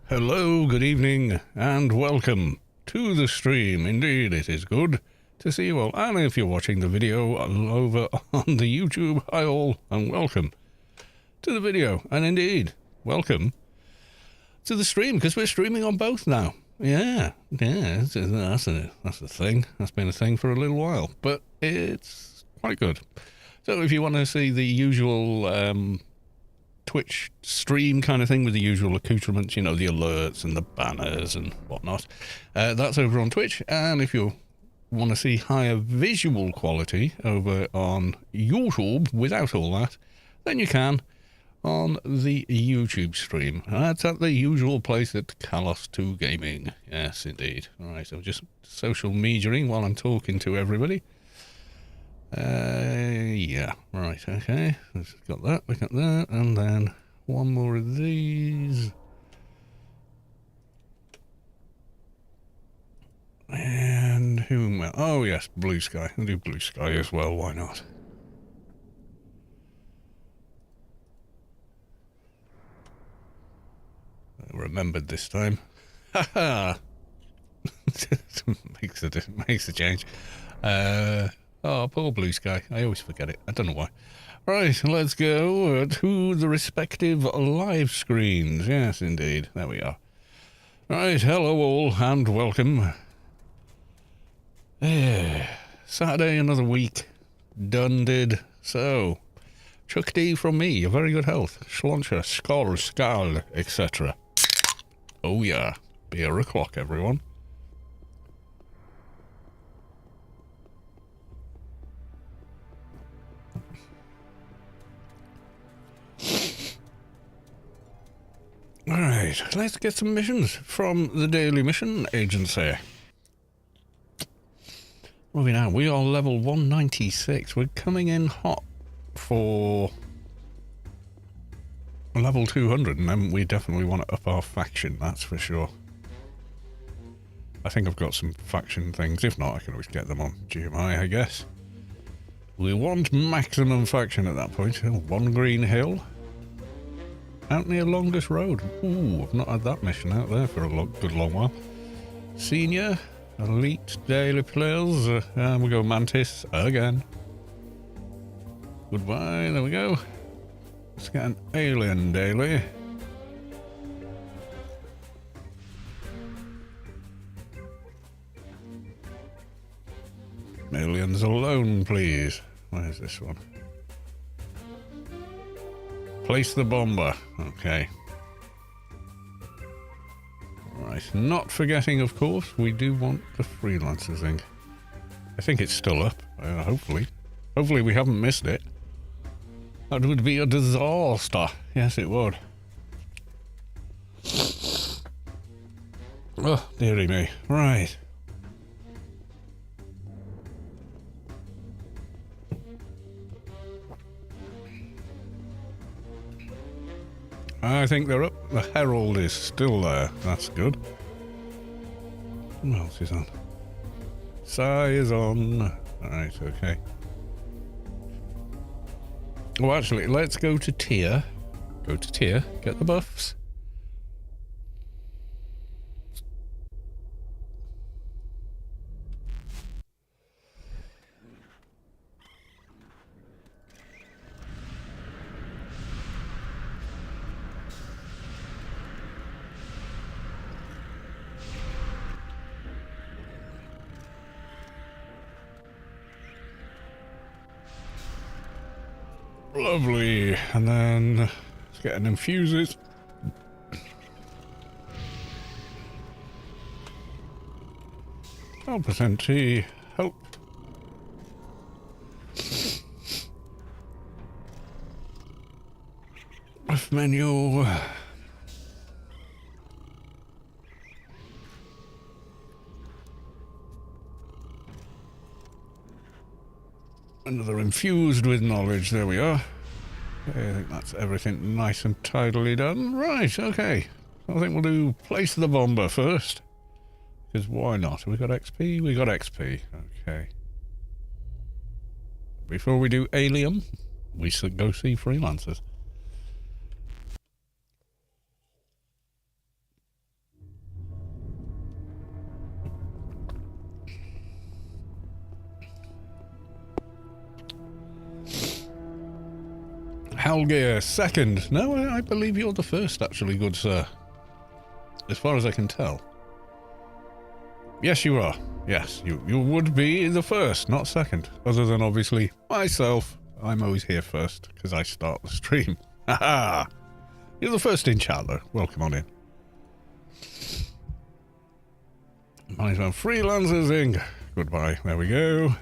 Hello, good evening, and welcome to the stream. Indeed, it is good to see you all. And if you're watching the video over on the YouTube, hi all, and welcome to the video. And indeed, welcome to the stream, because we're streaming on both now. Yeah, that's a thing. That's been a thing for a little while, but it's quite good. So if you want to see the usual Twitch stream kind of thing with the usual accoutrements, you know, the alerts and the banners and whatnot, that's over on Twitch. And if you want to see higher visual quality over on YouTube without all that, then you can on the YouTube stream. That's at the usual place at Kalos2 Gaming. Yes, indeed. All right, so just social mediaing while I'm talking to everybody. Yeah, right, okay. Let's got that, look at that, and then one more of these. And whom? Oh, yes, Blue Sky. I'll do Blue Sky as well, why not? I remembered this time. Haha! makes a change. Oh, poor Blue Sky. I always forget it. I don't know why. Right, let's go to the respective live screens. Yes, indeed. There we are. Right, hello all, and welcome. Saturday, another week. Done did. So, Chuck D from me, a very good health. Schloncher, Skol, Skal, etc. Oh yeah, beer o'clock, everyone. Alright, let's get some missions from the Daily Mission Agency. What are we now? We are level 196. We're coming in hot for level 200, and then we definitely want to up our faction, that's for sure. I think I've got some faction things. If not, I can always get them on GMI, I guess. We want maximum faction at that point. One Green Hill. Out near Longest Road. Ooh, I've not had that mission out there for a good long while. Senior, Elite Daily Players. And we go Mantis again. Goodbye, there we go. Let's get an Alien Daily. Aliens alone, please. Where's this one? Place the bomber. Okay. Right. Not forgetting, of course, we do want the freelancers thing. I think it's still up. Hopefully. Hopefully we haven't missed it. That would be a disaster. Yes, it would. Oh, dearie me. Right. I think they're up. The Herald is still there. That's good. Who else is on? Sai is on. Alright, okay. Oh, actually, let's go to tier. Go to tier. Get the buffs. Lovely. And then let's get an infuses. %, T. Help. F menu. Another infused with knowledge. There we are. Okay, I think that's everything nice and tidily done. Right, okay. I think we'll do place the bomber first. Because why not? We got XP? We got XP. Okay. Before we do Alien, we should go see freelancers. Helgeir, second. No, I believe you're the first, actually, good sir. As far as I can tell. Yes, you are. Yes, you would be the first, not second. Other than, obviously, myself. I'm always here first, because I start the stream. Haha! You're the first in chat, though. Welcome on in. Management freelancers Inc. Goodbye. There we go.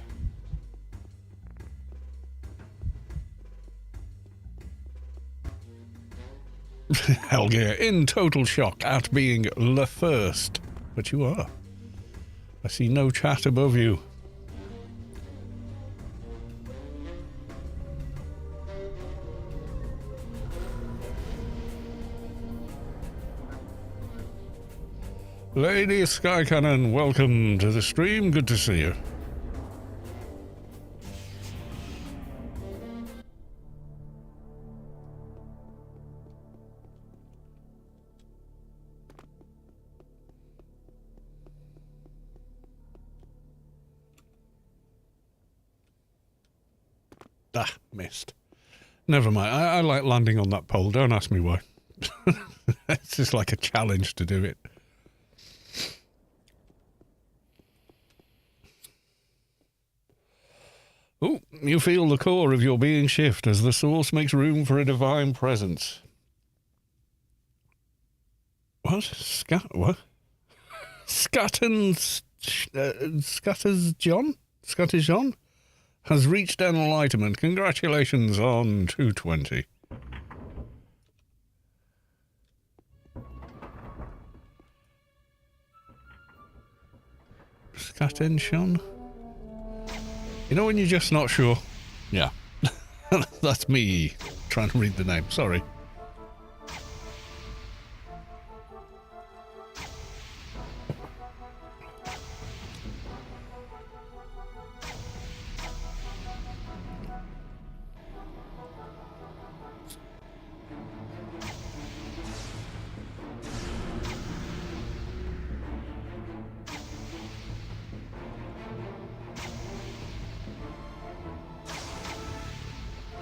Helgeir, in total shock at being the first. But you are. I see no chat above you. Lady Sky Cannon, welcome to the stream. Good to see you. Ah, missed. Never mind. I like landing on that pole. Don't ask me why. It's just like a challenge to do it. Oh, you feel the core of your being shift as the source makes room for a divine presence. What? What? Scatter's John? Scottish John? Has reached enlightenment. Congratulations on 220. Scattenshon? You know when you're just not sure? Yeah. That's me trying to read the name. Sorry.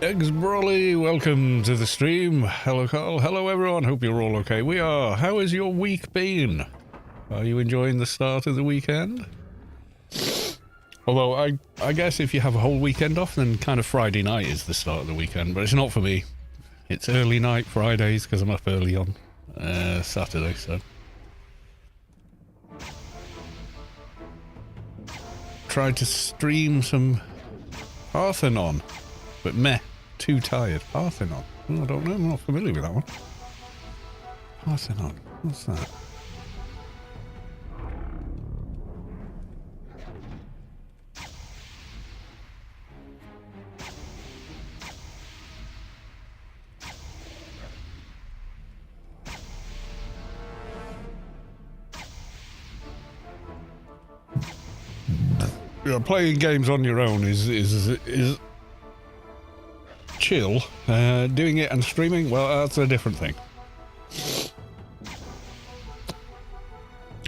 Eggs Brolly, welcome to the stream. Hello Carl, hello everyone, hope you're all okay. We are. How has your week been? Are you enjoying the start of the weekend? Although I guess if you have a whole weekend off, then kind of Friday night is the start of the weekend, but it's not for me. It's early night Fridays because I'm up early on Saturday, so. Tried to stream some Parthenon, but meh. Too tired. Parthenon. Oh, I don't know. I'm not familiar with that one. Parthenon. What's that? Yeah, playing games on your own is chill. Doing it and streaming, well, that's a different thing.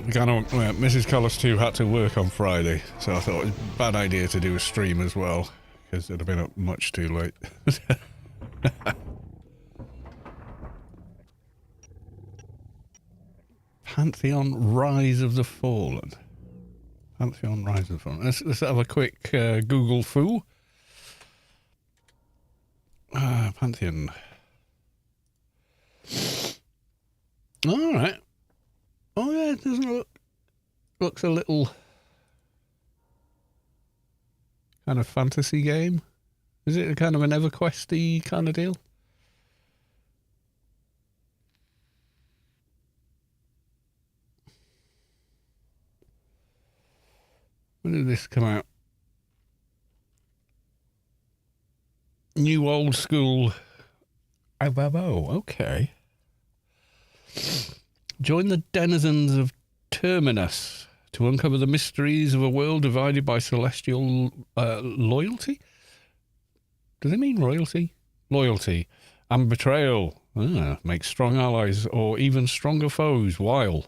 Mrs. Collis 2 had to work on Friday, so I thought it was a bad idea to do a stream as well, because it'd have been up much too late. Pantheon Rise of the Fallen. Pantheon Rise of the Fallen. Let's have a quick Google foo. Pantheon. Alright. Oh yeah, it doesn't looks a little kind of fantasy game. Is it a kind of an EverQuest-y kind of deal? When did this come out? New old school. Oh, okay. Join the denizens of Terminus to uncover the mysteries of a world divided by celestial loyalty? Do they mean royalty? Loyalty and betrayal. Make strong allies or even stronger foes while ...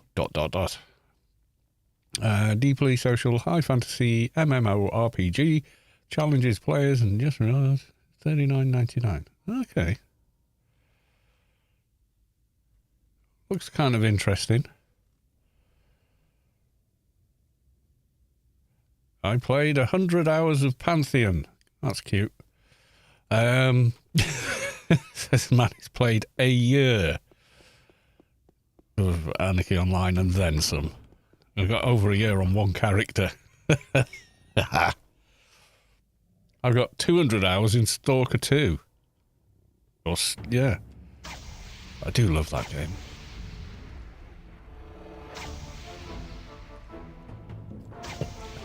Deeply social, high fantasy, MMORPG, challenges players and just realised $39.99. Okay. Looks kind of interesting. I played 100 hours of Pantheon. That's cute. This man has played a year of Anarchy Online and then some. I've got over a year on one character. I've got 200 hours in Stalker 2. Yeah. I do love that game.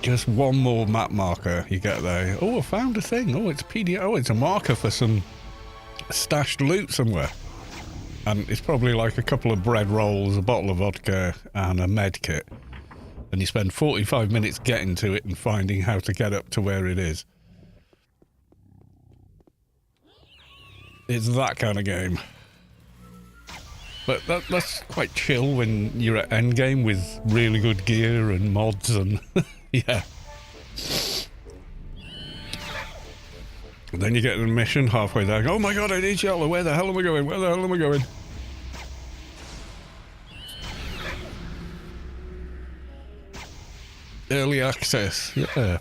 Just one more map marker you get there. Oh, I found a thing. Oh, it's PDF. Oh, it's a marker for some stashed loot somewhere. And it's probably like a couple of bread rolls, a bottle of vodka, and a med kit. And you spend 45 minutes getting to it and finding how to get up to where it is. It's that kind of game. But that's quite chill when you're at endgame with really good gear and mods and... yeah. And then you get to the mission halfway there. Oh my god, I need shelter. Where the hell am I going? Where the hell am I going? Early access. Yeah.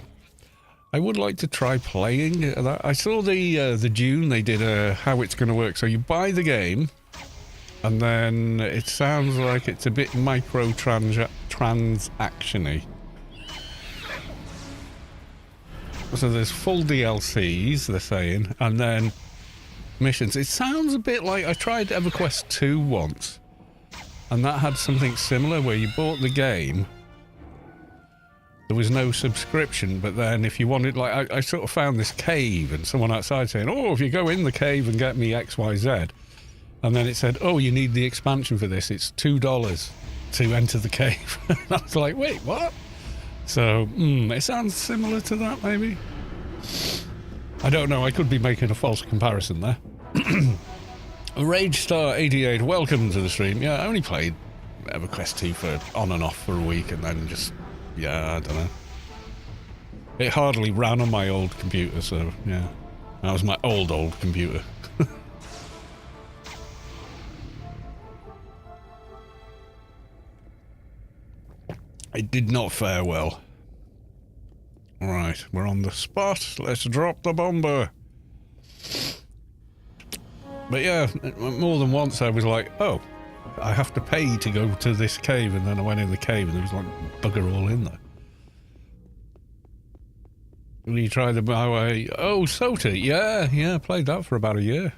I would like to try playing that. I saw the June they did how it's going to work. So you buy the game, and then it sounds like it's a bit micro-transaction-y. So there's full DLCs, they're saying, and then missions. It sounds a bit like I tried EverQuest 2 once, and that had something similar where you bought the game. There was no subscription, but then if you wanted, like, I sort of found this cave, and someone outside saying, oh, if you go in the cave and get me XYZ, and then it said, oh, you need the expansion for this, it's $2 to enter the cave. I was like, wait, what? So, it sounds similar to that, maybe? I don't know, I could be making a false comparison there. RageStar88, welcome to the stream. Yeah, I only played EverQuest 2 for on and off for a week, and then just... yeah, I don't know. It hardly ran on my old computer, so yeah. That was my old computer. It did not fare well. Alright, we're on the spot. Let's drop the bomber. But yeah, more than once I was like, oh, I have to pay to go to this cave, and then I went in the cave and there was like bugger all in there. Will you try the Byway? Oh, SOTA, yeah, played that for about a year.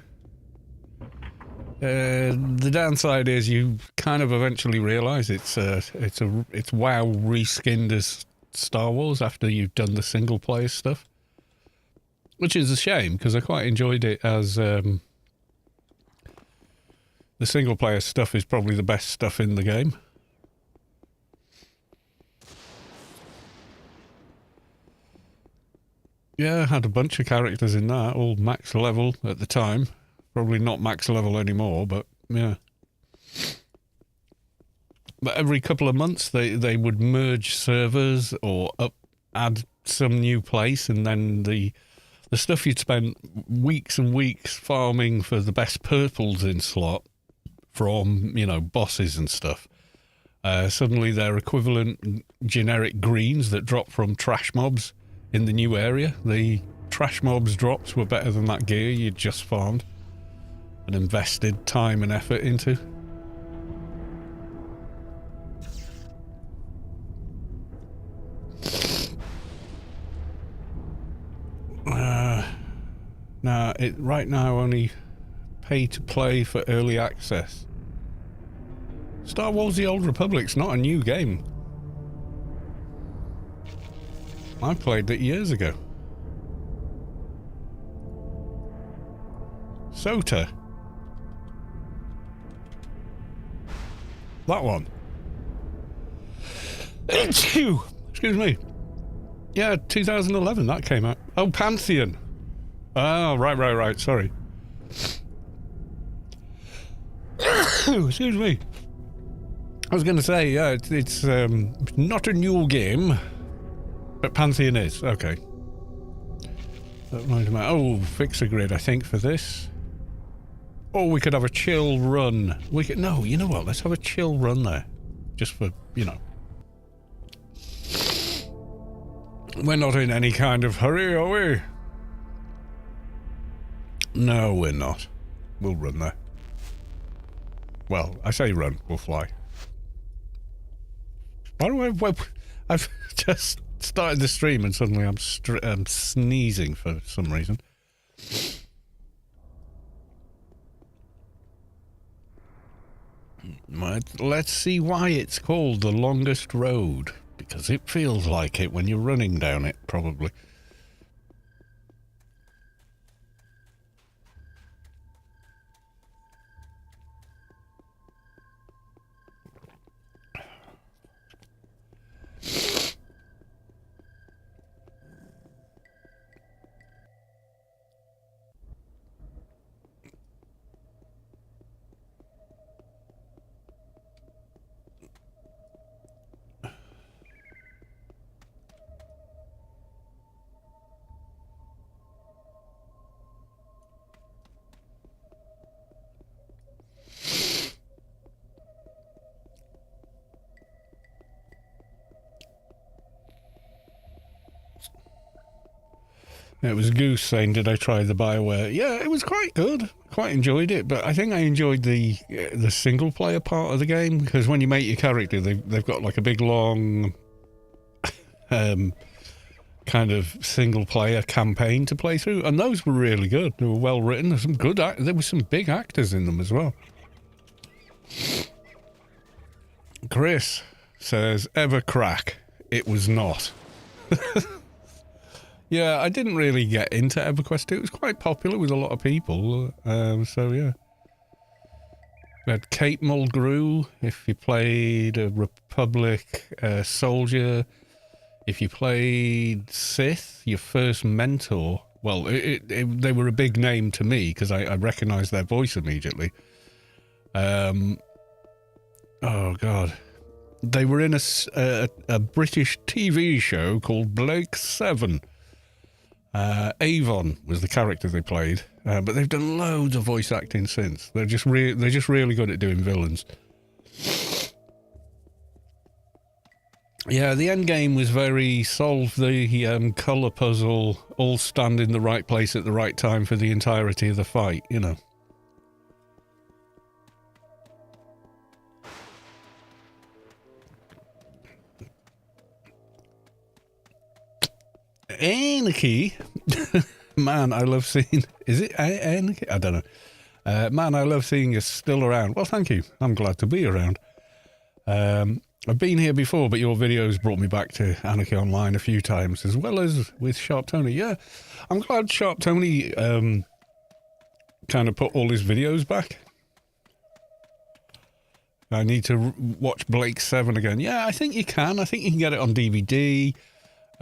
The downside is you kind of eventually realise it's WoW reskinned as Star Wars after you've done the single player stuff, which is a shame because I quite enjoyed it as the single player stuff is probably the best stuff in the game. Yeah, I had a bunch of characters in that, all max level at the time. Probably not max level anymore, but yeah. But every couple of months they would merge servers or add some new place, and then the stuff you'd spend weeks and weeks farming for the best purples in slot from, you know, bosses and stuff. Suddenly they're equivalent generic greens that drop from trash mobs in the new area. The trash mobs drops were better than that gear you'd just farmed and invested time and effort into. Now, right now only pay to play for early access. Star Wars The Old Republic's not a new game. I played it years ago. SOTA. That one. Excuse me. Yeah, 2011 that came out. Oh, Pantheon. Oh, right. Sorry. Excuse me. I was going to say, yeah, it's not a new game, but Pantheon is. Okay. Oh, Fixer Grid, I think, for this. Or we could have a chill run. We could, no, you know what? Let's have a chill run there. Just for, you know. We're not in any kind of hurry, are we? No, we're not. We'll run there. Well, I say run, we'll fly. By the way, I've just started the stream and suddenly I'm sneezing for some reason. Let's see why it's called the longest road. Because it feels like it when you're running down it, probably. It was Goose saying, did I try the BioWare? Yeah, it was quite good. Quite enjoyed it, but I think I enjoyed the single player part of the game, because when you make your character, they've got like a big long kind of single player campaign to play through, and those were really good. They were well written. There's some good there were some big actors in them as well. Chris says, ever crack? It was not. Yeah, I didn't really get into EverQuest 2. It was quite popular with a lot of people, so yeah. We had Kate Mulgrew, if you played a Republic soldier. If you played Sith, your first mentor. Well, they were a big name to me, because I recognised their voice immediately. Oh, God. They were in a British TV show called Blake 7. Avon was the character they played, but they've done loads of voice acting since. They're just really good at doing villains. Yeah, the end game was very solve the colour puzzle, all stand in the right place at the right time for the entirety of the fight, you know. Anarchy. Man, I love seeing... Is it Anarchy? I don't know. Man, I love seeing you still around. Well, thank you. I'm glad to be around. I've been here before, but your videos brought me back to Anarchy Online a few times, as well as with Sharp Tony. Yeah, I'm glad Sharp Tony kind of put all his videos back. I need to watch Blake 7 again. Yeah, I think you can. I think you can get it on DVD.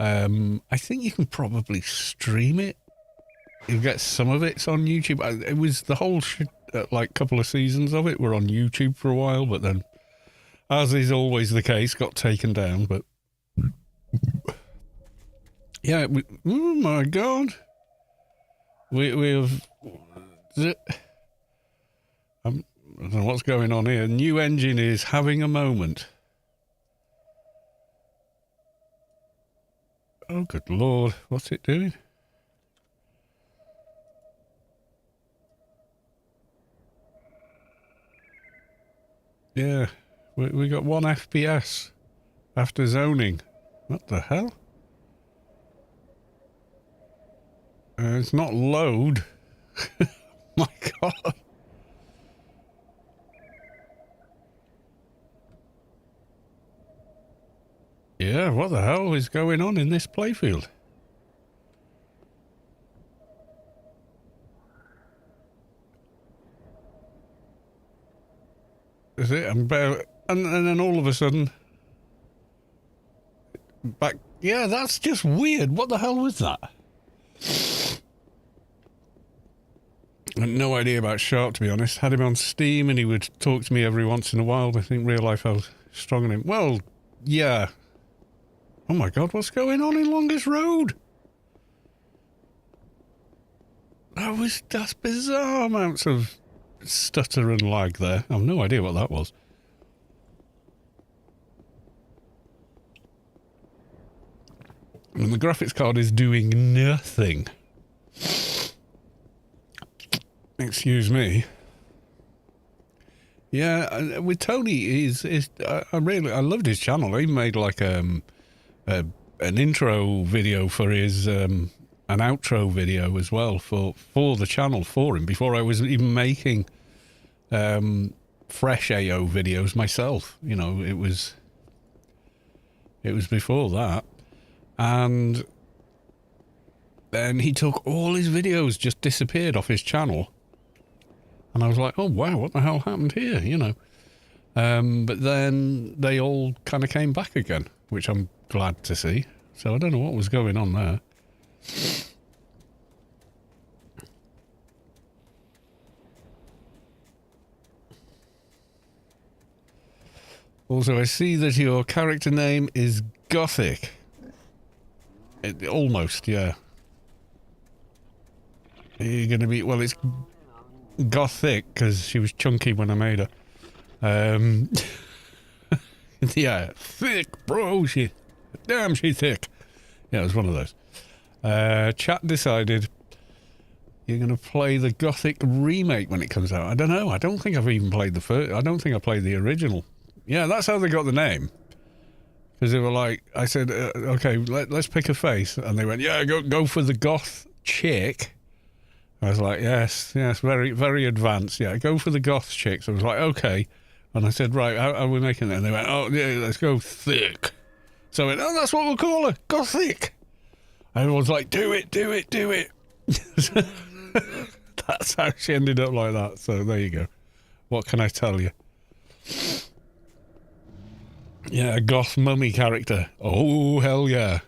I think you can probably stream it. You'll get some of it's on YouTube. It was the whole like couple of seasons of it were on YouTube for a while, but then, as is always the case, got taken down. But yeah, oh my God, we've I don't know what's going on here. New engine is having a moment. Oh, good Lord. What's it doing? Yeah, we got 1 FPS after zoning. What the hell? It's not load. My God. Yeah, what the hell is going on in this playfield? Is it? And then all of a sudden... Back... Yeah, that's just weird. What the hell was that? I had no idea about Sharp, to be honest. Had him on Steam and he would talk to me every once in a while. I think real life I was strong on him. Well, yeah. Oh my God, what's going on in Longest Road? That's bizarre amounts of stutter and lag there. I've no idea what that was. And the graphics card is doing nothing. Excuse me. Yeah, with Tony, I loved his channel. He made like an intro video for his an outro video as well for the channel for him before I was even making fresh AO videos myself. You know, it was before that. And then he took all his videos, just disappeared off his channel. And I was like, oh, wow, what the hell happened here, you know? But then they all kind of came back again, which I'm glad to see. So I don't know what was going on there. Also, I see that your character name is Gothic. Almost, yeah. You're going to be... Well, it's Gothic, because she was chunky when I made her. Yeah, thick, bro. Damn, she's thick. Yeah, it was one of those. Chat decided you're going to play the Gothic remake when it comes out. I don't know. I don't think I've even played the first... I don't think I played the original. Yeah, that's how they got the name. Because they were like, I said, okay, let's pick a face. And they went, yeah, go for the goth chick. I was like, yes, very, very advanced. Yeah, go for the goth chick. So I was like, okay. And I said, right, how are we making it? And they went, oh, yeah, let's go thick. So I went, oh, that's what we'll call her, Gothic. And everyone's like, do it. That's how she ended up like that. So there you go. What can I tell you? Yeah, a goth mummy character. Oh, hell yeah.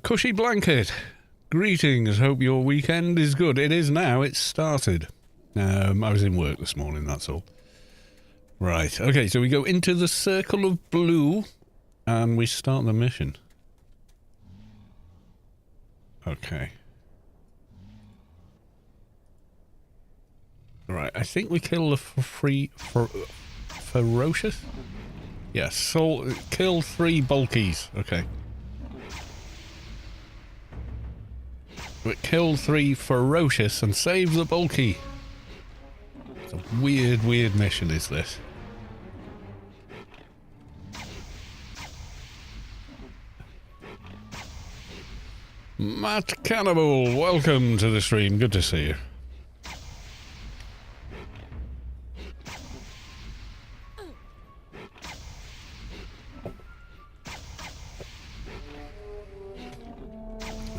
Cushy Blanket. Greetings, hope your weekend is good. It is now, it's started. I was in work this morning, that's all. Right, okay, so we go into the Circle of Blue and we start the mission. Okay. Right, I think we kill the ferocious? Yes, kill 3 bulkies. Okay. But kill 3 ferocious and save the bulky. It's a weird, weird mission, is this? Matt Cannibal, welcome to the stream. Good to see you.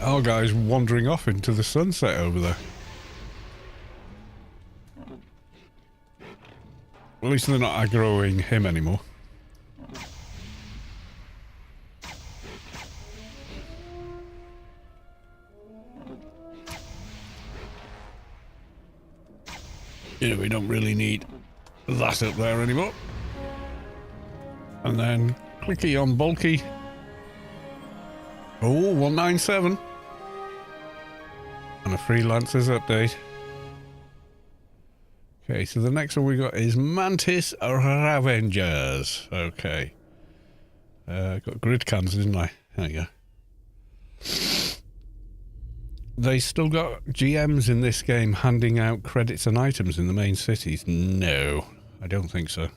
Our guy's wandering off into the sunset over there. At least they're not aggroing him anymore. Yeah, we don't really need that up there anymore. And then clicky on bulky. Oh, 197. And a freelancers update. Okay, so the next one we got is Mantis Ravengers. Okay. Got grid cans, didn't I? There you go. They still got GMs in this game handing out credits and items in the main cities? No, I don't think so.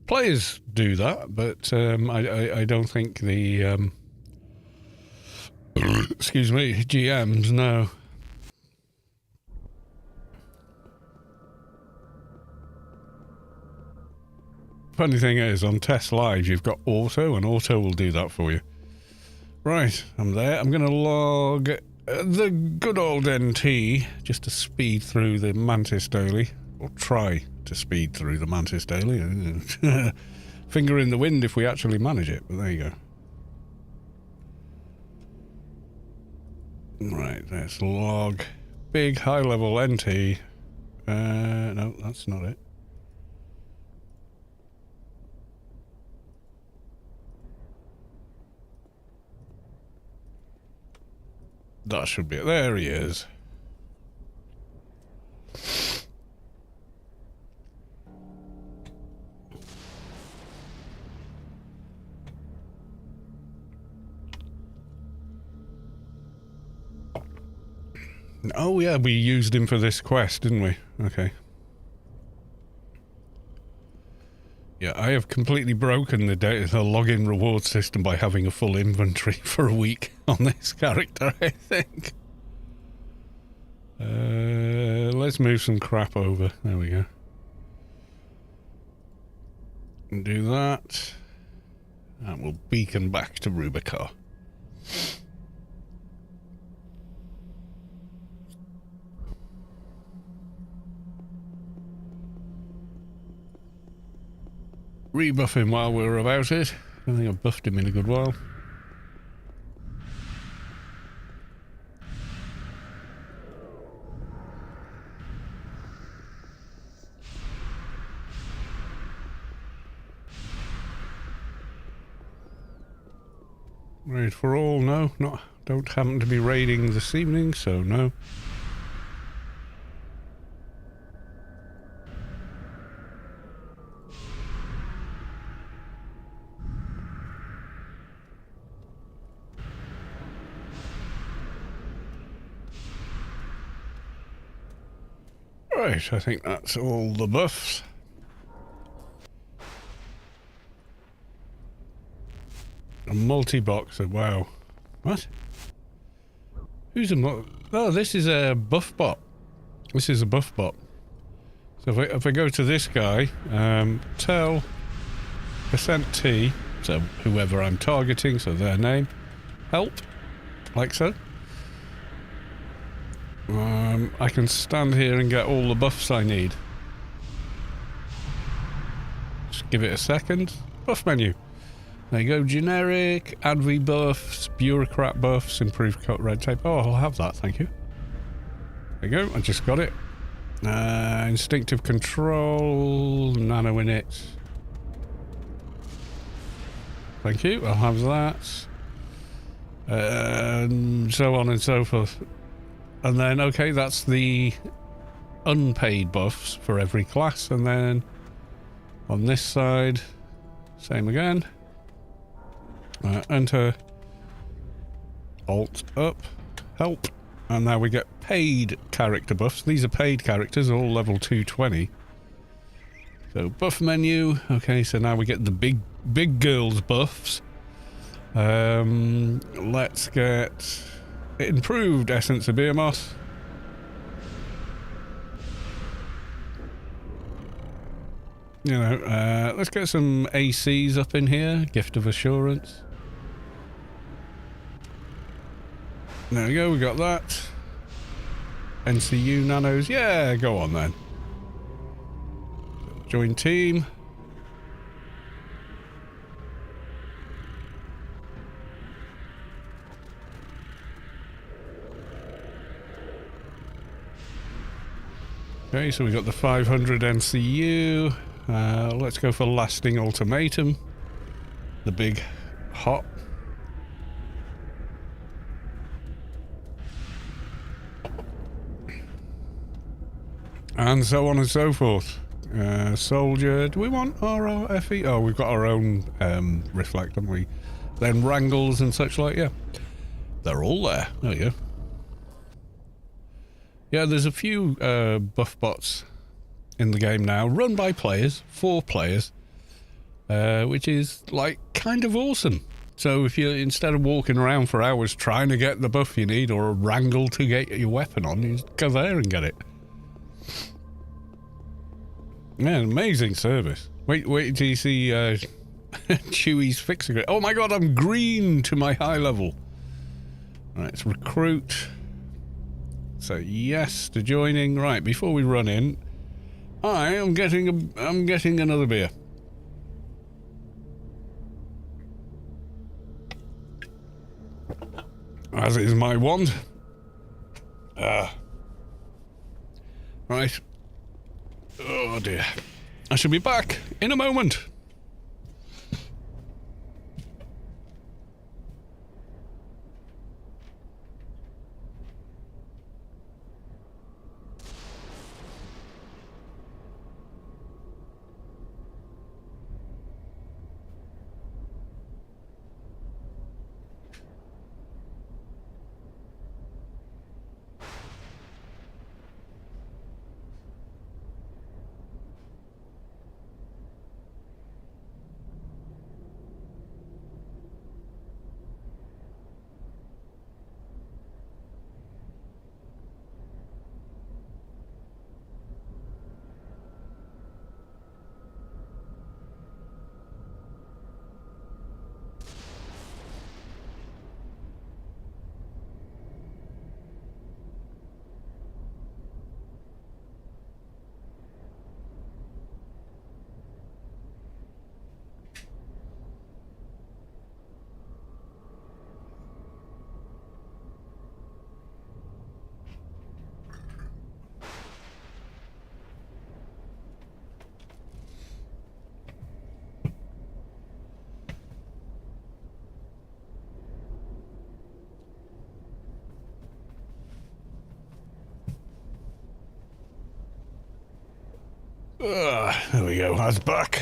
Players do that, but I don't think the... excuse me, GMs, no. Funny thing is, on Test Live, you've got auto, and auto will do that for you. Right, I'm there. I'm going to log the good old NT just to speed through the Mantis Daily, or try to speed through the Mantis Daily. Finger in the wind if we actually manage it, but there you go. Right, let's log big high-level NT. No, that's not it. That should be it. There he is. Oh yeah, we used him for this quest, didn't we? Okay. Yeah, I have completely broken the login reward system by having a full inventory for a week on this character, I think. Let's move some crap over. There we go. Do that. And we'll beacon back to Rubicar. Rebuff him while we're about it. I don't think I've buffed him in a good while. Raid for all? No, don't happen to be raiding this evening, so no. Right, I think that's all the buffs. A multi-box, wow. What? Who's a oh, this is a buff bot. This is a buff bot. So if I go to this guy, tell %T, so whoever I'm targeting, so their name, help, like so. I can stand here and get all the buffs I need. Just give it a second. Buff menu. There you go. Generic, adv buffs, bureaucrat buffs, improved cut red tape. Oh, I'll have that, thank you. There you go, I just got it. Instinctive control, nano init. Thank you, I'll have that. So on and so forth. And then, okay, that's the unpaid buffs for every class. And then on this side, same again. Enter, Alt up, help. And now we get paid character buffs. These are paid characters, all level 220. So buff menu. Okay, so now we get the big girls buffs. Let's get improved essence of Behemoth. You know, let's get some ACs up in here. Gift of Assurance. There we go, we got that. NCU nanos, yeah, go on then. Join team. Okay, so we got the 500 NCU. Let's go for Lasting Ultimatum. The big hot. And so on and so forth. Soldier, do we want ROFE? Oh, we've got our own reflect, haven't we? Then Wrangles and such like, yeah. They're all there. There you go. Yeah, there's a few buff bots in the game now, run by players, for players, which is, like, kind of awesome. So if you, instead of walking around for hours trying to get the buff you need or a wrangle to get your weapon on, you just go there and get it. Yeah, amazing service. Wait till you see Chewie's fixing it. Oh my god, I'm green to my high level. Right, let's recruit. So yes to joining. Right, before we run in, I'm getting another beer. As is my wont. Right. Oh dear. I shall be back in a moment. There we go, that's back.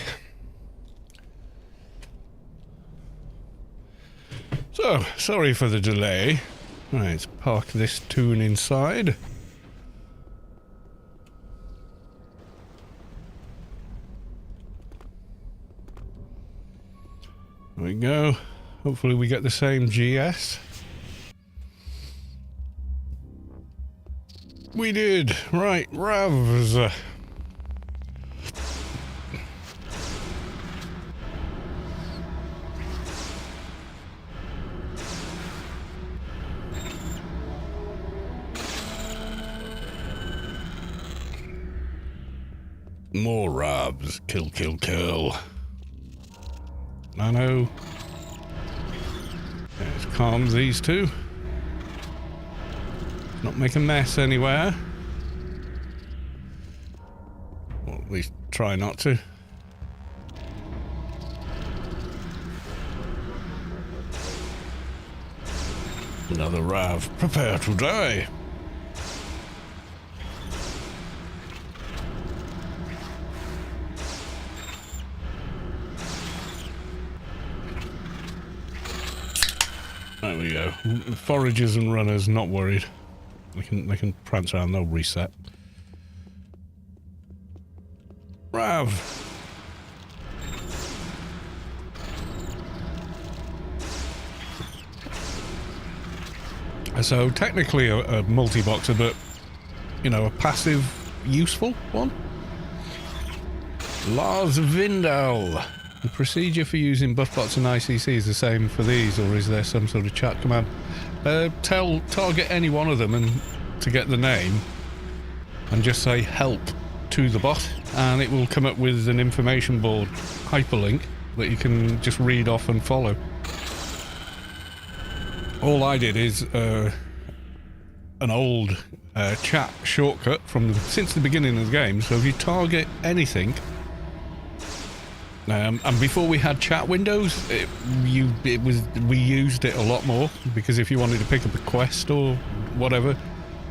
So, sorry for the delay. Right, let's park this tune inside. There we go. Hopefully we get the same GS. We did. Right, Ravs. More Ravs. Kill, kill, kill. Nano. Let's calm these two. Not make a mess anywhere. Or at least try not to. Another Rav. Prepare to die. There we go. Foragers and runners, not worried. They can prance around, they'll reset. Rav! So technically a multi-boxer, but you know, a passive, useful one. Lars Vindal. The procedure for using buff bots and ICC is the same for these, or is there some sort of chat command? Target any one of them and to get the name, and just say help to the bot, and it will come up with an information board hyperlink that you can just read off and follow. All I did is an old chat shortcut from since the beginning of the game. So if you target anything. And before we had chat windows, we used it a lot more, because if you wanted to pick up a quest or whatever,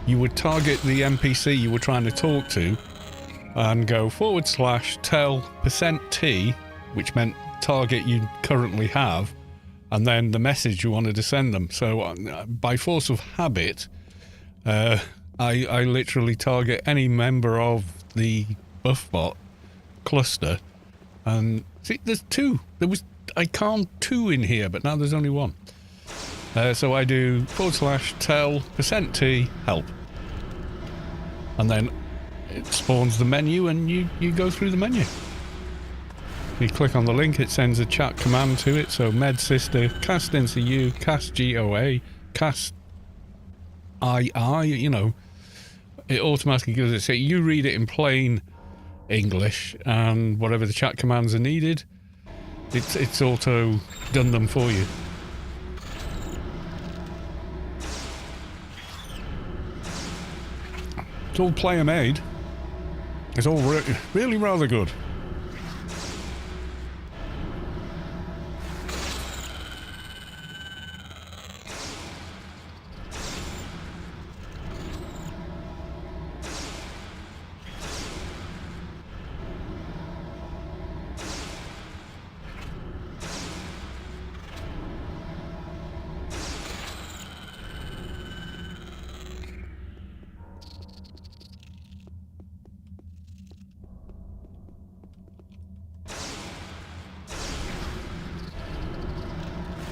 you would target the NPC you were trying to talk to and go /tell %T, which meant target you currently have, and then the message you wanted to send them. So by force of habit, I literally target any member of the buffbot cluster. And see, there's two. I count two in here, but now there's only one. So I do /tell %T help, and then it spawns the menu, and you go through the menu. You click on the link, it sends a chat command to it. So med sister cast NCU, cast GOA, cast II. You know, it automatically gives it. So you read it in plain English, and whatever the chat commands are needed, it's auto done them for you. It's all player made. It's all really rather good.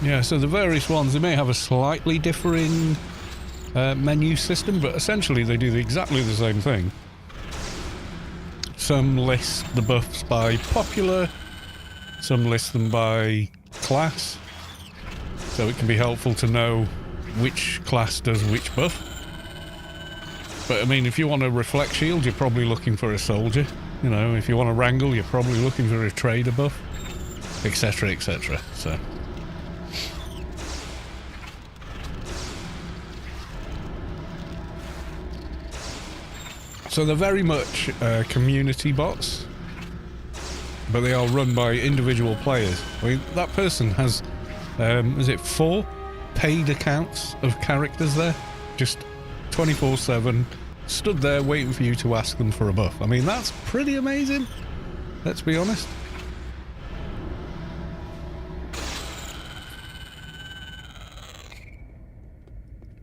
Yeah, so the various ones, they may have a slightly differing menu system, but essentially they do exactly the same thing. Some list the buffs by popular, some list them by class, so it can be helpful to know which class does which buff. But I mean, if you want a reflect shield, you're probably looking for a soldier. You know, if you want a wrangle, you're probably looking for a trader buff, etc, etc. So they're very much community bots, but they are run by individual players. I mean, that person has, is it 4 paid accounts of characters there? Just 24/7, stood there waiting for you to ask them for a buff. I mean, that's pretty amazing, let's be honest.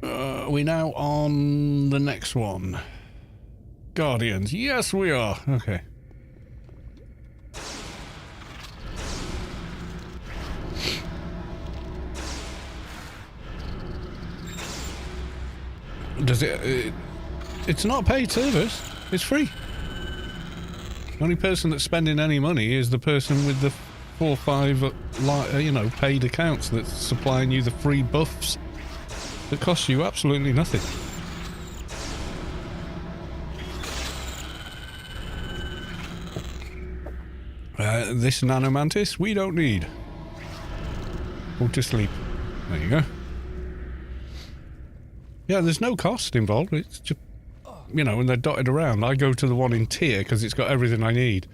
Are we now on the next one? Guardians. Yes, we are. Okay. Does it's not a paid service. It's free. The only person that's spending any money is the person with the 4 or 5, you know, paid accounts that's supplying you the free buffs that cost you absolutely nothing. This nanomantis we don't need. Go to sleep. There you go. Yeah, there's no cost involved. It's just, you know, when they're dotted around. I go to the one in tier because it's got everything I need.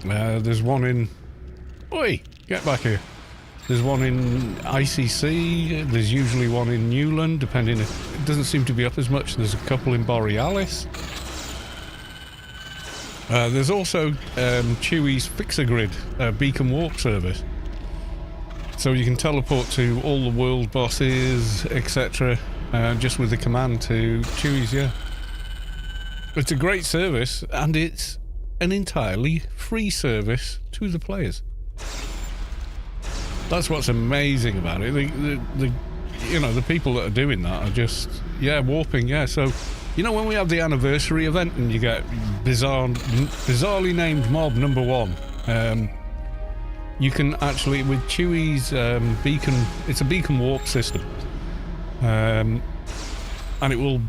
There's one in... Oi! Get back here. There's one in ICC. There's usually one in Newland, depending if... It doesn't seem to be up as much. There's a couple in Borealis. There's also Chewie's Fix-A-Grid beacon warp service. So you can teleport to all the world bosses, etc. Just with the command to Chewie's, yeah. It's a great service, and it's an entirely free service to the players. That's what's amazing about it. The you know, the people that are doing that are just, yeah, warping, yeah. So, you know, when we have the anniversary event and you get bizarrely named mob number 1, you can actually, with Chewie's beacon, it's a beacon warp system, and it will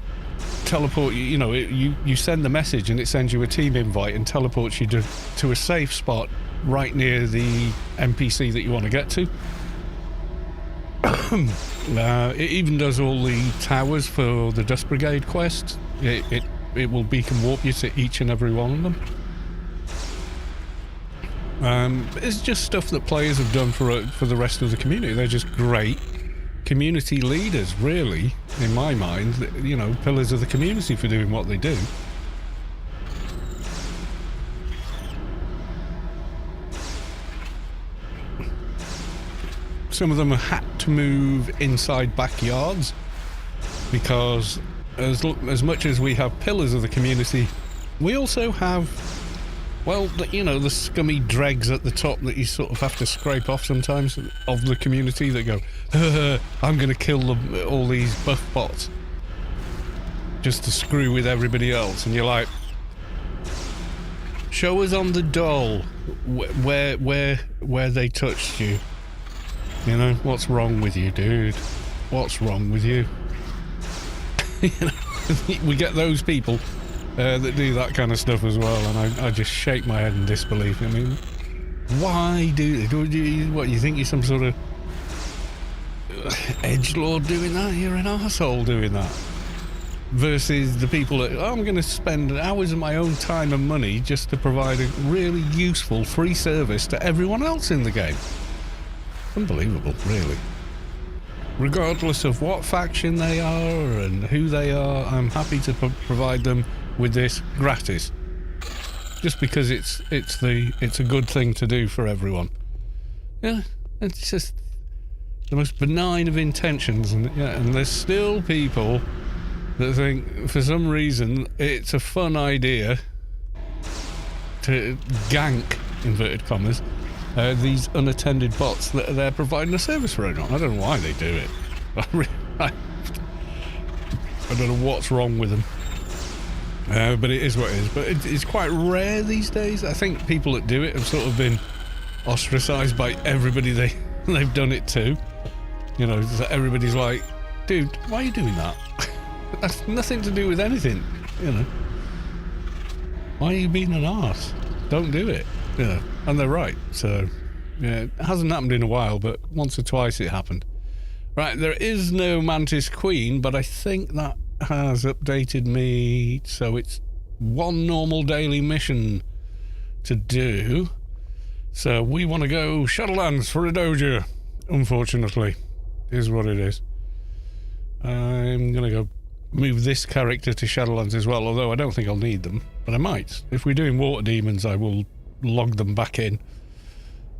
teleport you. You know, you send the message and it sends you a team invite and teleports you to a safe spot right near the NPC that you want to get to. It even does all the towers for the Dust Brigade quest. It will beacon warp you to each and every one of them. It's just stuff that players have done for the rest of the community. They're just great community leaders, really, in my mind. You know, pillars of the community for doing what they do. Some of them have had to move inside backyards because as much as we have pillars of the community, we also have, well, you know, the scummy dregs at the top that you sort of have to scrape off sometimes of the community that go, I'm going to kill all these buff bots just to screw with everybody else. And you're like, show us on the doll where they touched you. You know, what's wrong with you, dude? What's wrong with you? You know, we get those people that do that kind of stuff as well, and I just shake my head in disbelief. I mean, why do you, what, you think you're some sort of edgelord doing that? You're an arsehole doing that. Versus the people that, oh, I'm going to spend hours of my own time and money just to provide a really useful free service to everyone else in the game. Unbelievable, really. Regardless of what faction they are and who they are, I'm happy to provide them with this gratis, just because it's a good thing to do for everyone. Yeah, it's just the most benign of intentions, and yeah, and there's still people that think for some reason it's a fun idea to gank, inverted commas, these unattended bots that they're providing a service for everyone. I don't know why they do it. I don't know what's wrong with them. But it is what it is. But it's quite rare these days. I think people that do it have sort of been ostracised by everybody they've done it to. You know, everybody's like, dude, why are you doing that? That's nothing to do with anything, you know. Why are you being an arse? Don't do it. You know, and they're right. So, yeah, it hasn't happened in a while, but once or twice it happened. Right, there is no Mantis Queen, but I think that has updated me, so it's one normal daily mission to do. So we want to go Shadowlands for a dojo, unfortunately, is what it is. I'm going to go move this character to Shadowlands as well, although I don't think I'll need them, but I might. If we're doing water demons, I will log them back in,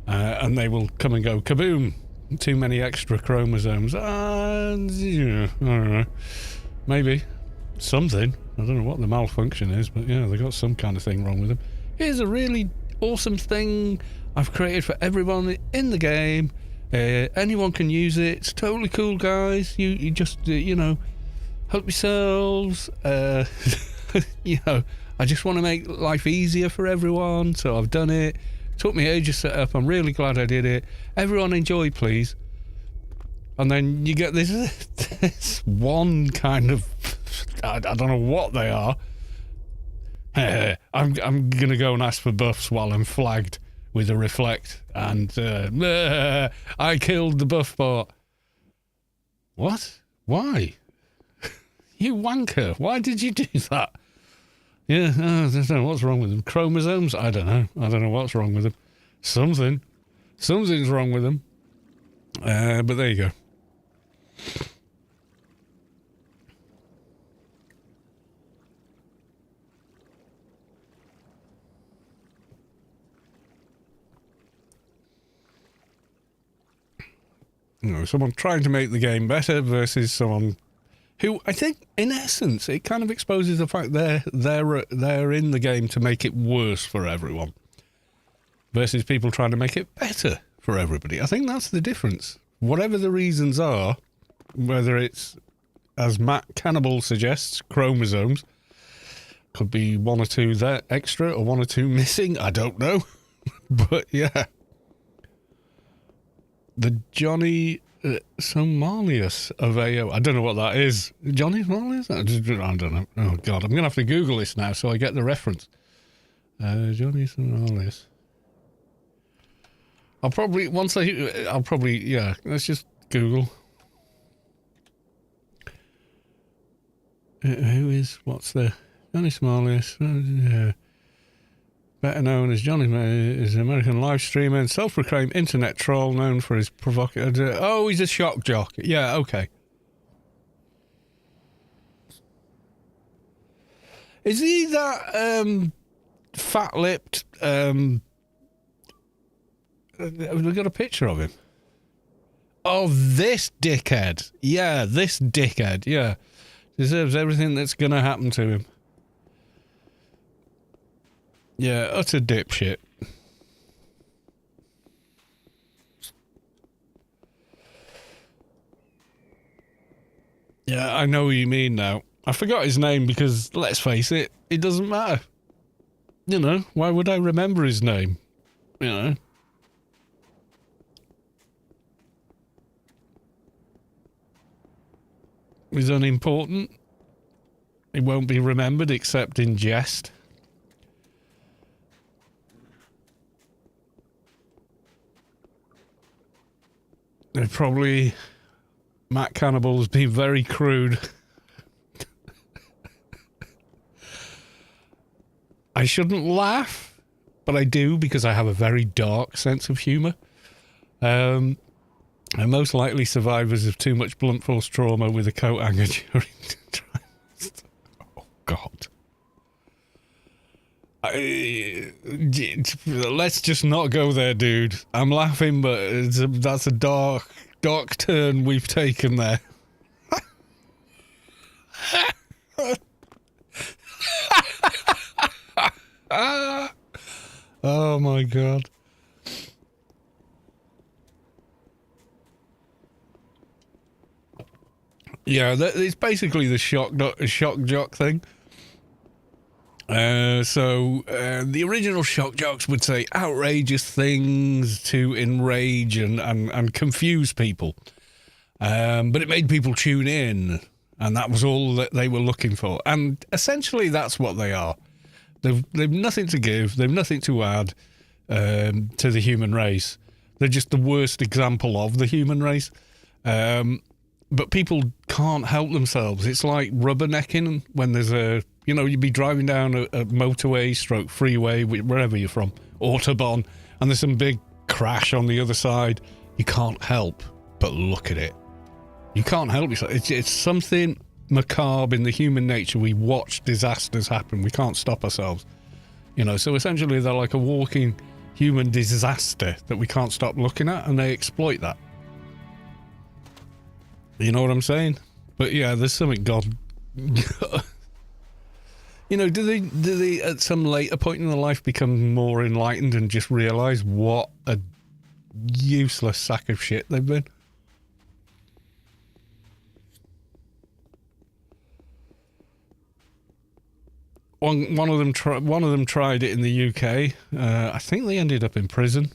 and they will come and go kaboom. Too many extra chromosomes. And yeah, I don't know. Maybe something. I don't know what the malfunction is, but yeah, they got some kind of thing wrong with them. Here's a really awesome thing I've created for everyone in the game. Anyone can use it. It's totally cool, guys. You just you know, help yourselves. You know, I just want to make life easier for everyone, so I've done it. Took me ages to set up. I'm really glad I did it. Everyone enjoy, please. And then you get this one kind of, I don't know what they are. I'm gonna go and ask for buffs while I'm flagged with a reflect, and I killed the buff bot. What? Why? You wanker! Why did you do that? Yeah, I don't know what's wrong with them. Chromosomes? I don't know. I don't know what's wrong with them. Something's wrong with them. But there you go. You know, someone trying to make the game better versus someone who, I think, in essence, it kind of exposes the fact they're in the game to make it worse for everyone, versus people trying to make it better for everybody. I think that's the difference. Whatever the reasons are, whether it's, as Matt Cannibal suggests, chromosomes, could be one or two there extra or one or two missing, I don't know. But yeah. The Johnny Somalius of AO. I don't know what that is. Johnny Somalius? I don't know. Oh, God. I'm going to have to Google this now so I get the reference. Johnny Somalius. I'll probably, yeah, let's just Google. What's the, Johnny Somalius, better known as Johnny, is an American live streamer and self-proclaimed internet troll known for his provocative, oh, he's a shock jock. Yeah, okay. Is he that, fat-lipped, we've got a picture of him. Oh, this dickhead. Yeah, this dickhead. Yeah. Deserves everything that's going to happen to him. Yeah, utter dipshit. Yeah, I know what you mean now. I forgot his name because, let's face it, it doesn't matter. You know, why would I remember his name? You know. He's unimportant. He won't be remembered except in jest. They're probably... Matt Cannibal's been very crude. I shouldn't laugh, but I do because I have a very dark sense of humour. And most likely survivors of too much blunt force trauma with a coat hanger during trials. Oh, God. Let's just not go there, dude. I'm laughing, but that's a dark turn we've taken there. Oh, my God. Yeah, it's basically the shock jock thing. The original shock jocks would say outrageous things to enrage and confuse people. But it made people tune in, and that was all that they were looking for. And essentially that's what they are. They've nothing to give, they've nothing to add to the human race. They're just the worst example of the human race. But people can't help themselves. It's like rubbernecking when there's a, you know, you'd be driving down a motorway, stroke freeway, wherever you're from, Autobahn, and there's some big crash on the other side. You can't help but look at it. You can't help yourself. It's something macabre in the human nature. We watch disasters happen. We can't stop ourselves. You know, so essentially they're like a walking human disaster that we can't stop looking at, and they exploit that. You know what I'm saying? But yeah, there's something God... You know, do they at some later point in their life become more enlightened and just realise what a useless sack of shit they've been? One of them tried it in the UK. I think they ended up in prison.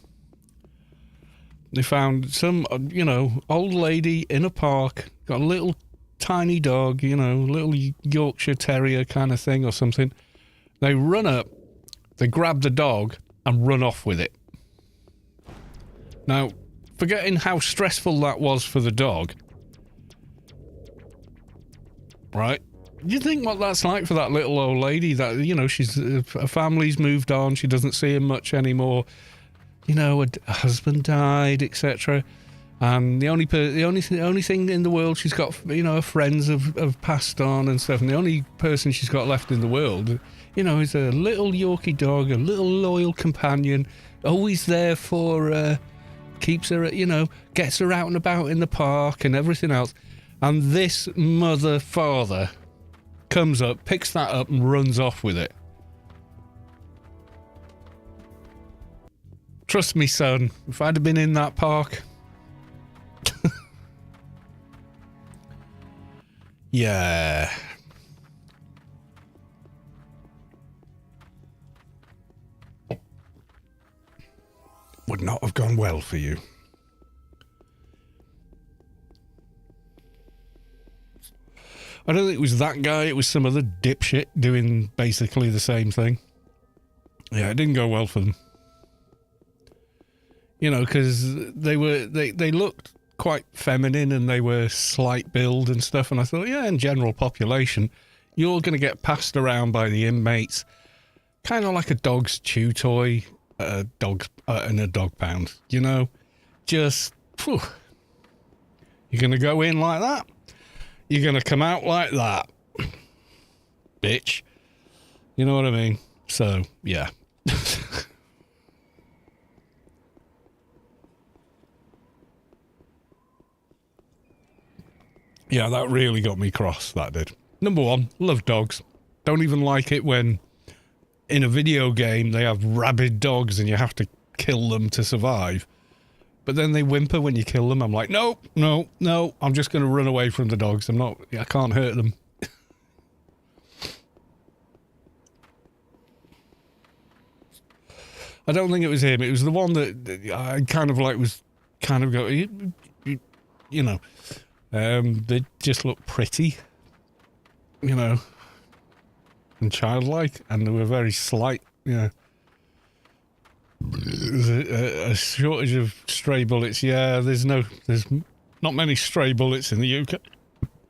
They found some, you know, old lady in a park, got a little tiny dog, you know, little Yorkshire Terrier kind of thing or something. They run up, they grab the dog and run off with it. Now, forgetting how stressful that was for the dog, right? You think what that's like for that little old lady that, you know, her family's moved on, she doesn't see him much anymore, you know, her husband died, etc. And the only thing in the world she's got, you know, her friends have passed on and stuff, and the only person she's got left in the world, you know, is a little Yorkie dog, a little loyal companion, always there for her, keeps her, you know, gets her out and about in the park and everything else. And this father comes up, picks that up and runs off with it. Trust me, son, if I'd have been in that park... Yeah. Would not have gone well for you. I don't think it was that guy, it was some other dipshit doing basically the same thing. Yeah, it didn't go well for them. You know, because they looked quite feminine and they were slight build and stuff, and I thought, yeah, in general population, you're going to get passed around by the inmates, kind of like a dog's chew toy, in a dog pound, you know, just, whew. You're going to go in like that, you're going to come out like that, bitch. You know what I mean? So, yeah. Yeah, that really got me cross, that did. Number one, love dogs. Don't even like it when in a video game they have rabid dogs and you have to kill them to survive. But then they whimper when you kill them. I'm like, no, no, no, I'm just going to run away from the dogs. I can't hurt them. I don't think it was him. It was the one that I kind of like was kind of going, you know, they just look pretty, you know, and childlike, and they were very slight, you know. There's a shortage of stray bullets. Yeah, there's not many stray bullets in the UK,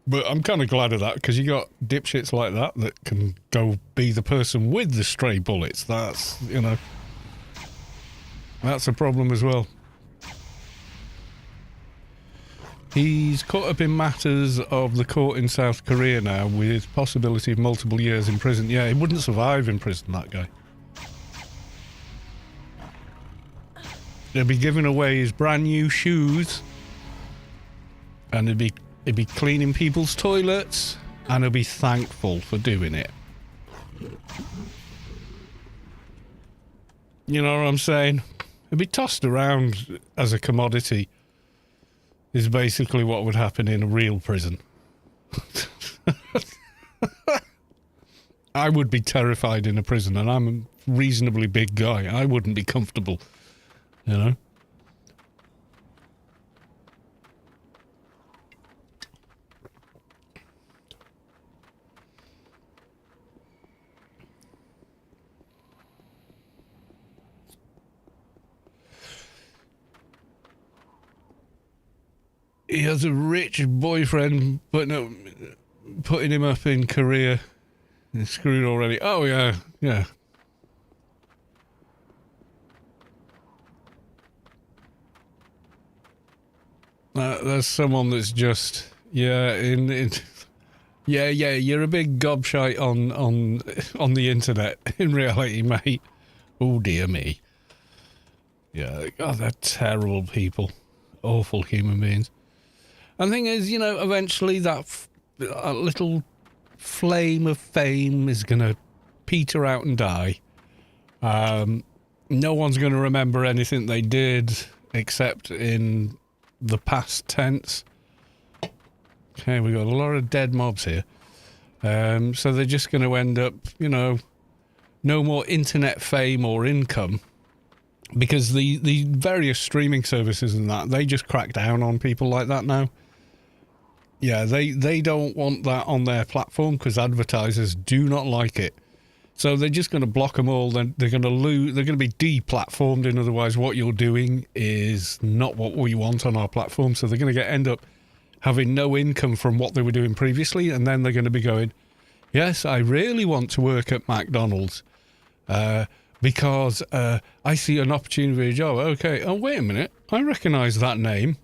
but I'm kind of glad of that, because you got dipshits like that can go be the person with the stray bullets. That's, you know, that's a problem as well. He's caught up in matters of the court in South Korea now, with possibility of multiple years in prison. Yeah, he wouldn't survive in prison, that guy. He'll be giving away his brand new shoes, and he'll be cleaning people's toilets, and he'll be thankful for doing it. You know what I'm saying? He'll be tossed around as a commodity, is basically what would happen in a real prison. I would be terrified in a prison, and I'm a reasonably big guy. I wouldn't be comfortable, you know? He has a rich boyfriend, but no, putting him up in Korea. He's screwed already. Oh, yeah, yeah. There's someone that's just, yeah, Yeah, you're a big gobshite on the internet. In reality, mate. Oh dear me. Yeah, God, they're terrible people, awful human beings. And the thing is, you know, eventually that little flame of fame is gonna peter out and die. No one's gonna remember anything they did except in the past tense. Okay, we got a lot of dead mobs here. So they're just going to end up, you know, no more internet fame or income, because the various streaming services and that, they just crack down on people like that now. Yeah, they don't want that on their platform because advertisers do not like it. So they're just going to block them all. Then they're going to lose. They're going to be deplatformed. In otherwise, what you're doing is not what we want on our platform. So they're going to end up having no income from what they were doing previously, and then they're going to be going, yes, I really want to work at McDonald's because I see an opportunity for a job. Okay, oh, wait a minute, I recognise that name.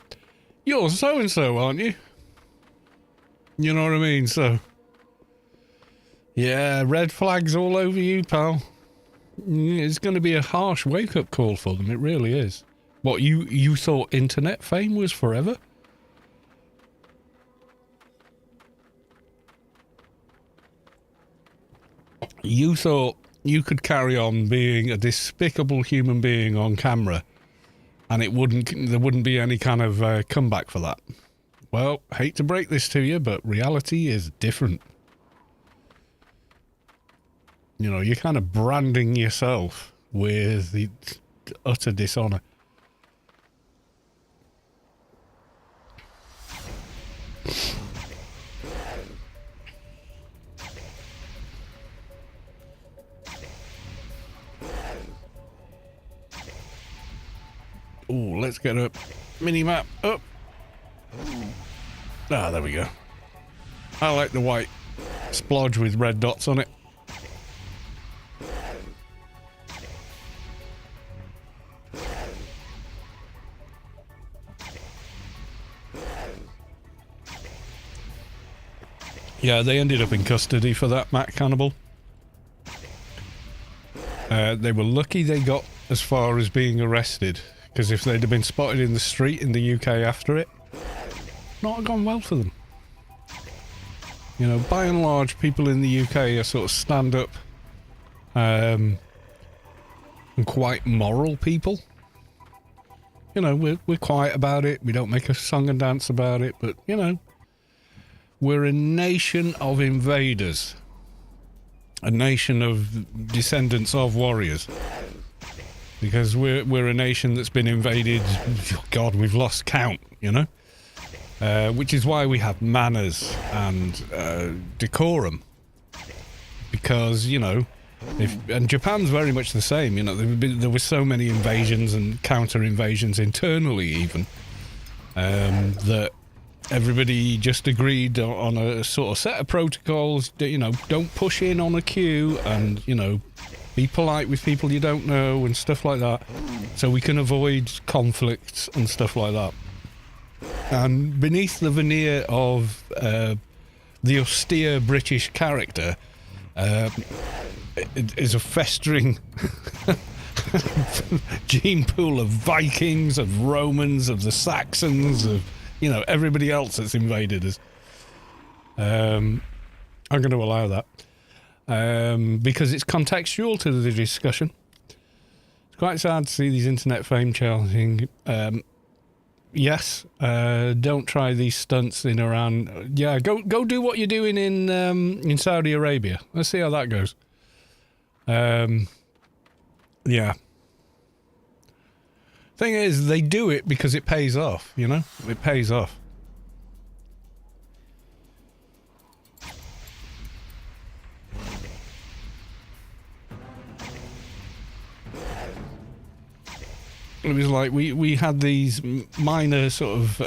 You're so-and-so, aren't you? You know what I mean? So, yeah, red flags all over you, pal. It's going to be a harsh wake-up call for them, it really is. What, you thought internet fame was forever? You thought you could carry on being a despicable human being on camera and there wouldn't be any kind of comeback for that. Well, hate to break this to you, but reality is different. You know, you're kind of branding yourself with the utter dishonor. Oh, let's get a mini-map up. Ah, there we go. I like the white splodge with red dots on it. Yeah, they ended up in custody for that, Matt Cannibal. They were lucky they got as far as being arrested, because if they'd have been spotted in the street in the UK after it, not have gone well for them. You know, by and large, people in the UK are sort of stand-up and quite moral people. You know, we're quiet about it. We don't make a song and dance about it, but, you know, we're a nation of invaders. A nation of descendants of warriors. Because we're a nation that's been invaded, God, we've lost count, you know? Which is why we have manners and decorum. Because, you know, and Japan's very much the same, you know, there were so many invasions and counter-invasions internally even, that everybody just agreed on a sort of set of protocols that, you know, don't push in on a queue and, you know, be polite with people you don't know and stuff like that, so we can avoid conflicts and stuff like that. And beneath the veneer of the austere British character is a festering gene pool of Vikings, of Romans, of the Saxons, of, you know, everybody else that's invaded us. I'm going to allow that. Because it's contextual to the discussion. It's quite sad to see these internet fame challenging. Yes, don't try these stunts in Iran. Yeah, go do what you're doing in Saudi Arabia. Let's see how that goes. Yeah. Thing is, they do it because it pays off, you know? It pays off. It was like we had these minor sort of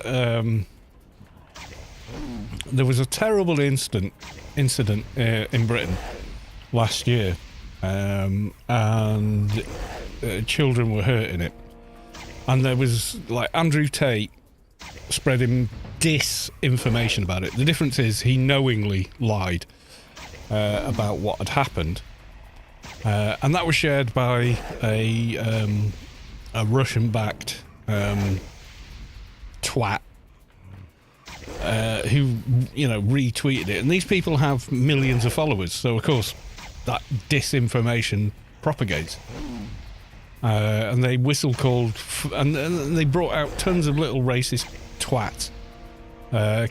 there was a terrible incident in Britain last year, and children were hurt in it, and there was like Andrew Tate spreading disinformation about it. The difference is he knowingly lied about what had happened, and that was shared by a Russian-backed twat who, you know, retweeted it. And these people have millions of followers, so of course that disinformation propagates. And they whistle-called, and they brought out tons of little racist twats.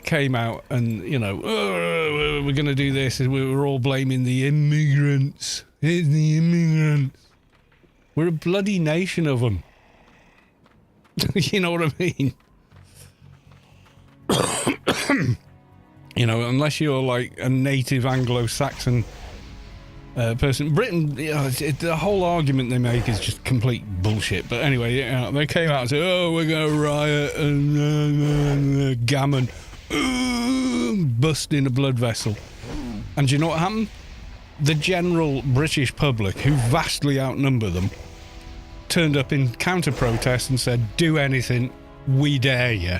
Came out and, you know, oh, we're going to do this, and we were all blaming the immigrants. It's the immigrants. We're a bloody nation of them. You know what I mean? You know, unless you're like a native Anglo-Saxon person. Britain, you know, the whole argument they make is just complete bullshit. But anyway, you know, they came out and said, oh, we're going to riot and gammon, busting a blood vessel. And do you know what happened? The general British public, who vastly outnumber them, turned up in counter-protest and said, do anything, we dare you.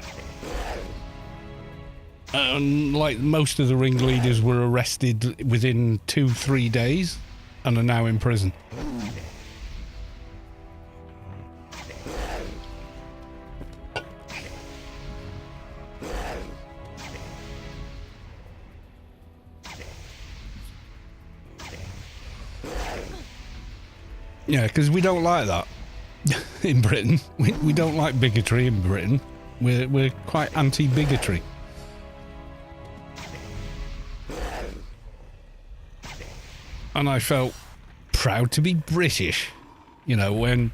And like most of the ringleaders were arrested within 2-3 days and are now in prison. Yeah, because we don't like that in Britain. We don't like bigotry in Britain. We're quite anti-bigotry. And I felt proud to be British, you know, when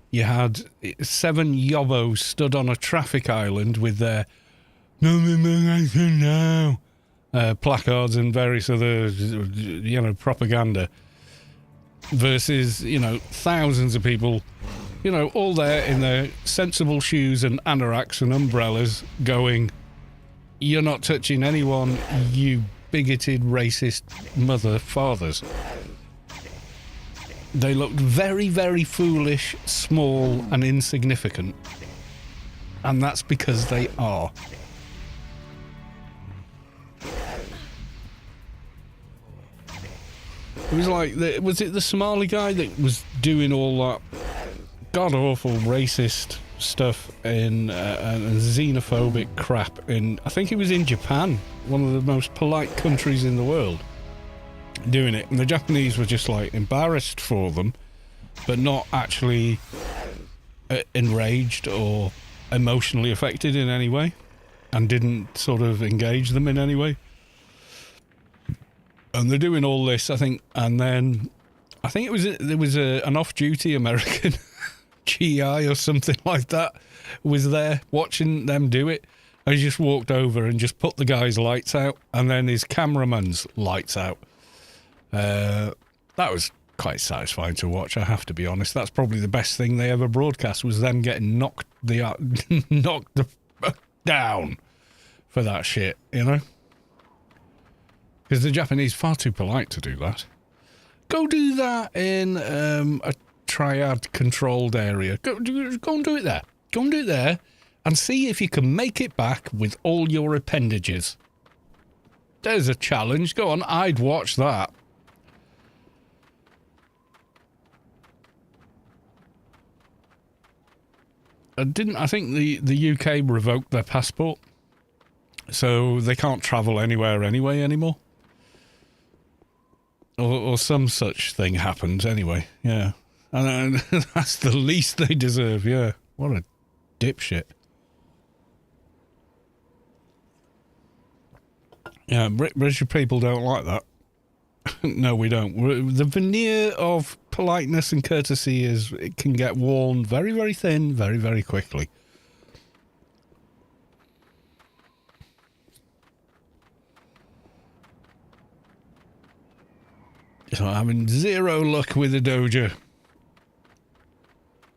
you had 7 yobbos stood on a traffic island with their "No immigration now" placards and various other, you know, propaganda, versus, you know, thousands of people, you know, all there in their sensible shoes and anoraks and umbrellas going, "You're not touching anyone, you bigoted, racist mother-fathers." They looked very, very foolish, small and insignificant. And that's because they are. It was like, was it the Somali guy that was doing all that god-awful racist stuff in and xenophobic crap in, I think it was in Japan, one of the most polite countries in the world, doing it, and the Japanese were just like embarrassed for them, but not actually enraged or emotionally affected in any way, and didn't sort of engage them in any way. And they're doing all this, I think, and then I think there was an off-duty American GI or something like that was there watching them do it, and he just walked over and just put the guy's lights out, and then his cameraman's lights out. That was quite satisfying to watch, I have to be honest. That's probably the best thing they ever broadcast, was them getting knocked the down for that shit, you know, because the Japanese are far too polite to do that. Go do that in a triad controlled area. Go and do it there. Go and do it there and see if you can make it back with all your appendages. There's a challenge. Go on, I'd watch that. I think the UK revoked their passport, so they can't travel anywhere anyway anymore. Or some such thing happened anyway, yeah. And that's the least they deserve, yeah. What a dipshit. Yeah, British people don't like that. No, we don't. The veneer of politeness and courtesy it can get worn very, very thin, very, very quickly. So I'm having zero luck with the Doja.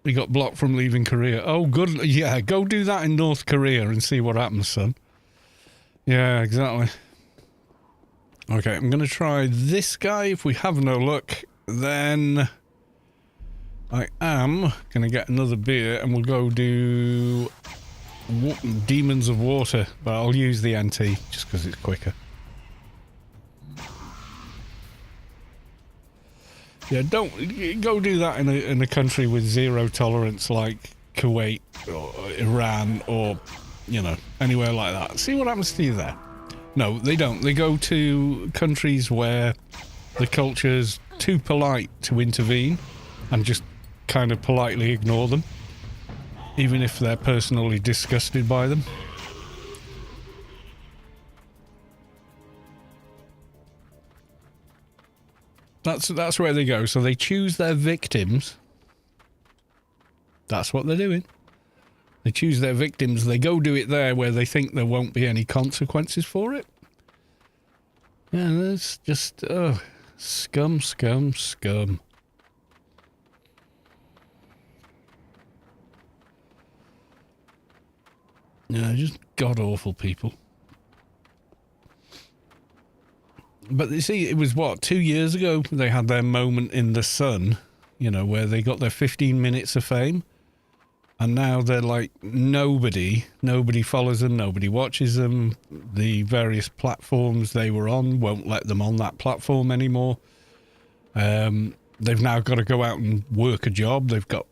We got blocked from leaving Korea. Oh, good. Yeah, go do that in North Korea and see what happens, son. Yeah, exactly. Okay, I'm going to try this guy. If we have no luck, then I am going to get another beer and we'll go do demons of water, but I'll use the NT just because it's quicker. Yeah, don't go do that in a country with zero tolerance like Kuwait or Iran or, you know, anywhere like that. See what happens to you there. No, they don't. They go to countries where the culture's too polite to intervene and just kind of politely ignore them, even if they're personally disgusted by them. That's where they go. So they choose their victims. That's what they're doing. They choose their victims. They go do it there where they think there won't be any consequences for it. Yeah, that's just scum, scum, scum. Yeah, just god-awful people. But you see, it was, what, 2 years ago they had their moment in the sun, you know, where they got their 15 minutes of fame. And now they're like, nobody follows them, nobody watches them. The various platforms they were on won't let them on that platform anymore. They've now got to go out and work a job. They've got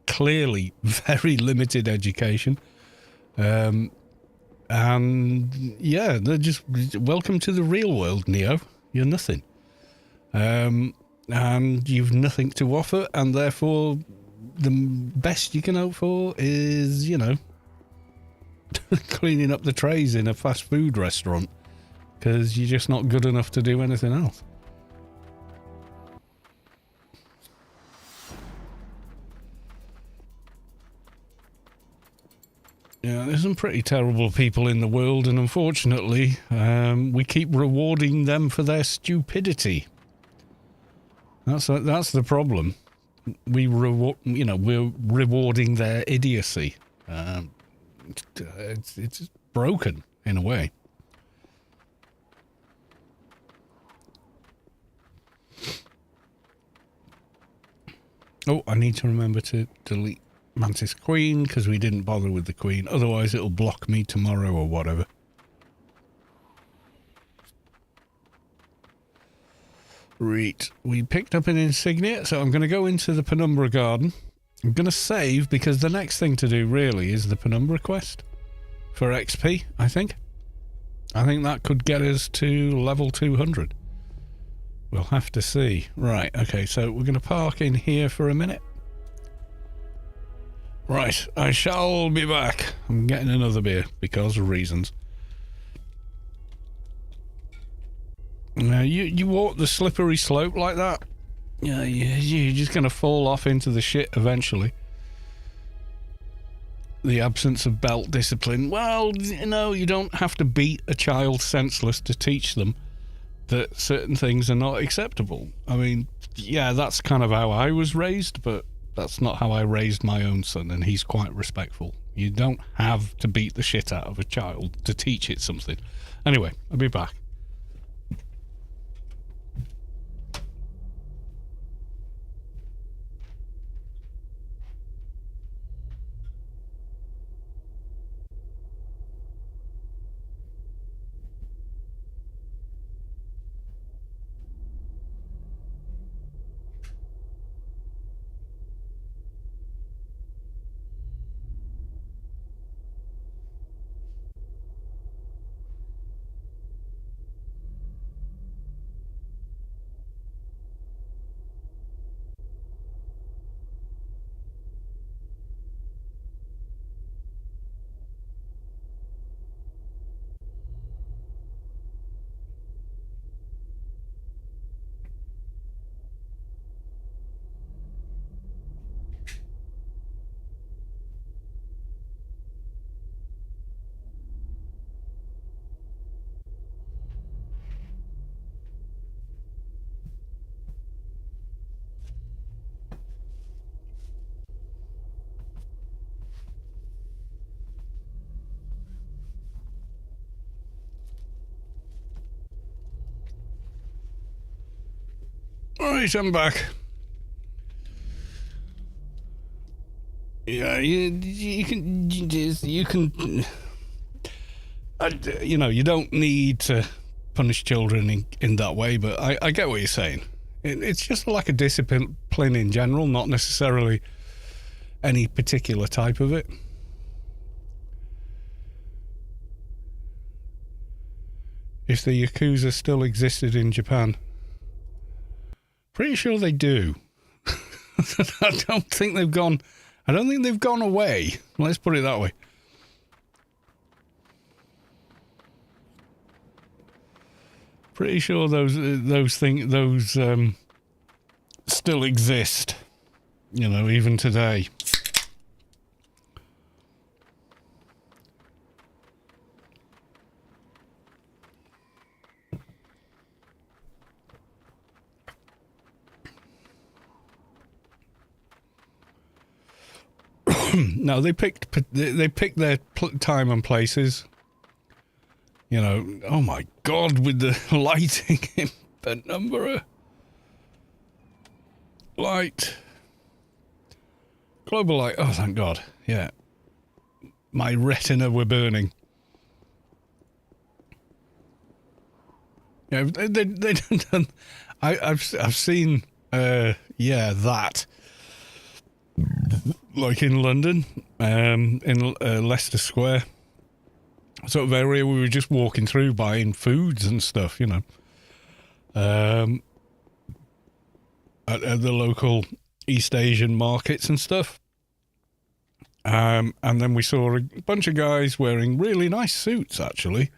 clearly very limited education. And yeah, they're just, welcome to the real world, Neo. You're nothing. And you've nothing to offer, and therefore the best you can hope for is, you know, cleaning up the trays in a fast food restaurant, because you're just not good enough to do anything else. Yeah, there's some pretty terrible people in the world, and unfortunately, we keep rewarding them for their stupidity. That's the problem. We're rewarding their idiocy. It's broken in a way. Oh, I need to remember to delete Mantis Queen, because we didn't bother with the Queen. Otherwise, it'll block me tomorrow or whatever. Right, we picked up an insignia, so I'm going to go into the Penumbra Garden. I'm going to save, because the next thing to do, really, is the Penumbra quest for XP, I think. I think that could get us to level 200. We'll have to see. Right, okay, so we're going to park in here for a minute. Right, I shall be back. I'm getting another beer, because of reasons. Now, you walk the slippery slope like that, yeah, you're just going to fall off into the shit eventually. The absence of belt discipline. Well, you know, you don't have to beat a child senseless to teach them that certain things are not acceptable. I mean, yeah, that's kind of how I was raised, but that's not how I raised my own son, and he's quite respectful. You don't have to beat the shit out of a child to teach it something. Anyway, I'll be back. Alright, I'm back. Yeah, you can, you know, you don't need to punish children in that way, but I get what you're saying. It's just a lack of discipline in general, not necessarily any particular type of it. If the Yakuza still existed in Japan, pretty sure they do. I don't think they've gone away. Let's put it that way. Pretty sure those things still exist, you know, even today. No, they picked their time and places. You know, oh my God, with the lighting in Penumbra. Light. Global light. Oh, thank God. Yeah. My retina were burning. Yeah, they done. I've seen. Yeah, that. Like in London, in Leicester Square, sort of area we were just walking through buying foods and stuff, you know. At the local East Asian markets and stuff. And then we saw a bunch of guys wearing really nice suits, actually.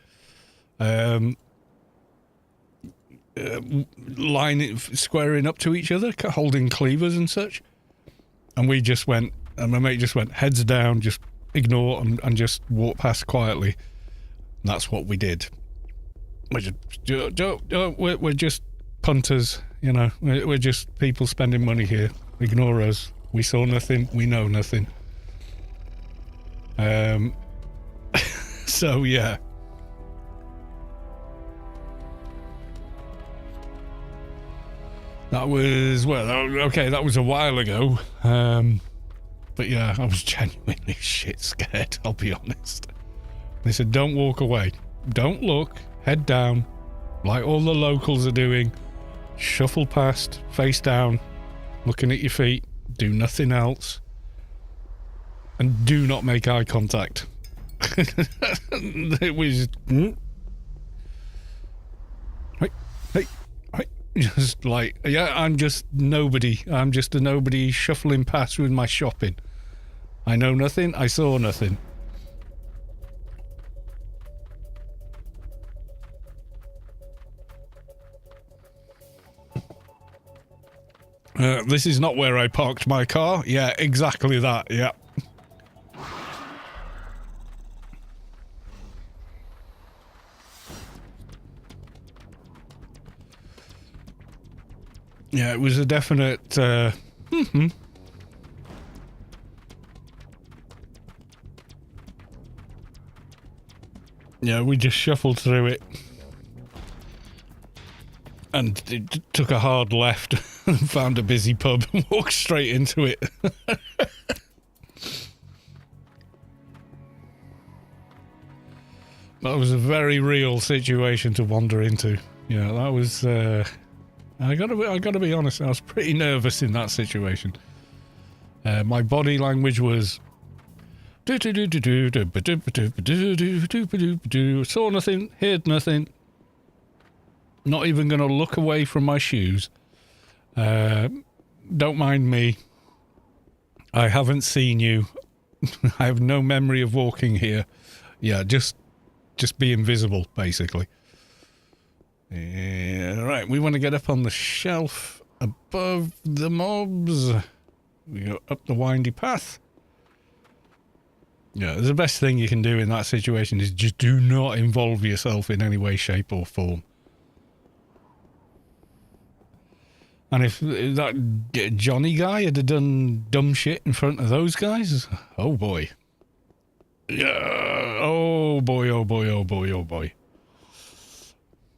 Squaring up to each other, holding cleavers and such. And we just went, and my mate just went, heads down, just ignore and just walk past quietly. And that's what we did. We're just punters, you know. We're just people spending money here. Ignore us. We saw nothing. We know nothing. So, yeah. That was, well, okay, that was a while ago. But yeah, I was genuinely shit scared, I'll be honest. They said, don't walk away. Don't look. Head down. Like all the locals are doing. Shuffle past, face down, looking at your feet. Do nothing else. And do not make eye contact. It was... Hey. Just like, yeah, I'm just nobody. I'm just a nobody shuffling past with my shopping. I know nothing. I saw nothing. This is not where I parked my car. Yeah, exactly that. Yeah. Yeah, it was a definite, Yeah, we just shuffled through it. And it took a hard left and found a busy pub and walked straight into it. That was a very real situation to wander into. Yeah, that was, I gotta be honest, I was pretty nervous in that situation. My body language was saw nothing, heard nothing. Not even gonna look away from my shoes. Don't mind me. I haven't seen you. I have no memory of walking here. Yeah, just be invisible, basically. Yeah, right, we want to get up on the shelf above the mobs. We go up the windy path. Yeah, the best thing you can do in that situation is just do not involve yourself in any way, shape or form. And if that Johnny guy had done dumb shit in front of those guys, oh boy. Yeah, oh boy, oh boy, oh boy, oh boy.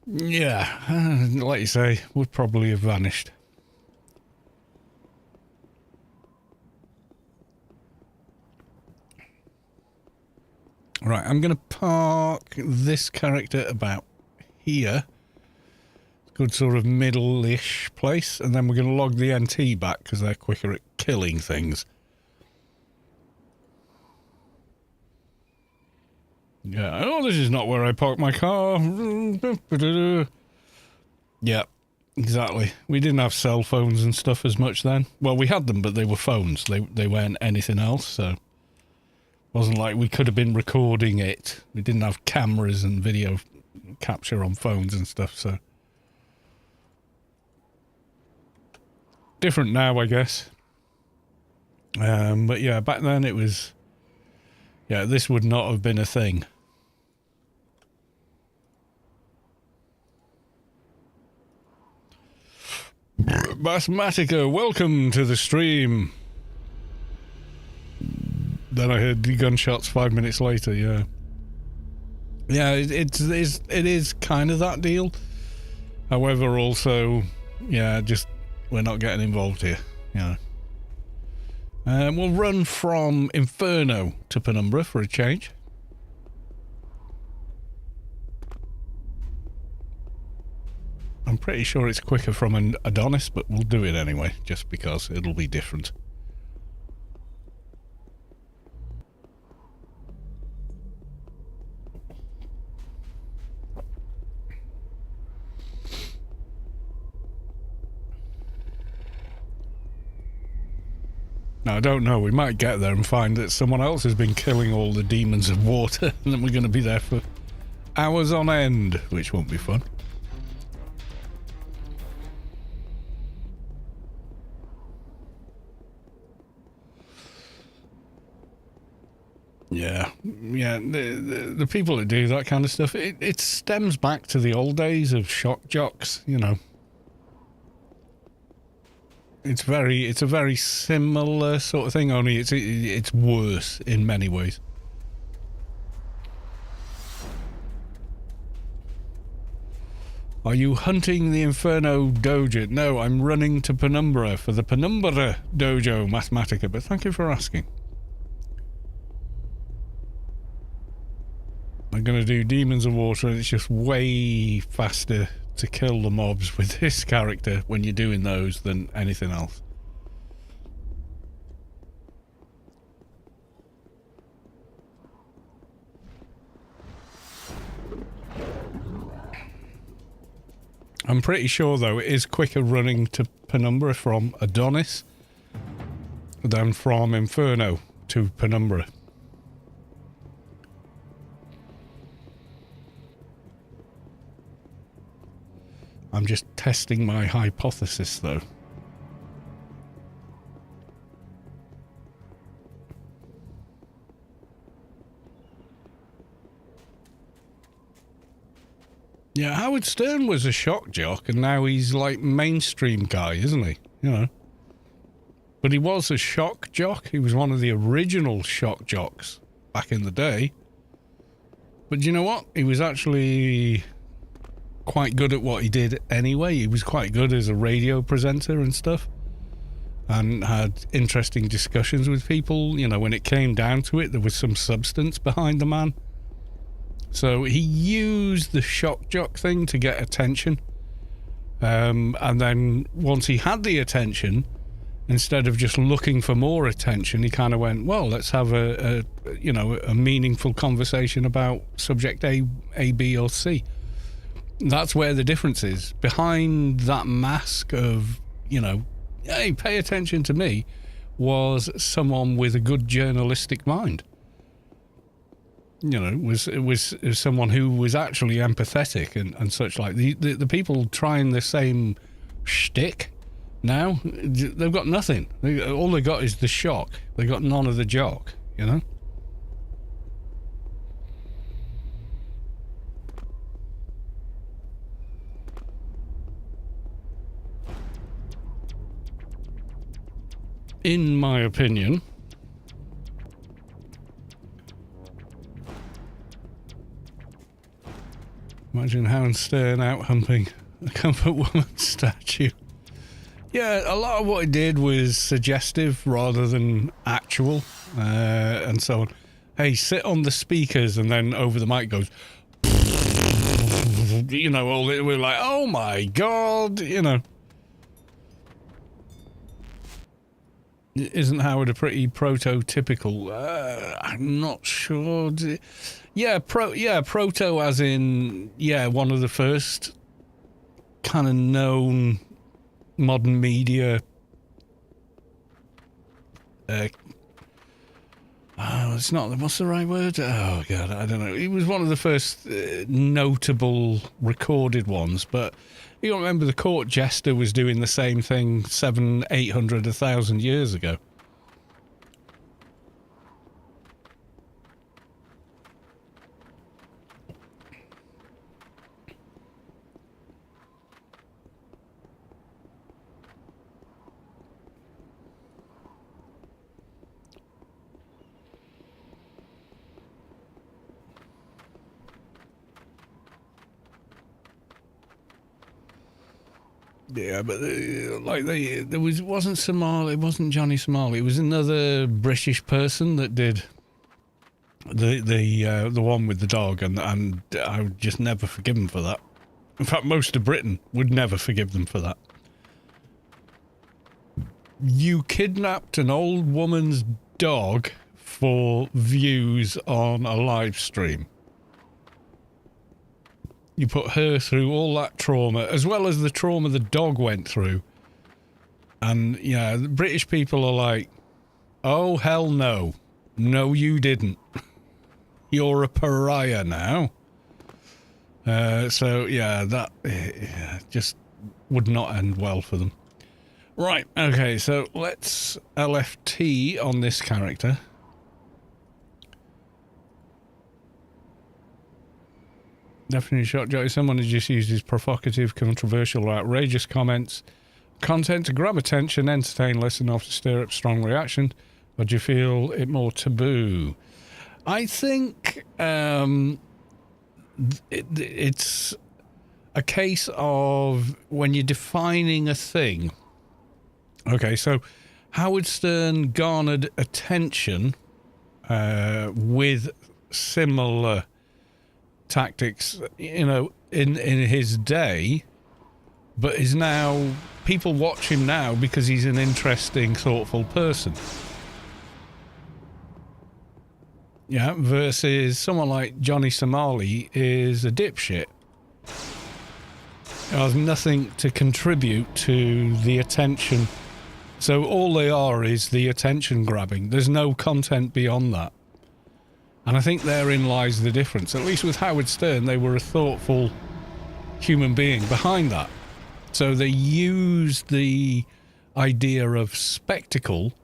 Yeah, like you say, would probably have vanished. Right, I'm going to park this character about here. Good sort of middle-ish place. And then we're going to log the NT back because they're quicker at killing things. Yeah, oh, this is not where I parked my car. Yeah, exactly. We didn't have cell phones and stuff as much then. Well, we had them, but they were phones. They weren't anything else, so... Wasn't like we could have been recording it. We didn't have cameras and video capture on phones and stuff, so... Different now, I guess. But yeah, back then it was... Yeah, this would not have been a thing. Mathematica, welcome to the stream. Then I heard the gunshots 5 minutes later, yeah. Yeah, it is kind of that deal. However, also, yeah, just, we're not getting involved here, you know. We'll run from Inferno to Penumbra for a change. I'm pretty sure it's quicker from an Adonis, but we'll do it anyway, just because it'll be different. Now, I don't know, we might get there and find that someone else has been killing all the demons of water, and then we're going to be there for hours on end, which won't be fun. Yeah, the people that do that kind of stuff, it stems back to the old days of shock jocks, you know. It's a very similar sort of thing, only it's worse in many ways. Are you hunting the Inferno Dojo? No, I'm running to Penumbra for the Penumbra Dojo Mathematica, but thank you for asking. I'm going to do Demons of Water, and it's just way faster to kill the mobs with this character when you're doing those than anything else. I'm pretty sure, though, it is quicker running to Penumbra from Adonis than from Inferno to Penumbra. I'm just testing my hypothesis, though. Yeah, Howard Stern was a shock jock, and now he's like mainstream guy, isn't he? You know. But he was a shock jock. He was one of the original shock jocks back in the day. But you know what? He was actually quite good at what he did anyway. He was quite good as a radio presenter and stuff, and had interesting discussions with people. You know, when it came down to it, there was some substance behind the man. So he used the shock jock thing to get attention, and then once he had the attention, instead of just looking for more attention, he kind of went, well, let's have a meaningful conversation about subject A, B, or C. That's where the difference is. Behind that mask of, you know, hey, pay attention to me, was someone with a good journalistic mind. You know, it was someone who was actually empathetic and such like. The people trying the same shtick now, they've got nothing. All they got is the shock. They got none of the jock, you know? In my opinion, imagine Howard Stern out humping a comfort woman statue. Yeah, a lot of what he did was suggestive rather than actual, and so on. hey, sit on the speakers, and then over the mic goes, you know, we're like, oh my God, you know. Isn't Howard a pretty prototypical? I'm not sure. Yeah, proto as in, yeah, one of the first kind of known modern media. It's not, what's the right word? Oh, God, I don't know. He was one of the first notable recorded ones, but you don't remember the court jester was doing the same thing 700, 800, 1,000 years ago. Yeah, but wasn't Somali, it wasn't Johnny Somali, it was another British person that did the one with the dog, and I would just never forgive him for that. In fact, most of Britain would never forgive them for that. You kidnapped an old woman's dog for views on a live stream. You put her through all that trauma, as well as the trauma the dog went through. And, yeah, the British people are like, oh, hell no. No, you didn't. You're a pariah now. So, yeah, that just would not end well for them. Right, okay, so let's LFT on this character. Definitely shock jockey. Someone who just uses provocative, controversial, or outrageous content to grab attention, entertain, listen, or to stir up strong reaction. Or do you feel it more taboo? I think it's a case of when you're defining a thing. Okay, so Howard Stern garnered attention with similar tactics, you know, in his day, but is now, people watch him now because he's an interesting, thoughtful person. Yeah, versus someone like Johnny Somali is a dipshit. He has nothing to contribute to the attention. So all they are is the attention grabbing. There's no content beyond that. And I think therein lies the difference. At least with Howard Stern, they were a thoughtful human being behind that. So they used the idea of spectacle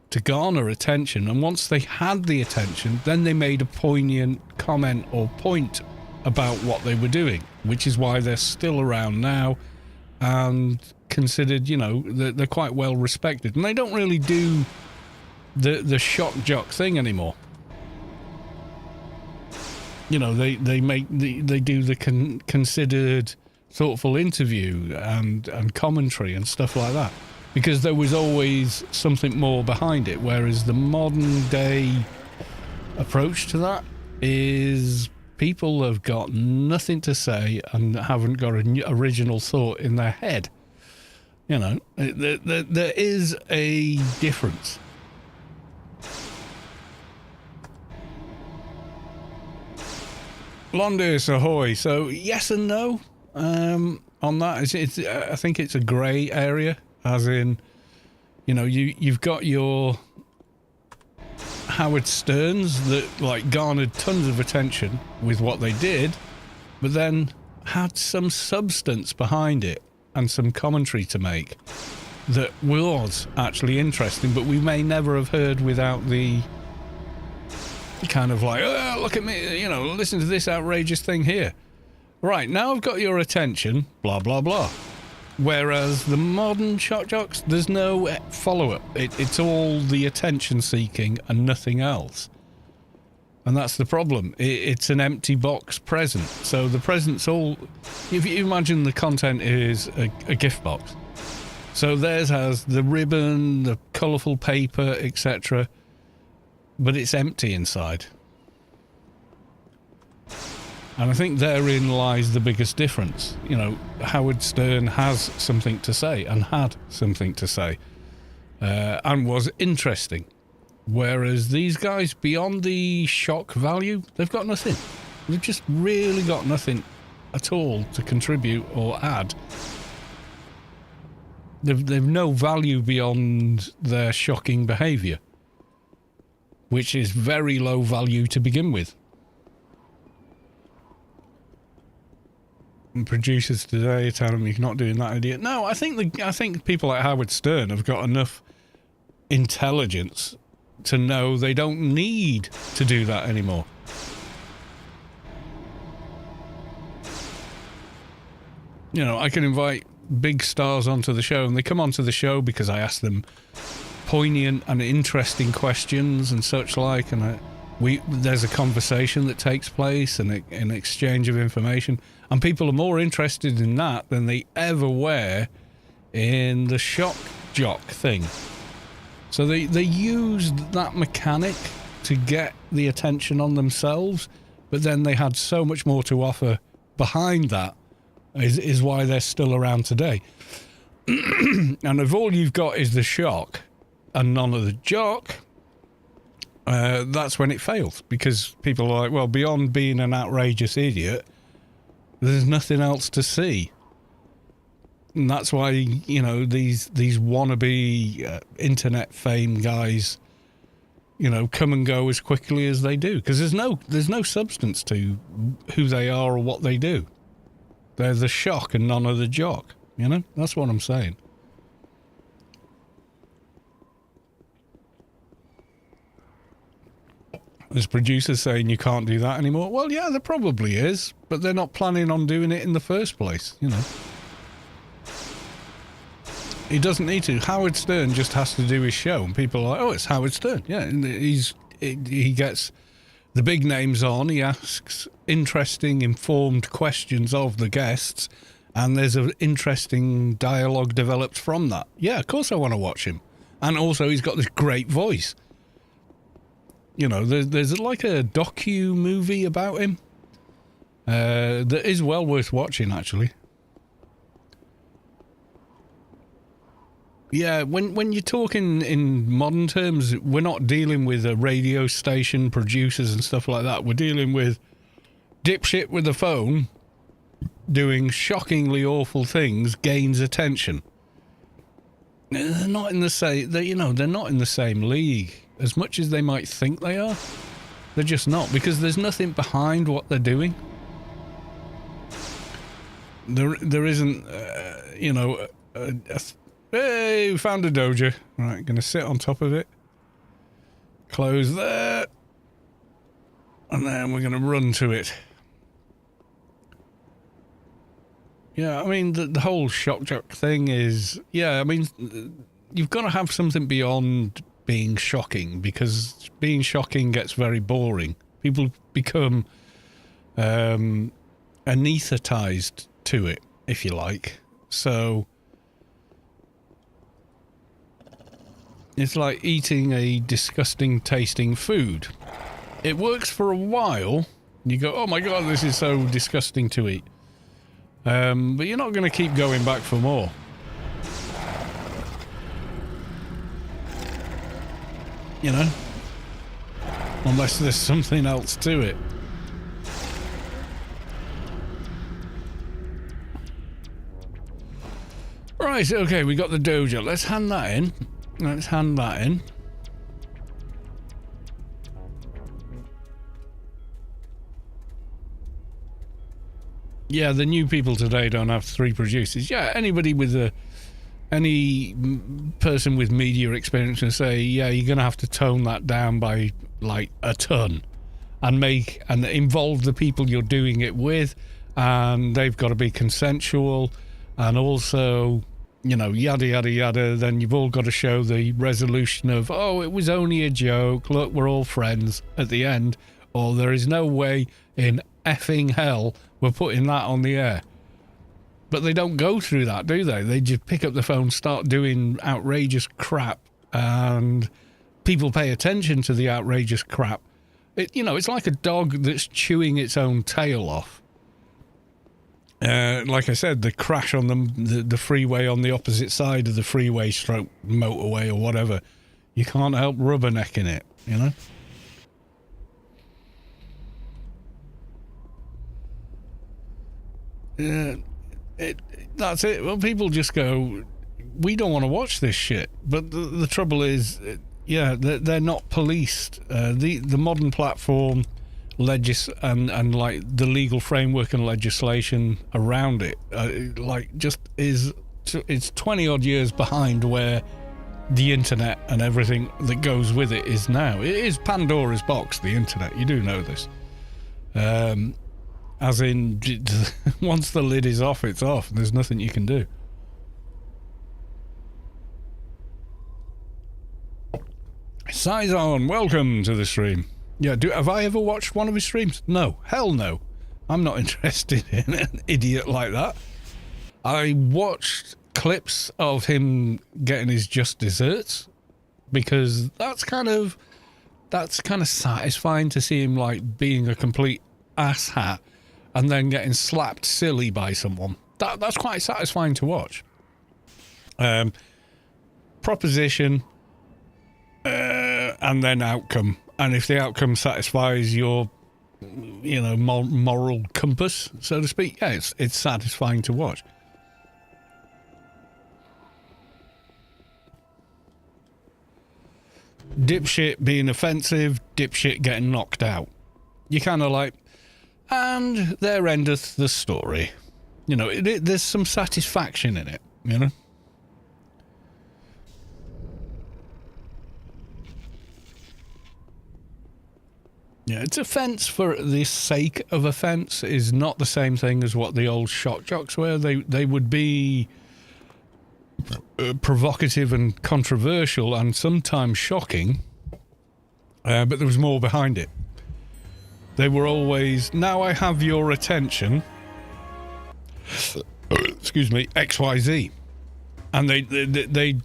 to garner attention. And once they had the attention, then they made a poignant comment or point about what they were doing, which is why they're still around now and considered, you know, they're quite well respected. And they don't really do the shock jock thing anymore. You know, they do the considered, thoughtful interview and commentary and stuff like that, because there was always something more behind it. Whereas the modern day approach to that is people have got nothing to say and haven't got an original thought in their head. You know, there is a difference. Londis ahoy. So yes and no on that. It's I think it's a grey area, as in, you know, you've got your Howard Sterns that like garnered tons of attention with what they did, but then had some substance behind it and some commentary to make that was actually interesting, but we may never have heard without the kind of like, oh, look at me, you know, listen to this outrageous thing here. Right, now I've got your attention, blah, blah, blah. Whereas the modern shock jocks, there's no follow-up. It's all the attention seeking and nothing else. And that's the problem. It's an empty box present. So the present's all, if you imagine the content is a gift box. So theirs has the ribbon, the colourful paper, etc., but it's empty inside. And I think therein lies the biggest difference. You know, Howard Stern has something to say and had something to say and was interesting. Whereas these guys, beyond the shock value, they've got nothing. They've just really got nothing at all to contribute or add. They've no value beyond their shocking behaviour, which is very low value to begin with. And producers today tell them you're not doing that idea. No, I think people like Howard Stern have got enough intelligence to know they don't need to do that anymore. You know, I can invite big stars onto the show, and they come onto the show because I ask them poignant and interesting questions and such like, and there's a conversation that takes place and an exchange of information, and people are more interested in that than they ever were in the shock jock thing. So they used that mechanic to get the attention on themselves, but then they had so much more to offer behind that, is why they're still around today. And if all you've got is the shock and none of the jock, that's when it fails, because people are like, well, beyond being an outrageous idiot, there's nothing else to see. And that's why, you know, these wannabe internet fame guys, you know, come and go as quickly as they do, because there's no substance to who they are or what they do. They're the shock and none of the jock, you know? That's what I'm saying. There's producers saying you can't do that anymore. Well, yeah, there probably is, but they're not planning on doing it in the first place, you know? He doesn't need to. Howard Stern just has to do his show, and people are like, oh, it's Howard Stern. Yeah, and he gets the big names on, he asks interesting, informed questions of the guests, and there's an interesting dialogue developed from that. Yeah, of course I want to watch him. And also he's got this great voice. You know, there's like a docu-movie about him that is well worth watching, actually. Yeah, when you're talking in modern terms, we're not dealing with a radio station, producers and stuff like that. We're dealing with dipshit with a phone doing shockingly awful things gains attention. They're not in the same. They're not in the same league as much as they might think they are. They're just not, because there's nothing behind what they're doing. There isn't, hey, we found a doja. Right, gonna sit on top of it. Close there. And then we're gonna run to it. Yeah, I mean, the whole shock jock thing is... Yeah, I mean, you've got to have something beyond being shocking, because being shocking gets very boring. People become anesthetized to it, if you like. So... it's like eating a disgusting tasting food. It works for a while. You go, oh my God, this is so disgusting to eat. But you're not going to keep going back for more. You know? Unless there's something else to it. Right, okay, we got the doja. Let's hand that in. Let's hand that in. Yeah, the new people today don't have 3 producers. Yeah, anybody with any person with media experience can say, yeah, you're going to have to tone that down by like a ton and involve the people you're doing it with, and they've got to be consensual, and also, you know, yada, yada, yada. Then you've all got to show the resolution of, oh, it was only a joke. Look, we're all friends at the end. Or there is no way in effing hell we're putting that on the air. But they don't go through that, do they? They just pick up the phone, start doing outrageous crap, and people pay attention to the outrageous crap. It's like a dog that's chewing its own tail off. Like I said, the crash on the freeway on the opposite side of the freeway stroke motorway or whatever. You can't help rubbernecking it, you know? That's it. Well, people just go, we don't want to watch this shit. But the trouble is, they're not policed. The modern platform and like the legal framework and legislation around it, it's 20 odd years behind where the internet and everything that goes with it is now. It is Pandora's box, the internet. You do know this. As in, once the lid is off, it's off. There's nothing you can do. Saison, welcome to the stream. Yeah, have I ever watched one of his streams? No. Hell no. I'm not interested in an idiot like that. I watched clips of him getting his just desserts because that's kind of satisfying to see him like being a complete asshat and then getting slapped silly by someone. That's quite satisfying to watch. Proposition and then outcome. And if the outcome satisfies your, moral compass, so to speak, yeah, it's satisfying to watch. Dipshit being offensive, dipshit getting knocked out. You kind of like, and there endeth the story. There's some satisfaction in it, Yeah, it's offence for the sake of offence is not the same thing as what the old shock jocks were. They would be provocative and controversial and sometimes shocking, but there was more behind it. They were always, now I have your attention, excuse me, XYZ. And they'd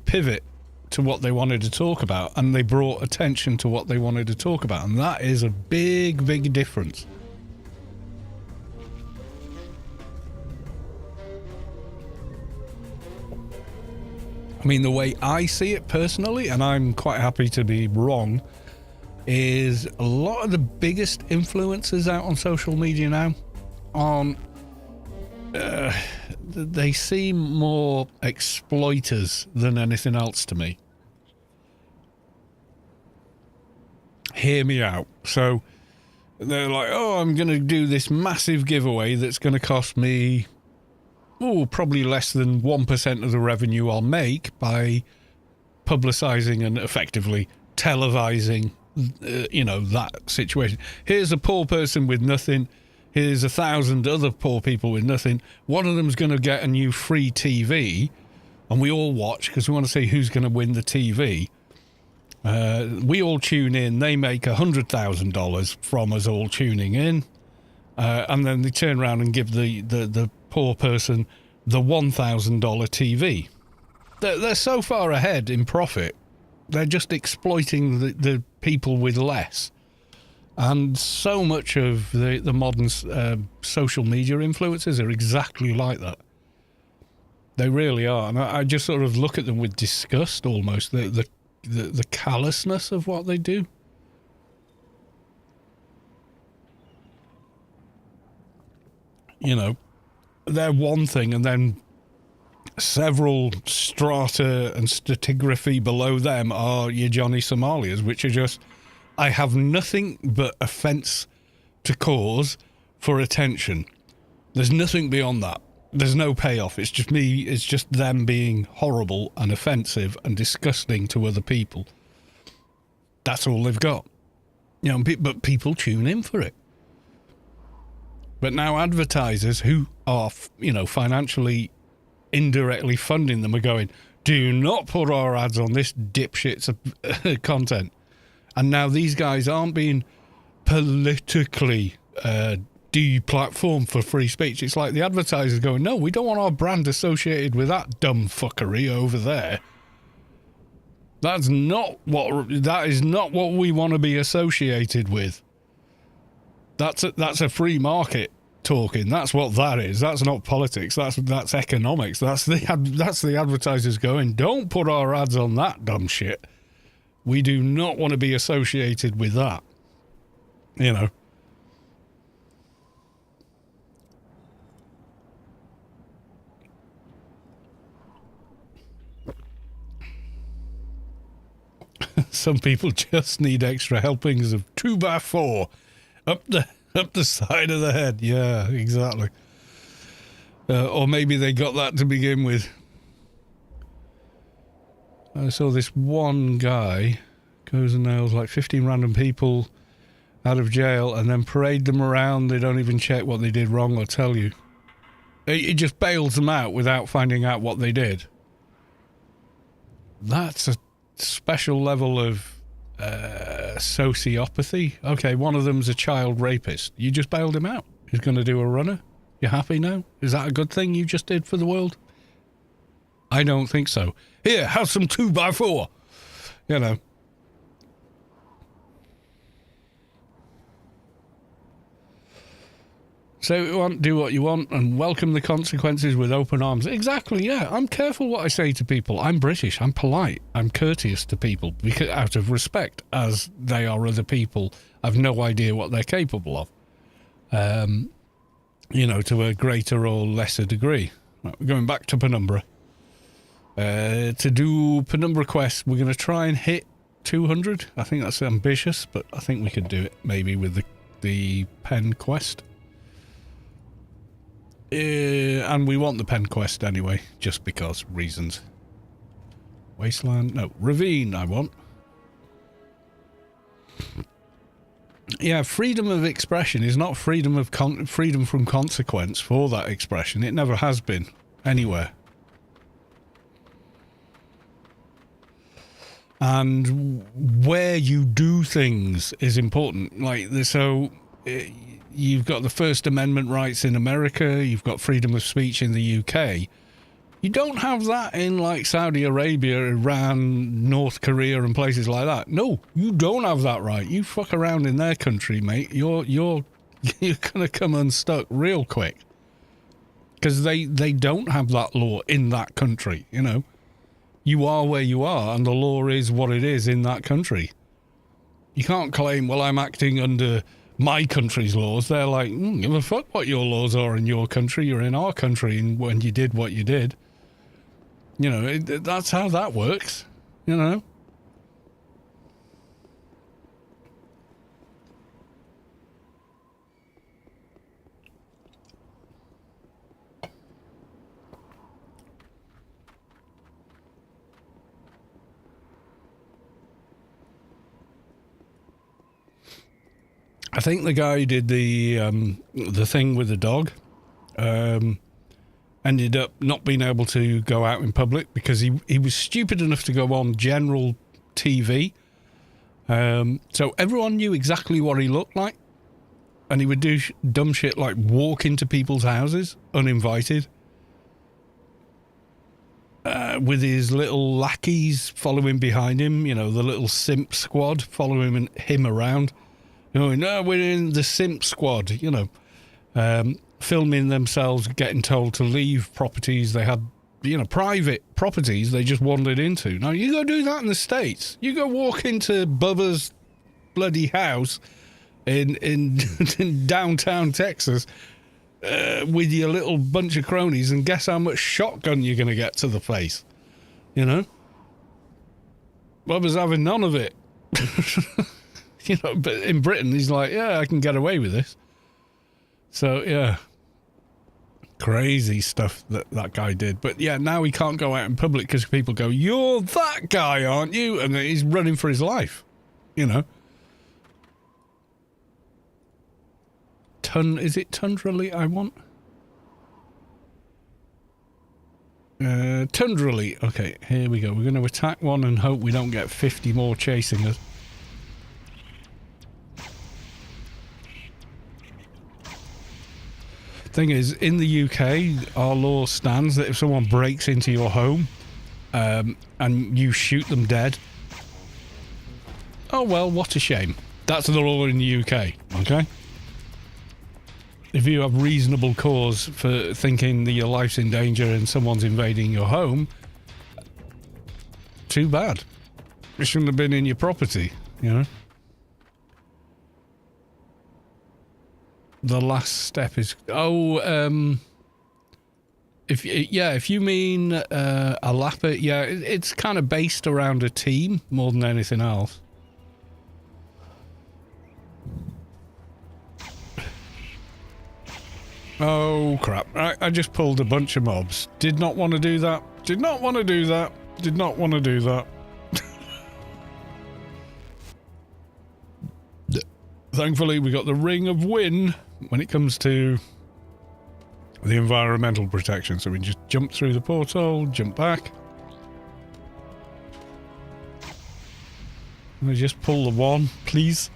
pivot to what they wanted to talk about, and they brought attention to what they wanted to talk about, and that is a big, big difference. I mean, the way I see it personally, and I'm quite happy to be wrong, is a lot of the biggest influencers out on social media now they seem more exploiters than anything else to me. Hear me out. So they're like, oh, I'm going to do this massive giveaway that's going to cost me probably less than 1% of the revenue I'll make by publicizing and effectively televising that situation. Here's a poor person with nothing. Here's 1,000 other poor people with nothing. One of them's going to get a new free TV, and we all watch because we want to see who's going to win the TV. We all tune in. They make $100,000 from us all tuning in, and then they turn around and give the poor person the $1,000 TV. They're so far ahead in profit. They're just exploiting the people with less. And so much of the modern social media influencers are exactly like that. They really are. And I just sort of look at them with disgust almost, the callousness of what they do. They're one thing, and then several strata and stratigraphy below them are your Johnny Somalias, which are just, I have nothing but offence to cause for attention. There's nothing beyond that. There's no payoff. It's just me. It's just them being horrible and offensive and disgusting to other people. That's all they've got. But people tune in for it. But now advertisers who are, financially indirectly funding them are going, do not put our ads on this dipshit's content. And now these guys aren't being politically deplatformed for free speech. It's like the advertisers going, no, we don't want our brand associated with that dumb fuckery over there. That is not what we want to be associated with. That's a free market talking. That's what that is. That's not politics. That's economics. That's the advertisers going, don't put our ads on that dumb shit. We do not want to be associated with that. You know. Some people just need extra helpings of 2x4 up the side of the head. Yeah, exactly. Or maybe they got that to begin with. I saw this one guy goes and nails like 15 random people out of jail and then parade them around. They don't even check what they did wrong or tell you. It just bails them out without finding out what they did. That's a special level of sociopathy. Okay, one of them's a child rapist. You just bailed him out. He's going to do a runner. You happy now? Is that a good thing you just did for the world? I don't think so. Here, have some 2x4. You know. Say what you want, do what you want, and welcome the consequences with open arms. Exactly, yeah. I'm careful what I say to people. I'm British. I'm polite. I'm courteous to people because, out of respect, as they are other people. I've no idea what they're capable of. You know, to a greater or lesser degree. Right, we're going back to Penumbra. To do Penumbra Quest, we're going to try and hit 200. I think that's ambitious, but I think we could do it maybe with the pen quest. And we want the pen quest anyway, just because reasons. Wasteland, no, Ravine I want. Yeah, freedom of expression is not freedom of freedom from consequence for that expression. It never has been anywhere. And where you do things is important. Like so. You've got the First Amendment rights in America. You've got freedom of speech in the UK. You don't have that in like Saudi Arabia, Iran, North Korea, and places like that. No, you don't have that right. You fuck around in their country, mate. You're gonna come unstuck real quick because they don't have that law in that country. You know, you are where you are, and the law is what it is in that country. You can't claim, well, I'm acting under my country's laws. They're like, give a fuck what your laws are in your country. You're in our country, and when you did what you did, you know, that's how that works, you know. I think the guy who did the thing with the dog ended up not being able to go out in public because he was stupid enough to go on general TV. So everyone knew exactly what he looked like, and he would do dumb shit like walk into people's houses uninvited with his little lackeys following behind him. You know, the little simp squad following him around. No, we're in the simp squad, you know, filming themselves, getting told to leave properties they had, you know, private properties they just wandered into. Now, you go do that in the States. You go walk into Bubba's bloody house in in downtown Texas with your little bunch of cronies, and guess how much shotgun you're going to get to the face, you know? Bubba's having none of it. You know, but in Britain, he's like, yeah, I can get away with this. So, yeah. Crazy stuff that guy did. But, yeah, now he can't go out in public because people go, you're that guy, aren't you? And he's running for his life, you know. Is it Tundraly I want? Tundraly. Okay, here we go. We're going to attack one and hope we don't get 50 more chasing us. Thing is, in the UK, our law stands that if someone breaks into your home and you shoot them dead, Oh well, what a shame. That's the law in the UK, okay? If you have reasonable cause for thinking that your life's in danger and someone's invading your home, too bad. It shouldn't have been in your property, you know? The last step is... if you mean a lapper, yeah, it's kind of based around a team more than anything else. Oh crap, I just pulled a bunch of mobs. Did not want to do that. Did not want to do that. Did not want to do that. Thankfully we got the Ring of Win when it comes to the environmental protection, so we can just jump through the portal, jump back. Can I just pull the one, please?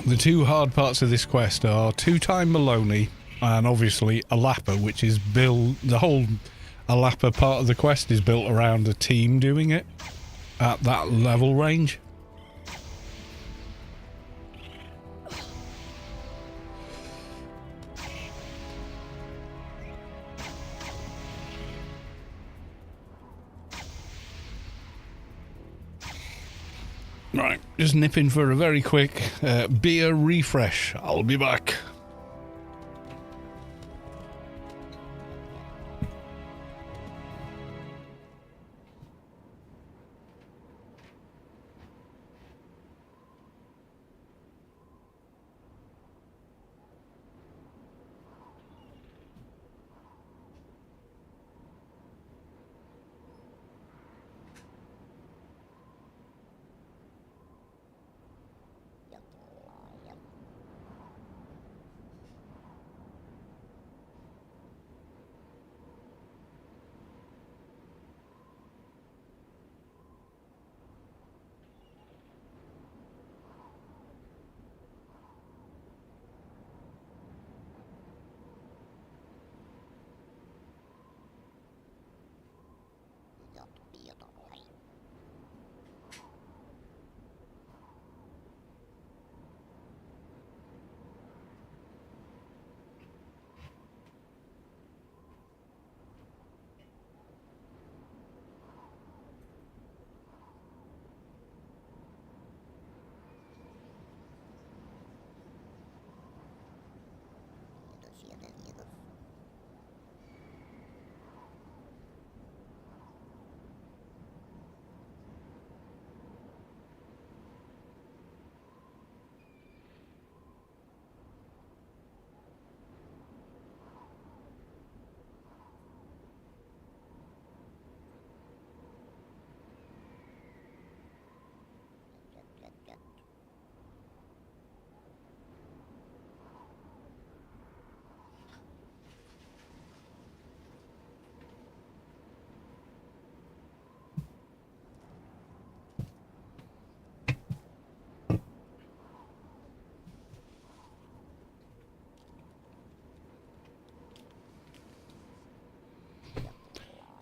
The two hard parts of this quest are two-time Maloney and obviously a lapper, which is the whole Alapa part of the quest is built around a team doing it at that level range. Right, just nipping for a very quick beer refresh. I'll be back.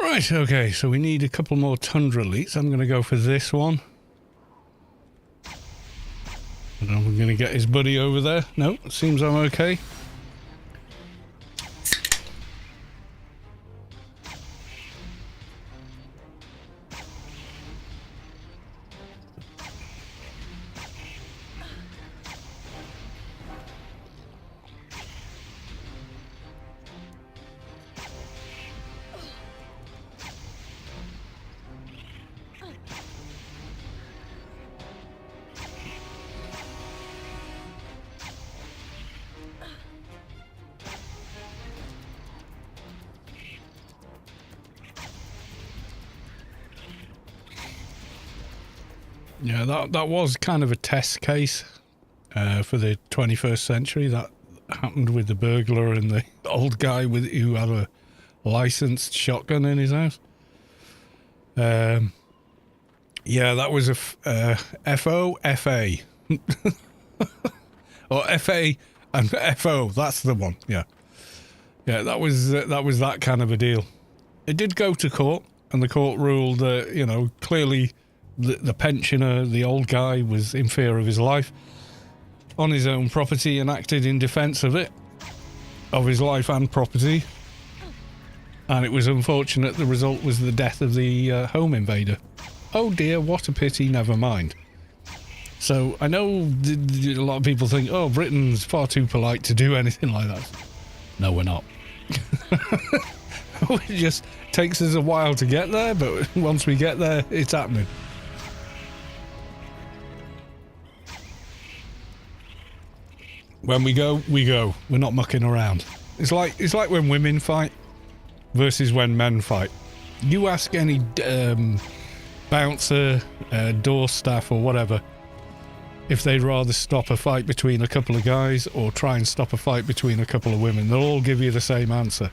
Right, okay, so we need a couple more Tundra elites. I'm going to go for this one. And I'm going to get his buddy over there. No, it seems I'm okay. Yeah, that was kind of a test case for the 21st century. That happened with the burglar and the old guy who had a licensed shotgun in his house. Yeah, that was a FO, FA. Or FA and FO, that's the one, yeah. Yeah, that was that kind of a deal. it did go to court, and the court ruled that, you know, clearly the pensioner, the old guy, was in fear of his life on his own property and acted in defence of it, of his life and property. And it was unfortunate. The result was the death of the home invader. Oh dear, what a pity, never mind. So I know a lot of people think, oh, Britain's far too polite to do anything like that. No, we're not. It just takes us a while to get there, but once we get there, it's happening. When we go, we go. We're not mucking around. It's like when women fight versus when men fight. You ask any bouncer, door staff or whatever if they'd rather stop a fight between a couple of guys or try and stop a fight between a couple of women. They'll all give you the same answer.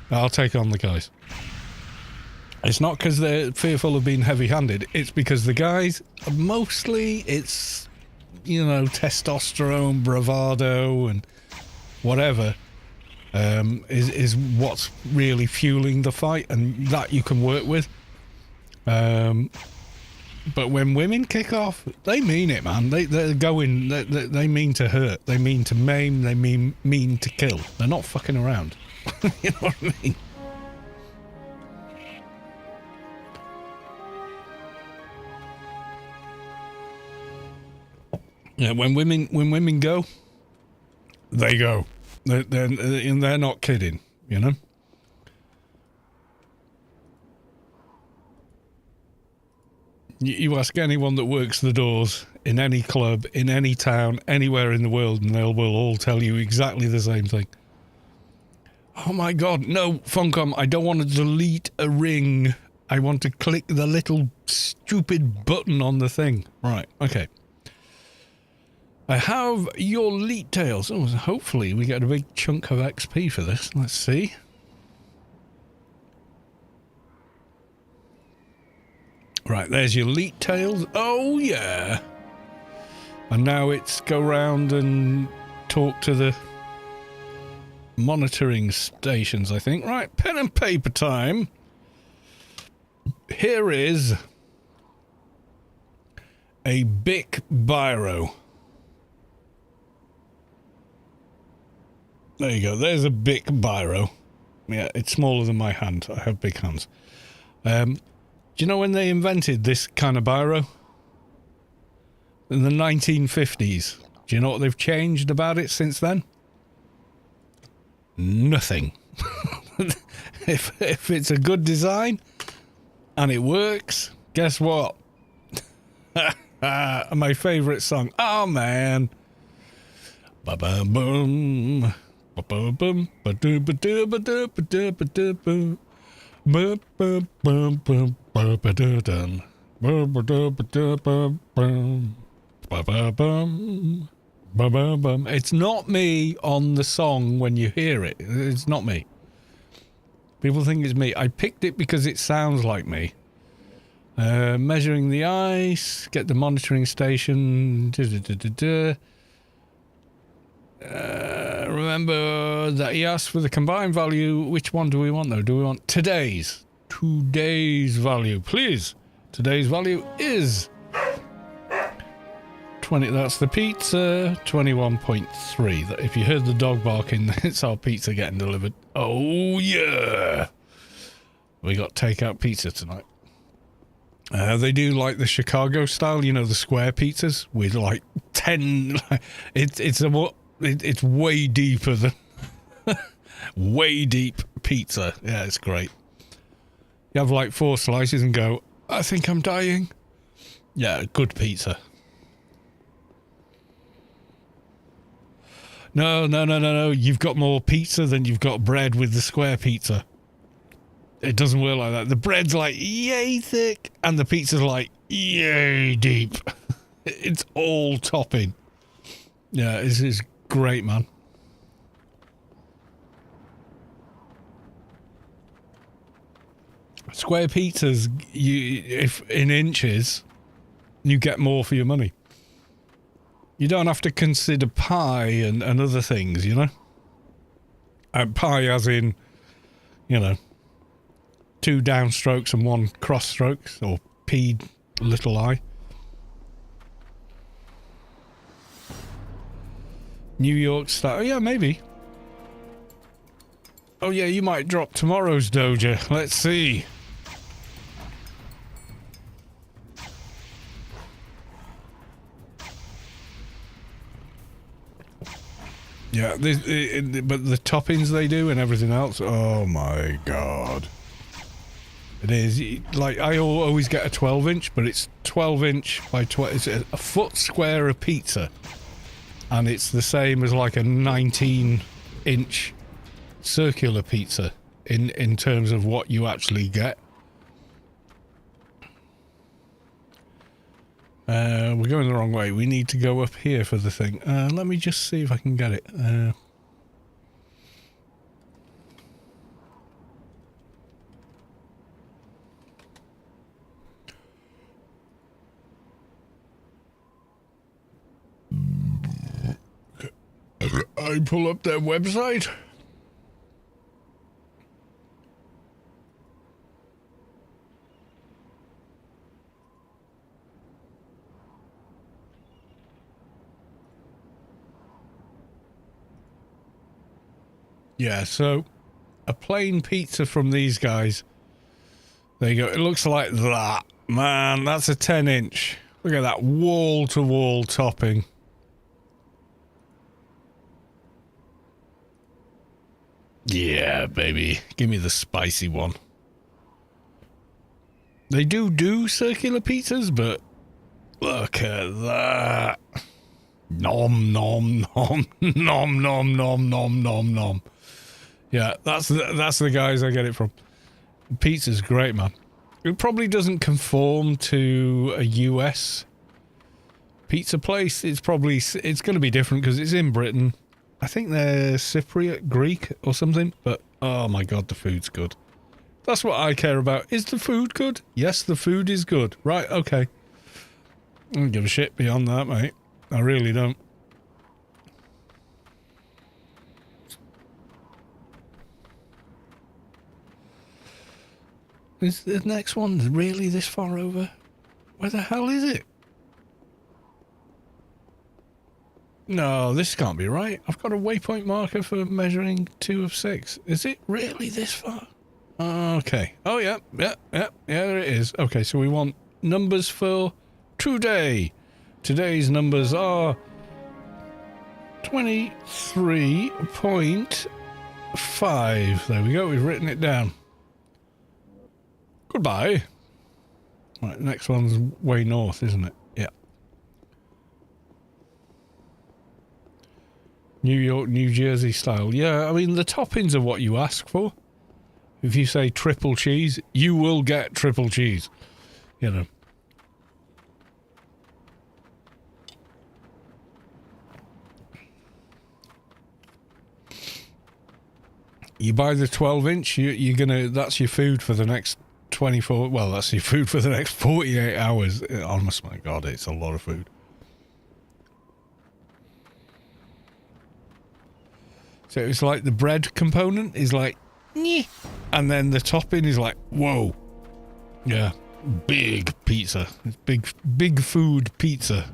I'll take on the guys. It's not because they're fearful of being heavy-handed. It's because the guys, mostly it's, you know, testosterone, bravado and whatever is what's really fueling the fight, and that you can work with. But when women kick off, they mean it, man. They're going, they mean to hurt, they mean to maim, they mean to kill. They're not fucking around. You know what I mean? Yeah, when women go, they go. They're not kidding, you know? You ask anyone that works the doors in any club, in any town, anywhere in the world, and they will all tell you exactly the same thing. Oh my God, no, Funcom, I don't want to delete a ring. I want to click the little stupid button on the thing. Right, okay. I have your leet tails. Oh, hopefully we get a big chunk of XP for this. Let's see. Right, there's your leet tails. Oh, yeah. And now it's go round and talk to the monitoring stations, I think. Right, pen and paper time. Here is a Bic biro. There you go. There's a Bic biro. Yeah, it's smaller than my hand. I have big hands. Do you know when they invented this kind of biro? In the 1950s. Do you know what they've changed about it since then? Nothing. If it's a good design and it works, guess what? My favourite song. Oh, man. Ba-ba-boom. Ba-ba-boom. Ba-do-ba-do-ba-do-ba-do-ba-do-boom. Ba-ba-boom. Ba-ba-do-dun. Ba-ba-do-ba-do-ba-boom. Ba-ba-bum. Ba-ba-bum. It's not me on the song when you hear it. It's not me. People think it's me. I picked it because it sounds like me. Measuring the ice. Get the monitoring station. Remember that he asked for the combined value. Which one do we want, though? Do we want today's value, please? Today's value is 20. That's the pizza. 21.3. If you heard the dog barking, it's our pizza getting delivered. Oh yeah, we got takeout pizza tonight. They do like the Chicago style, you know, the square pizzas with like 10. It's way deeper than way deep pizza. Yeah, it's great. You have like 4 slices and go, I think I'm dying. Yeah, good pizza. No. You've got more pizza than you've got bread with the square pizza. It doesn't work like that. The bread's like yay thick and the pizza's like yay deep. It's all topping. Yeah, it's great, man. Square pizzas, if in inches, you get more for your money. You don't have to consider pie and other things, you know? And pie as in, you know, 2 downstrokes and 1 cross strokes, or P little I. New York style. Oh, yeah, maybe. Oh yeah, you might drop tomorrow's doja. Let's see. Yeah, but the toppings they do and everything else, oh my god. It is, like, I always get a 12-inch, but it's 12-inch by 12, it's a foot square of pizza. And it's the same as like a 19-inch circular pizza in terms of what you actually get. We're going the wrong way. We need to go up here for the thing. Let me just see if I can get it. I pull up their website. Yeah, so a plain pizza from these guys. There you go. It looks like that. Man, that's a 10-inch. Look at that wall-to-wall topping. Yeah, baby. Give me the spicy one. They do circular pizzas, but look at that. Nom, nom, nom. Nom, nom, nom, nom, nom, nom. Yeah, that's the guys I get it from. The pizza's great, man. It probably doesn't conform to a US pizza place. It's going to be different because it's in Britain. I think they're Cypriot, Greek or something, but oh my god, the food's good. That's what I care about. Is the food good? Yes, the food is good. Right, okay. I don't give a shit beyond that, mate. I really don't. Is the next one really this far over? Where the hell is it? No, this can't be right. I've got a waypoint marker for measuring 2 of 6. Is it really this far? Okay. Oh, yeah, there it is. Okay, so we want numbers for today. Today's numbers are 23.5. There we go, we've written it down. Goodbye. Right, next one's way north, isn't it? Yeah. New York, New Jersey style. Yeah, I mean, the toppings are what you ask for. If you say triple cheese, you will get triple cheese. You know. You buy the 12-inch, you're gonna, that's your food for the next 24, well, that's your food for the next 48 hours. Honest, my God, it's a lot of food. So it's like the bread component is like, nyeh, and then the topping is like, whoa. Yeah, big pizza. It's big food pizza.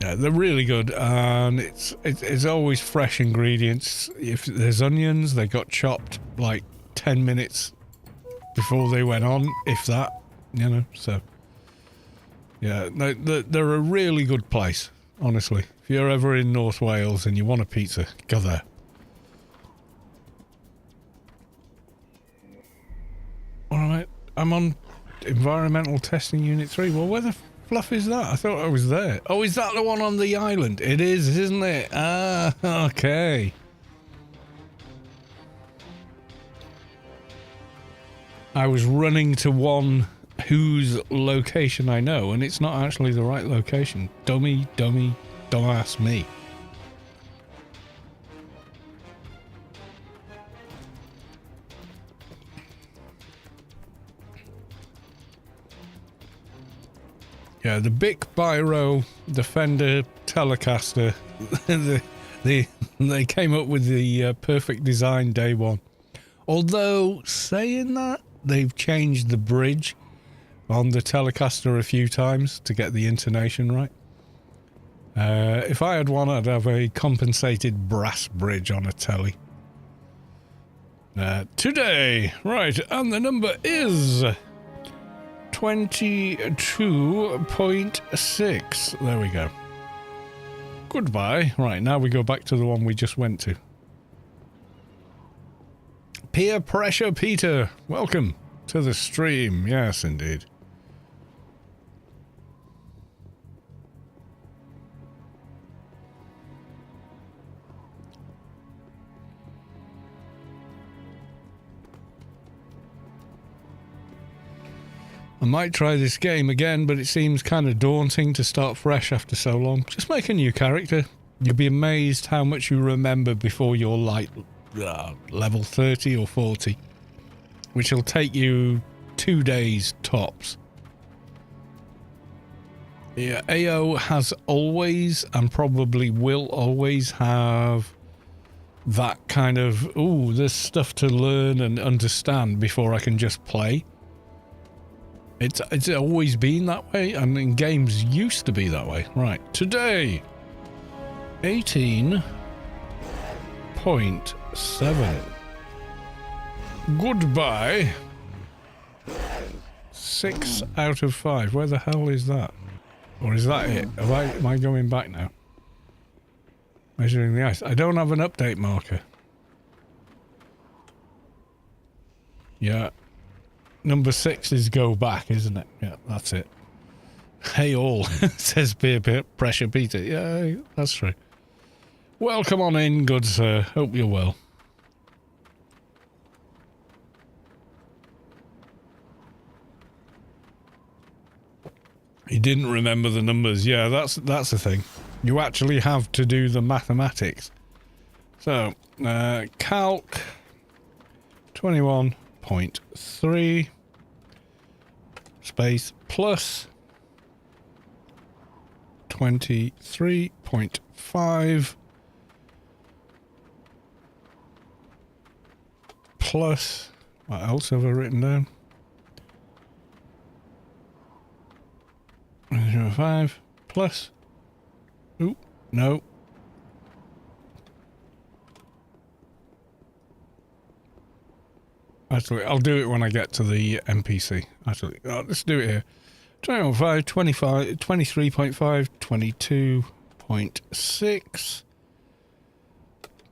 Yeah, they're really good, and it's always fresh ingredients. If there's onions, they got chopped like 10 minutes before they went on, if that, you know. So yeah, they're a really good place, honestly. If you're ever in North Wales and you want a pizza, go there. All right, I'm on environmental testing unit 3. Well, where the fluff is that? I thought I was there. Oh, is that the one on the island? It is, isn't it? Ah, okay. I was running to one whose location I know, and it's not actually the right location. Dumbass me. Yeah, the Bic Biro Defender Telecaster. they came up with the perfect design day one. Although, saying that, they've changed the bridge on the Telecaster a few times to get the intonation right. If I had one, I'd have a compensated brass bridge on a telly. Today, right, and the number is 22.6. There we go. Goodbye. Right, now we go back to the one we just went to. Peer Pressure Peter, welcome to the stream. Yes, indeed. I might try this game again, but it seems kind of daunting to start fresh after so long. Just make a new character. You'll be amazed how much you remember before you're like level 30 or 40, which will take you 2 days tops. Yeah, AO has always and probably will always have that kind of, ooh, there's stuff to learn and understand before I can just play. It's always been that way, and in games used to be that way. Right, today, 18.7. Goodbye. 6 out of 5. Where the hell is that? Or is that it? Am I going back now? Measuring the ice. I don't have an update marker. Yeah. Number 6 is go back, isn't it? Yeah, that's it. Hey all, says Peer Pressure Peter. Yeah, that's true. Welcome on in, good sir. Hope you're well. He didn't remember the numbers. Yeah, that's the thing. You actually have to do the mathematics. So, calc 21.3 space plus 23.5 plus, what else have I written down? 5 plus, ooh, no. Actually, I'll do it when I get to the NPC. Actually, let's do it here. 21.5, 25, 23.5, 22.6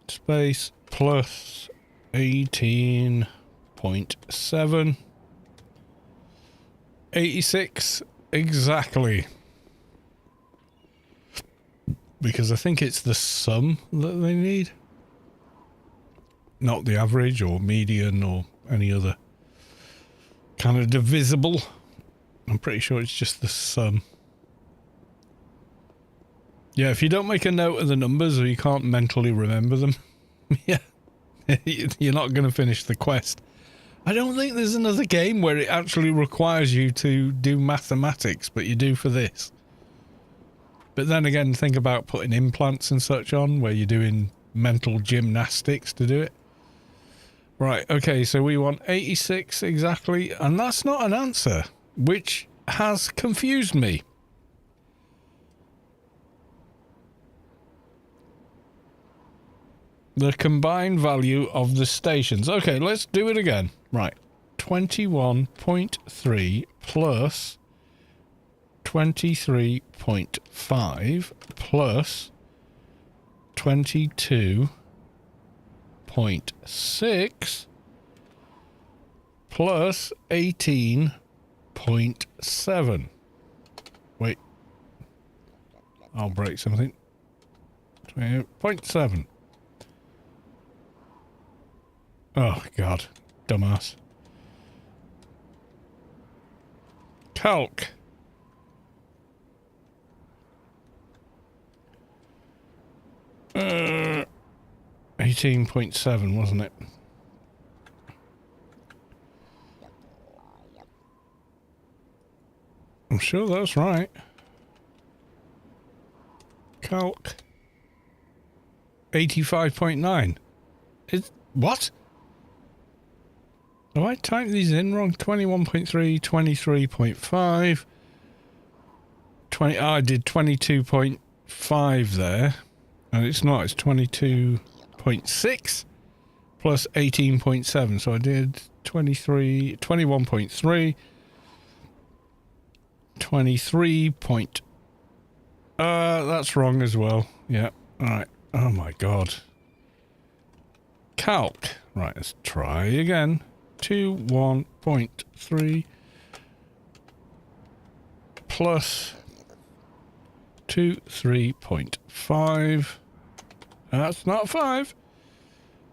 space plus 18.7. 86 exactly. Because I think it's the sum that they need. Not the average or median or any other kind of divisible. I'm pretty sure it's just the sum. Yeah, if you don't make a note of the numbers or you can't mentally remember them, yeah, you're not going to finish the quest. I don't think there's another game where it actually requires you to do mathematics, but you do for this. But then again, think about putting implants and such on, where you're doing mental gymnastics to do it. Right, okay, so we want 86 exactly, and that's not an answer, which has confused me. The combined value of the stations. Okay, let's do it again. Right, 21.3 plus 23.5 plus 22.6 plus 18.7. Wait. I'll break something. 20.7. Oh, God. Dumbass. Calc. Uh, 18.7, wasn't it? I'm sure that's right. Calc 85.9. It's what? Have I typed these in wrong? 21.3, 23.5, 20. I did 22.5 there, and it's not. It's 22.6 plus 18.7. So I did 23, 21.3, 23 point. That's wrong as well. Yeah. All right. Oh my God. Calc. Right. Let's try again. 21.3 plus 23.5. That's not 5.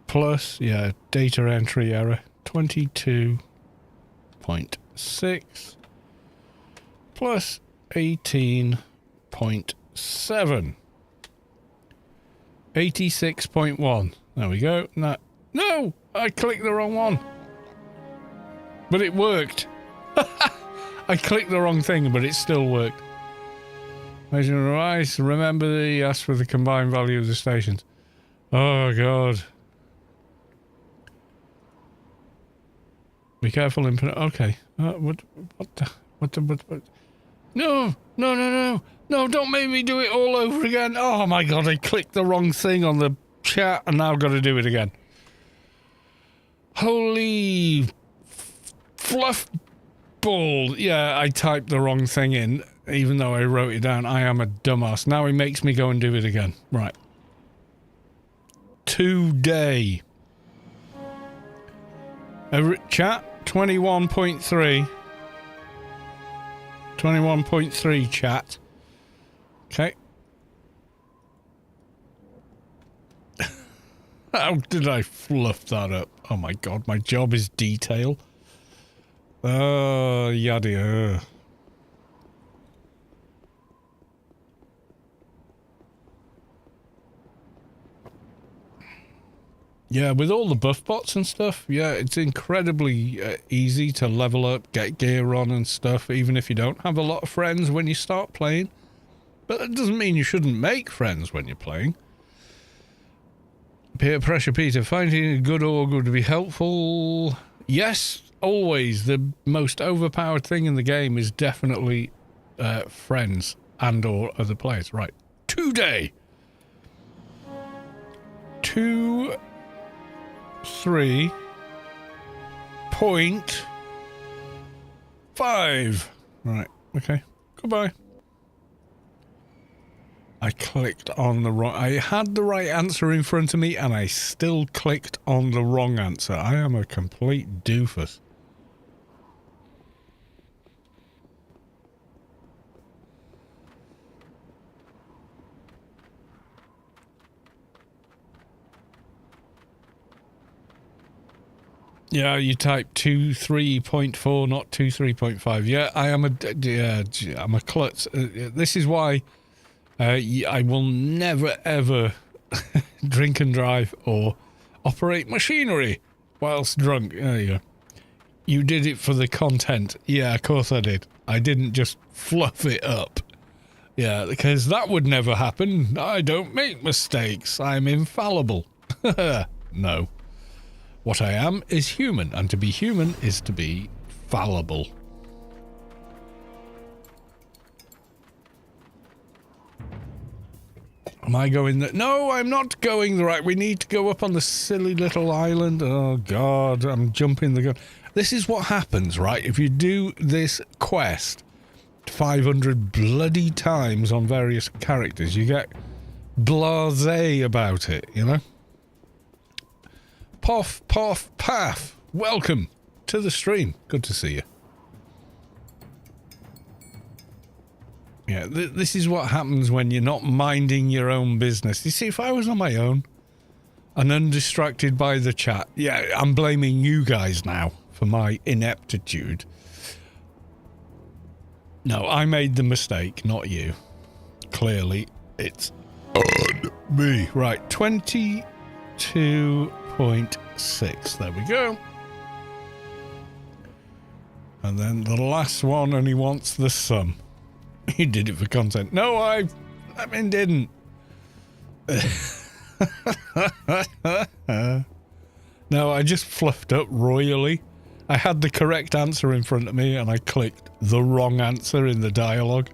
Plus, yeah, data entry error. 22.6 plus 18.7. 86.1. There we go. No, I clicked the wrong one. But it worked. I clicked the wrong thing, but it still worked. Measure rise. Remember the ask for the combined value of the stations. Oh God. Be careful, input. Okay. What? No! Don't make me do it all over again. Oh my God! I clicked the wrong thing on the chat, and now I've got to do it again. Holy fluff ball. Yeah, I typed the wrong thing in, even though I wrote it down. I am a dumbass. Now he makes me go and do it again. Right. Today. Chat, 21.3. 21.3 chat. Okay. How did I fluff that up? Oh my God, my job is detail. Yada. Yeah, with all the buff bots and stuff, yeah, it's incredibly easy to level up, get gear on and stuff, even if you don't have a lot of friends when you start playing. But that doesn't mean you shouldn't make friends when you're playing. Peer pressure Peter, finding a good org would be helpful. Yes, always. The most overpowered thing in the game is definitely friends and or other players. Right. Today. 3.5. Right. Okay. Goodbye. I clicked on the wrong... I had the right answer in front of me and I still clicked on the wrong answer. I am a complete doofus. Yeah, you type 23.4, not 23.5. Yeah, I am I'm a klutz. This is why I will never ever drink and drive or operate machinery whilst drunk. There you go. You did it for the content. Yeah, of course I did. I didn't just fluff it up. Yeah, because that would never happen. I don't make mistakes. I'm infallible. No. What I am is human, and to be human is to be fallible. Am I going the... No, I'm not going the right... We need to go up on the silly little island. Oh, God, I'm jumping the gun. This is what happens, right? If you do this quest 500 bloody times on various characters, you get blasé about it, you know? Poff, poff, paff. Welcome to the stream. Good to see you. Yeah, this is what happens when you're not minding your own business. You see, if I was on my own and undistracted by the chat, yeah, I'm blaming you guys now for my ineptitude. No, I made the mistake, not you. Clearly, it's on me. Right, 22.6. There we go. And then the last one, and he wants the sum. He did it for content. No, I mean, didn't. No, I just fluffed up royally. I had the correct answer in front of me and I clicked the wrong answer in the dialogue.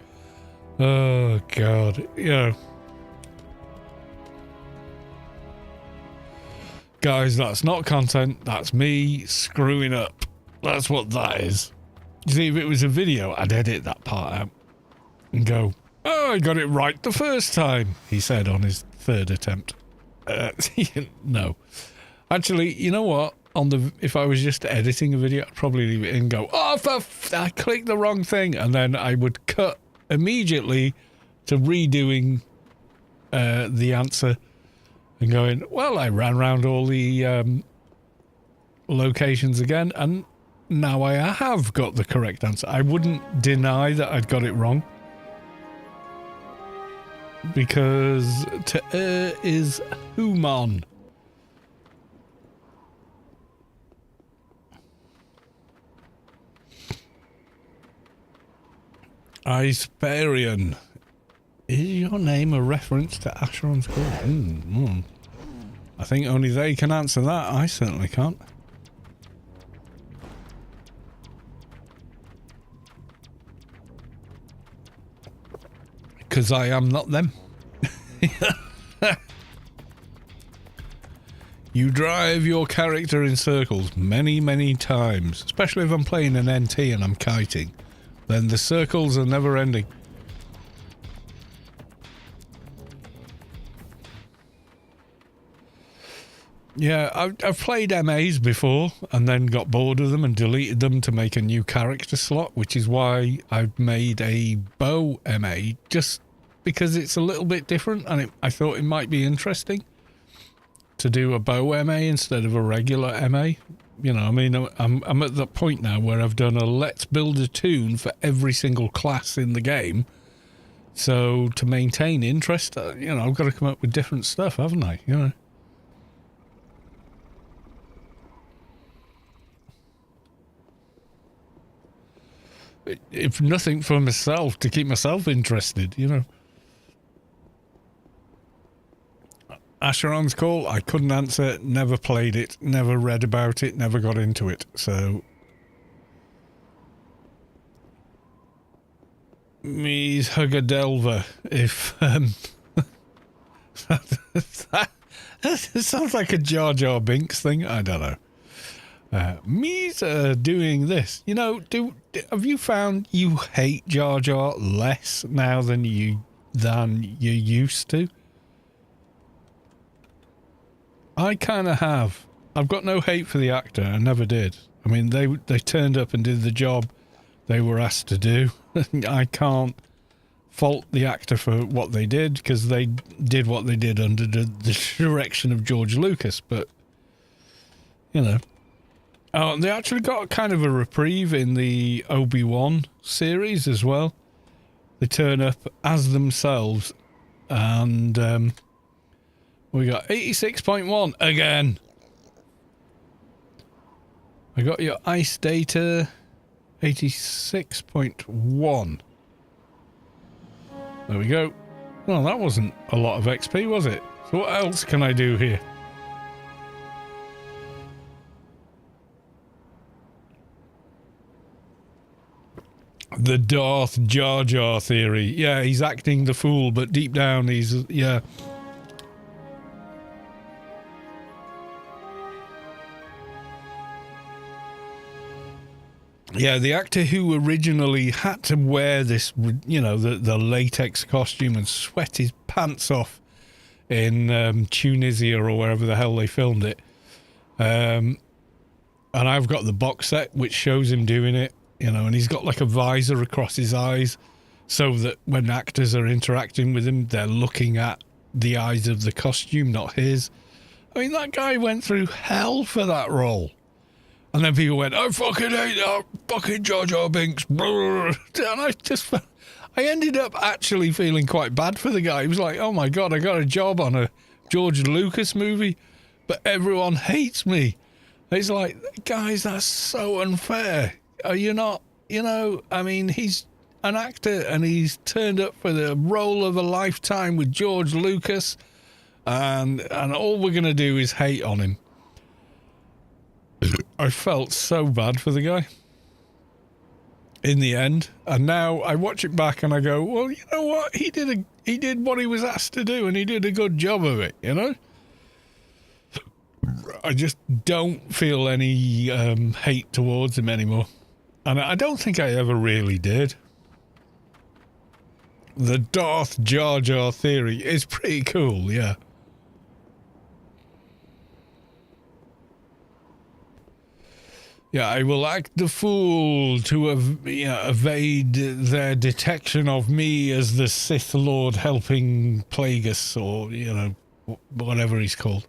Oh, God. You know. Guys, that's not content. That's me screwing up. That's what that is. You see, if it was a video, I'd edit that part out and go, oh, I got it right the first time, he said on his third attempt. No. Actually, you know what? If I was just editing a video, I'd probably leave it in and go, oh, I clicked the wrong thing. And then I would cut immediately to redoing the answer and going, well, I ran around all the locations again, and now I have got the correct answer. I wouldn't deny that I'd got it wrong, because to err is human. Isparian. Is your name a reference to Asheron's Call? I think only they can answer that. I certainly can't. Because I am not them. You drive your character in circles many, many times, especially if I'm playing an NT and I'm kiting. Then the circles are never ending. Yeah, I've played MAs before and then got bored of them and deleted them to make a new character slot, which is why I've made a bow MA, just because it's a little bit different, and I thought it might be interesting to do a bow MA instead of a regular MA. You know, I mean, I'm at that point now where I've done a let's build a tune for every single class in the game. So to maintain interest, you know, I've got to come up with different stuff, haven't I? You know. If nothing for myself, to keep myself interested, you know. Asheron's Call, I couldn't answer, never played it, never read about it, never got into it, so... Me's Huggadelver, if, that sounds like a Jar Jar Binks thing, I don't know. Me's doing this. You know, have you found you hate Jar Jar less now than you used to? I kind of have. I've got no hate for the actor. I never did. I mean, they turned up and did the job they were asked to do. I can't fault the actor for what they did, because they did what they did under the direction of George Lucas. But, you know. Oh, they actually got kind of a reprieve in the Obi-Wan series as well. They turn up as themselves, and we got 86.1 again. I got your ice data, 86.1. There we go. Well, that wasn't a lot of XP, was it? So what else can I do here? The Darth Jar Jar theory. Yeah, he's acting the fool, but deep down he's... yeah. Yeah, the actor who originally had to wear this, you know, the latex costume and sweat his pants off in Tunisia or wherever the hell they filmed it. And I've got the box set which shows him doing it. You know, and he's got like a visor across his eyes so that when actors are interacting with him, they're looking at the eyes of the costume, not his. I mean, that guy went through hell for that role. And then people went, I fucking hate that fucking Jar Jar Binks. And I ended up actually feeling quite bad for the guy. He was like, oh my God, I got a job on a George Lucas movie, but everyone hates me. It's like, guys, that's so unfair. are you not? You know, I mean, he's an actor and he's turned up for the role of a lifetime with George Lucas, and all we're going to do is hate on him. I felt so bad for the guy in the end, and now I watch it back and I go, well, you know what? He did what he was asked to do, and he did a good job of it, you know? I just don't feel any hate towards him anymore. And I don't think I ever really did. The Darth Jar Jar theory is pretty cool, yeah. Yeah, I will act the fool to evade their detection of me as the Sith Lord helping Plagueis, or, you know, whatever he's called.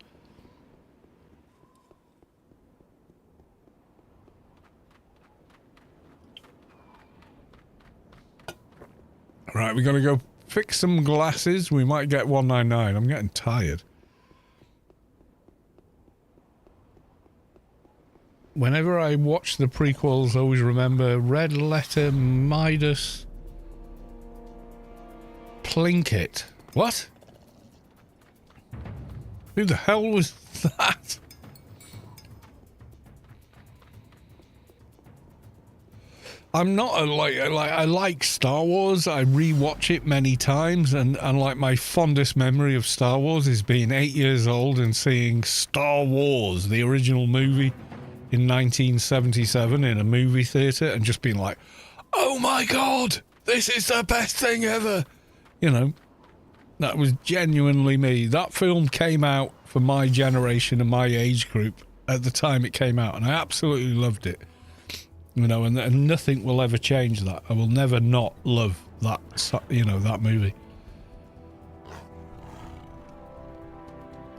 Right, we got to go fix some glasses. We might get 199. I'm getting tired. Whenever I watch the prequels, I always remember Red Letter Midas Plinkett. What? Who the hell was that? I'm not I like Star Wars. I rewatch it many times, and like my fondest memory of Star Wars is being 8 years old and seeing Star Wars, the original movie, in 1977 in a movie theater, and just being like, oh my god, this is the best thing ever. You know, that was genuinely me. That film came out for my generation and my age group at the time it came out, and I absolutely loved it. You know, and nothing will ever change that. I will never not love that, you know, that movie.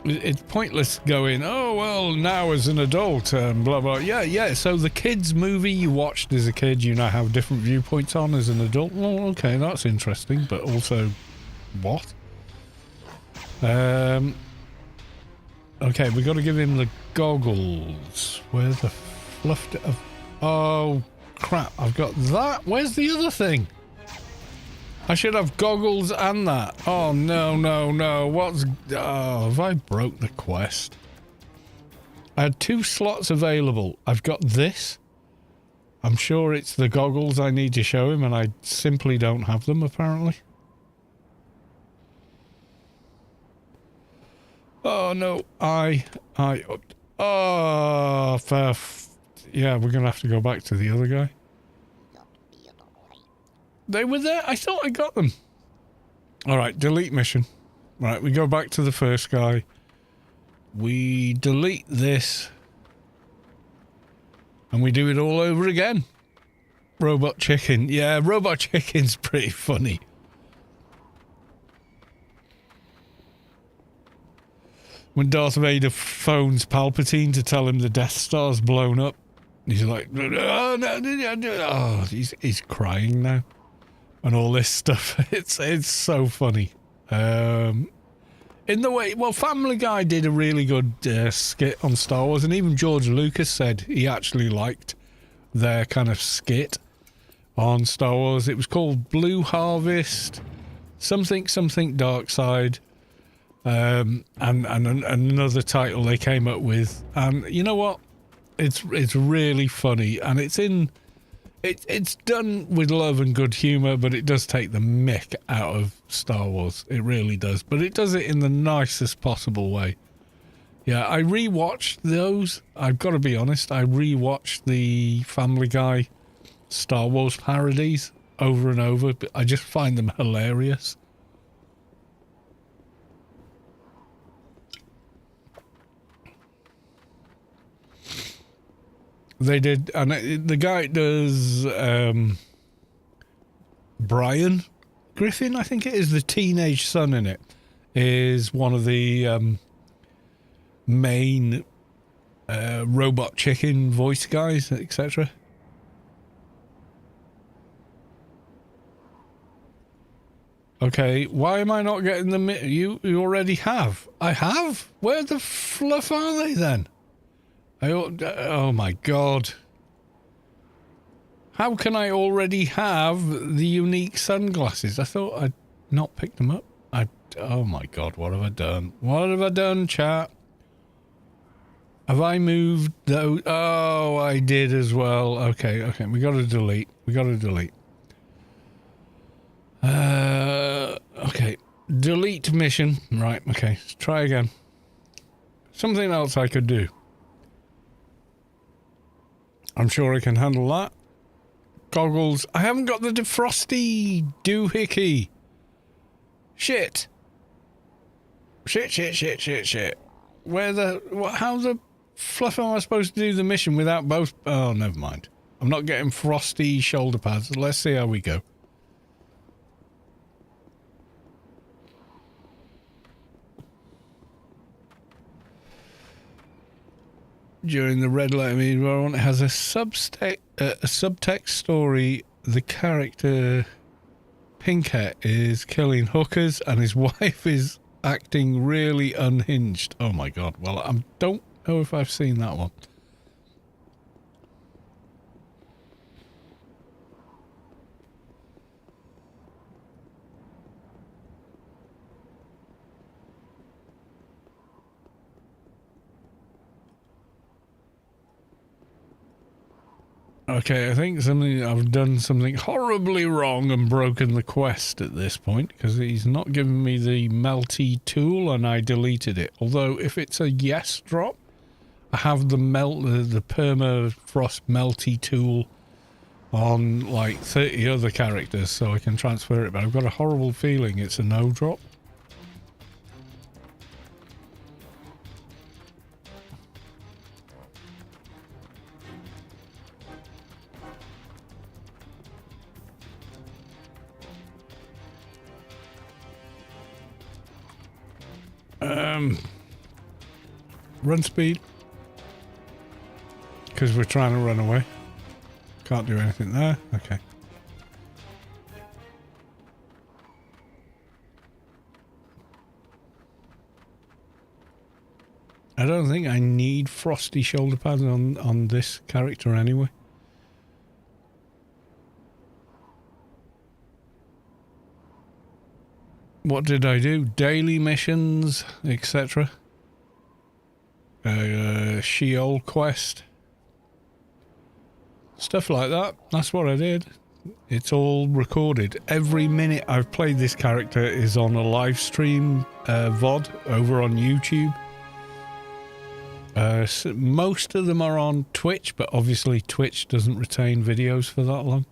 It's pointless going, oh, well, now as an adult, and blah, blah. Yeah, so the kids' movie you watched as a kid, you now have different viewpoints on as an adult. Well, okay, that's interesting, but also, what? Okay, we got to give him the goggles. Where's the fluff of... Oh, crap, I've got that. Where's the other thing? I should have goggles and that. Oh, no. What's... Oh, have I broke the quest? I had 2 slots available. I've got this. I'm sure it's the goggles I need to show him, and I simply don't have them, apparently. Oh, no. Oh, yeah, we're going to have to go back to the other guy. They were there? I thought I got them. Alright, delete mission. Right, we go back to the first guy. We delete this. And we do it all over again. Robot Chicken. Yeah, Robot Chicken's pretty funny. When Darth Vader phones Palpatine to tell him the Death Star's blown up, he's like, oh, no, he's crying now. And all this stuff. It's so funny. In the way, well, Family Guy did a really good skit on Star Wars, and even George Lucas said he actually liked their kind of skit on Star Wars. It was called Blue Harvest, something Dark Side, and another title they came up with. And you know what? It's really funny, and it's done with love and good humour, but it does take the mick out of Star Wars. It really does. But it does it in the nicest possible way. Yeah, I rewatched those. I've got to be honest. I rewatched the Family Guy Star Wars parodies over and over. But I just find them hilarious. They did, and the guy does Brian Griffin, I think it is, the teenage son in it, is one of the main Robot Chicken voice guys, etc. Okay, why am I not getting them? You already have. I have? Where the fluff are they then? Oh my god. How can I already have the unique sunglasses? I thought I'd not picked them up. Oh my god, what have I done? What have I done, chat? Have I moved those? Oh, I did as well. Okay, we gotta delete. Okay. Delete mission. Right, okay. Let's try again. Something else I could do. I'm sure I can handle that. Goggles. I haven't got the defrosty doohickey. Shit. Shit. How the fluff am I supposed to do the mission without both? Oh, never mind. I'm not getting frosty shoulder pads. Let's see how we go. During the red light environment, it has a subtext story. The character Pinkett is killing hookers and his wife is acting really unhinged. Oh my god. Well, I don't know if I've seen that one. Okay, I think I've done something horribly wrong and broken the quest at this point, because he's not giving me the melty tool and I deleted it. Although if it's a yes drop, I have the permafrost melty tool on like 30 other characters, so I can transfer it, but I've got a horrible feeling it's a no drop. Run speed. Because we're trying to run away. Can't do anything there. Okay. I don't think I need frosty shoulder pads on this character anyway. What did I do? Daily missions, etc. Sheol quest. Stuff like that. That's what I did. It's all recorded. Every minute I've played this character is on a live stream VOD over on YouTube. So most of them are on Twitch, but obviously Twitch doesn't retain videos for that long.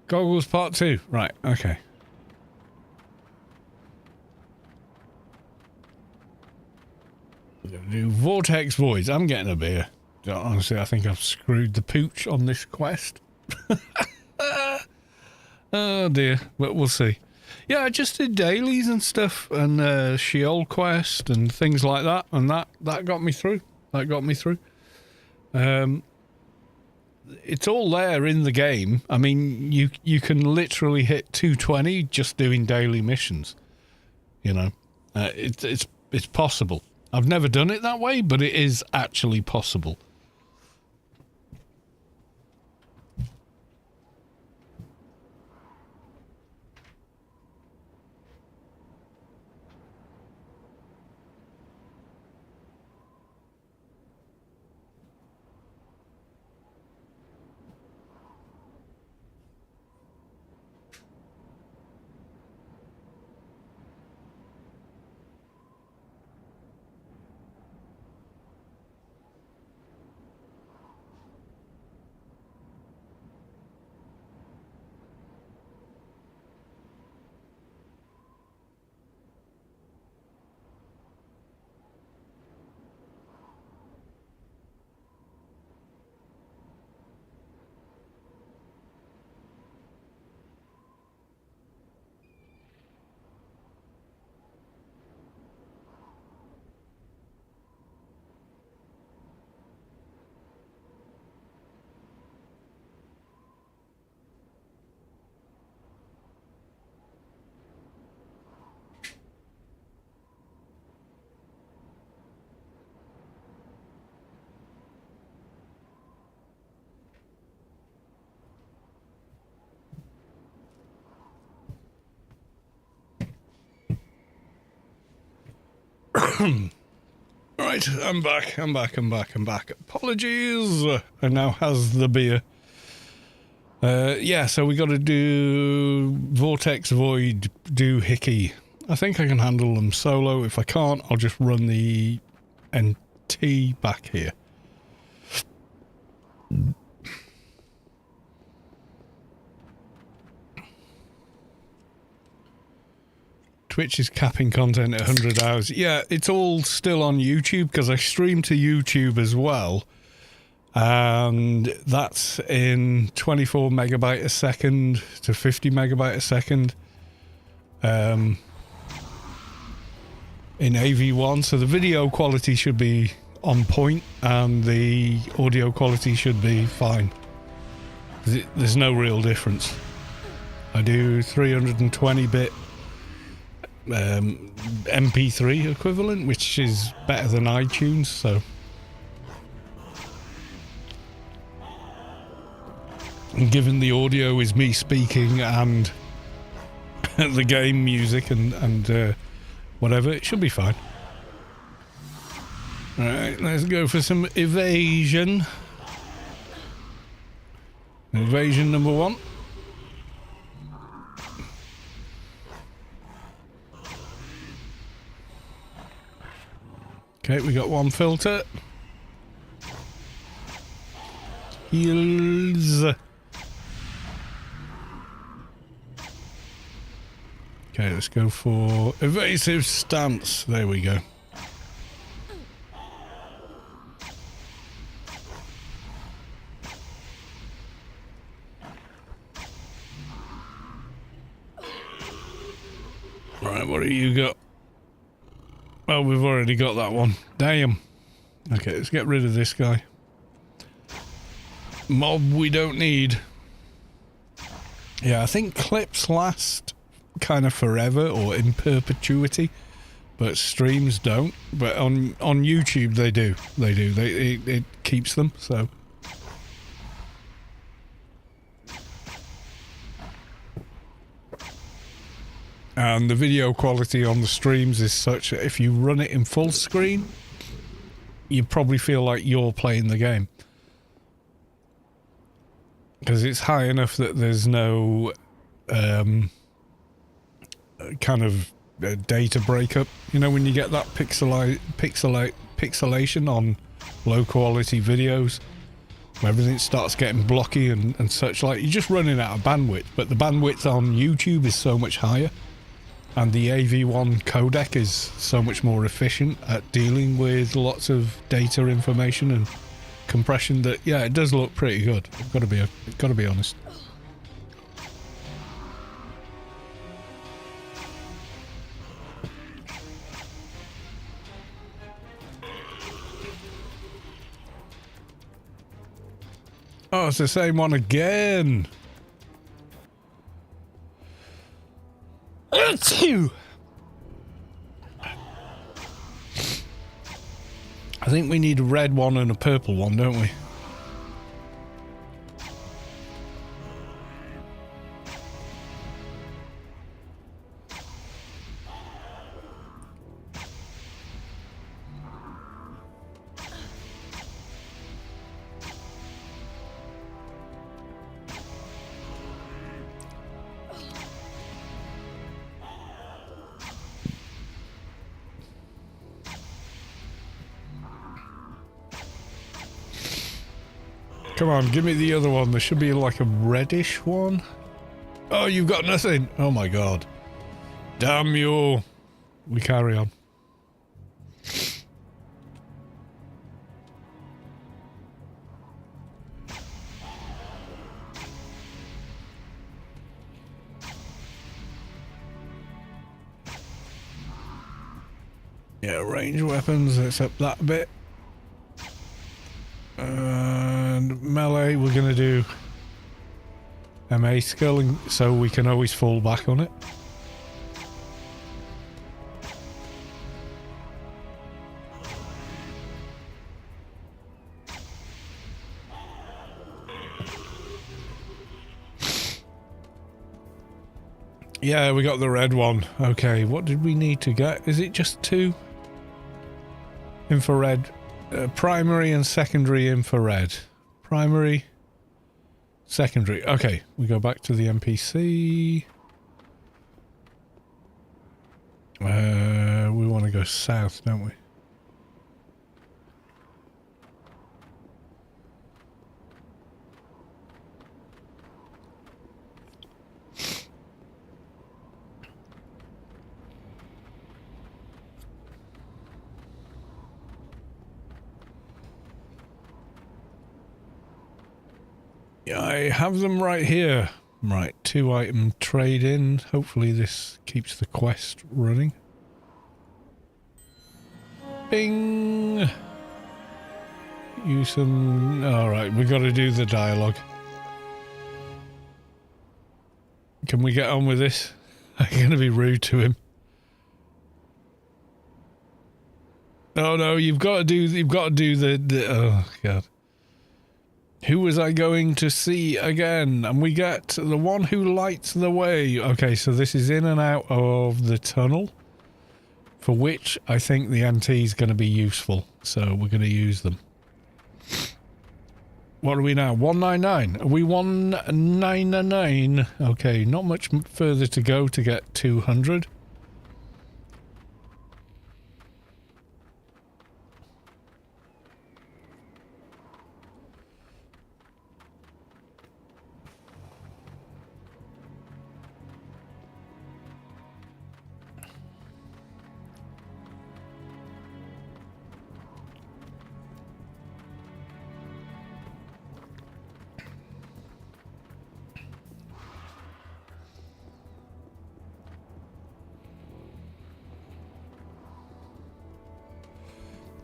Goggles part 2. Right, okay. Do Vortex Voids. I'm getting a beer. Honestly, I think I've screwed the pooch on this quest. Oh dear, but we'll see. Yeah, I just did dailies and stuff, and Sheol quest and things like that, and that got me through. It's all there in the game. I mean, you can literally hit 220 just doing daily missions. You know, it's possible. I've never done it that way, but it is actually possible. Right, I'm back. Apologies. I now has the beer. Yeah, so we got to do Vortex, Void, do Hickey. I think I can handle them solo. If I can't, I'll just run the NT back here. Twitch is capping content at 100 hours. Yeah, it's all still on YouTube because I stream to YouTube as well. And that's in 24 megabyte a second to 50 megabyte a second. In AV1, so the video quality should be on point and the audio quality should be fine. There's no real difference. I do 320-bit MP3 equivalent, which is better than iTunes, so and given the audio is me speaking and the game music and whatever, it should be fine. Alright, let's go for some evasion. Evasion number 1. Okay, we got one filter. Heals. Okay, let's go for evasive stance. There we go. Right, what do you got? Oh, we've already got that one. Damn. Okay, let's get rid of this guy. Mob we don't need. Yeah, I think clips last kind of forever or in perpetuity, but streams don't. But on YouTube they do. They do. It keeps them, so. And the video quality on the streams is such that if you run it in full screen, you probably feel like you're playing the game. Because it's high enough that there's no kind of data breakup. You know, when you get that pixelation on low quality videos, where everything starts getting blocky and such, like, you're just running out of bandwidth. But the bandwidth on YouTube is so much higher. And the AV1 codec is so much more efficient at dealing with lots of data information and compression that, yeah, it does look pretty good. I've got to be honest. Oh, it's the same one again. I think we need a red one and a purple one, don't we? Come on, give me the other one. There should be like a reddish one. Oh, you've got nothing. Oh my god. Damn you. We carry on. Yeah, range weapons, except that bit. And melee, we're going to do MA skilling so we can always fall back on it. Yeah, we got the red one. Okay, what did we need to get? Is it just 2? Infrared, primary and secondary infrared. Primary, secondary. Okay, we go back to the NPC. We want to go south, don't we? I have them right here. Right, 2 item trade in. Hopefully this keeps the quest running. Bing! Use some... Alright, we got to do the dialogue. Can we get on with this? I'm going to be rude to him. Oh no, you've got to do the oh god. Who was I going to see again? And we get the one who lights the way. Okay, so this is in and out of the tunnel, for which I think the NT is going to be useful. So we're going to use them. What are we now? 199. Are we 199? Okay, not much further to go to get 200.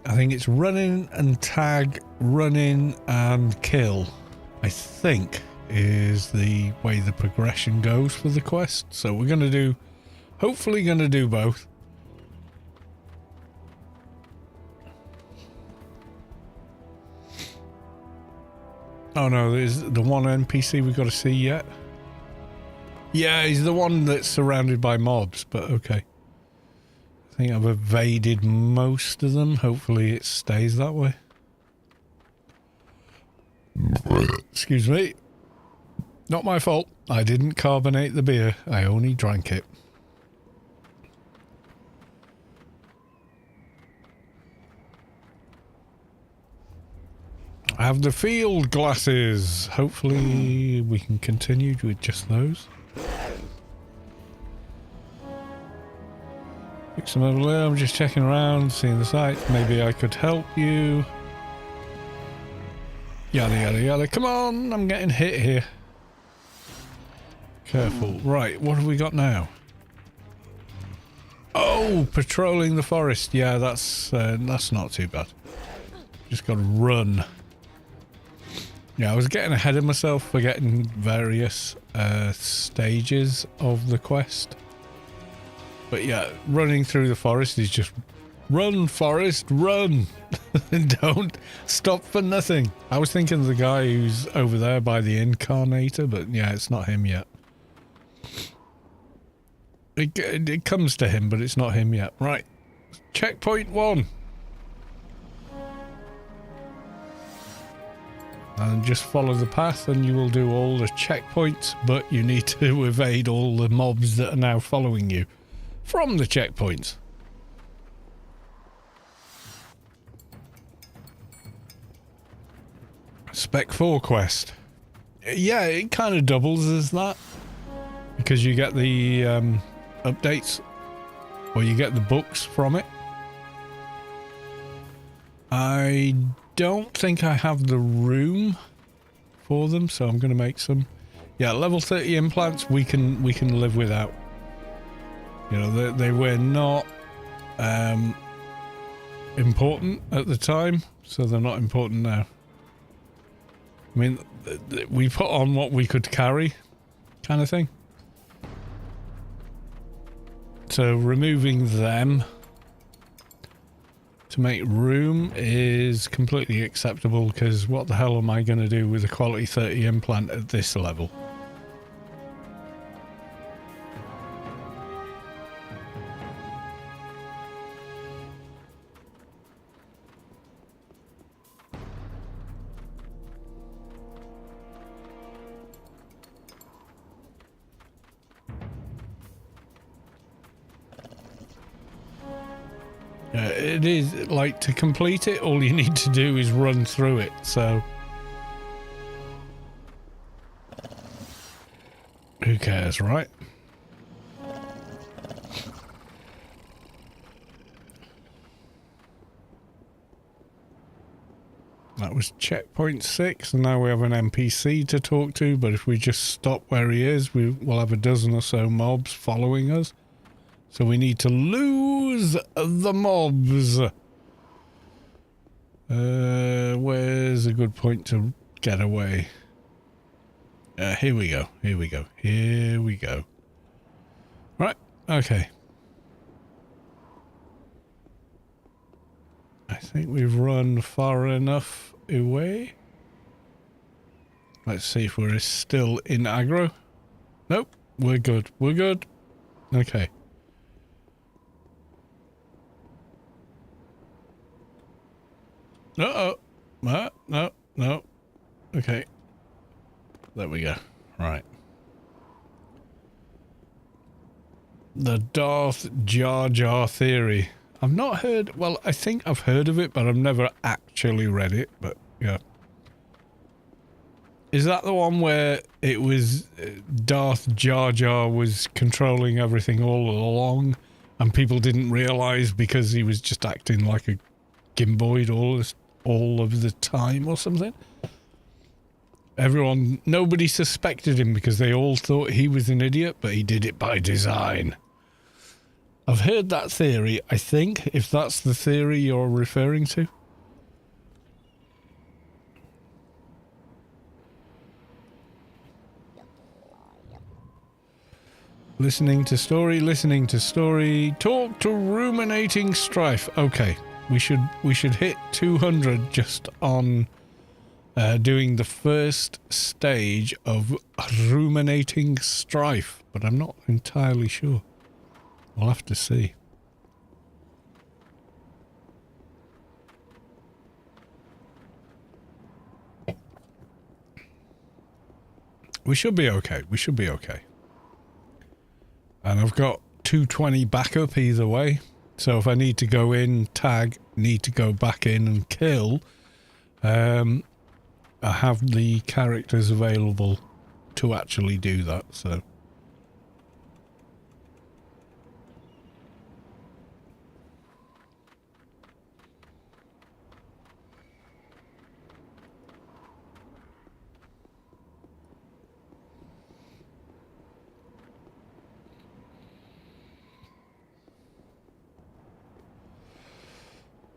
I think it's running and tag, running and kill, I think, is the way the progression goes for the quest. So we're going to do, hopefully going to do both. Oh no, there's the one NPC we've got to see yet. Yeah, he's the one that's surrounded by mobs, but okay. I think I've evaded most of them. Hopefully it stays that way. Excuse me. Not my fault. I didn't carbonate the beer. I only drank it. I have the field glasses. Hopefully we can continue with just those. Pick some over there. I'm just checking around, seeing the sights. Maybe I could help you. Yada yada yada. Come on, I'm getting hit here. Careful. Right, what have we got now? Oh, patrolling the forest. Yeah, that's not too bad. Just got to run. Yeah, I was getting ahead of myself, forgetting various stages of the quest. But yeah, running through the forest is just run, forest, run. Don't stop for nothing. I was thinking of the guy who's over there by the incarnator, but yeah, it's not him yet. It comes to him, but it's not him yet. Right, checkpoint 1. And just follow the path and you will do all the checkpoints, but you need to evade all the mobs that are now following you from the checkpoints. Spec 4 quest. Yeah, it kind of doubles as that. Because you get the updates, or you get the books from it. I don't think I have the room for them, so I'm going to make some. Yeah, level 30 implants we can live without. You know, they were not important at the time, so they're not important now. I mean, we put on what we could carry, kind of thing. So removing them to make room is completely acceptable, because what the hell am I going to do with a quality 30 implant at this level? It is, like, to complete it, all you need to do is run through it, so... Who cares, right? That was checkpoint 6, and now we have an NPC to talk to, but if we just stop where he is, we'll have a dozen or so mobs following us. So we need to lose the mobs. Where's a good point to get away? Here we go. Here we go. Here we go. Right. Okay. I think we've run far enough away. Let's see if we're still in aggro. Nope. We're good. We're good. Okay. Uh-oh. No, no. Okay. There we go. Right. The Darth Jar Jar theory. I've not heard... Well, I think I've heard of it, but I've never actually read it. But, yeah. Is that the one where it was... Darth Jar Jar was controlling everything all along, and people didn't realise because he was just acting like a gimboid all of the time or something? Nobody suspected him because they all thought he was an idiot, but he did it by design. I've heard that theory, I think, if that's the theory you're referring to. Listening to story, talk to ruminating strife. Okay, we should hit 200 just on doing the first stage of ruminating strife, but I'm not entirely sure. We'll have to see. We should be okay. We should be okay. And I've got 220 backup either way. So if I need to go in, tag, need to go back in and kill, I have the characters available to actually do that, so...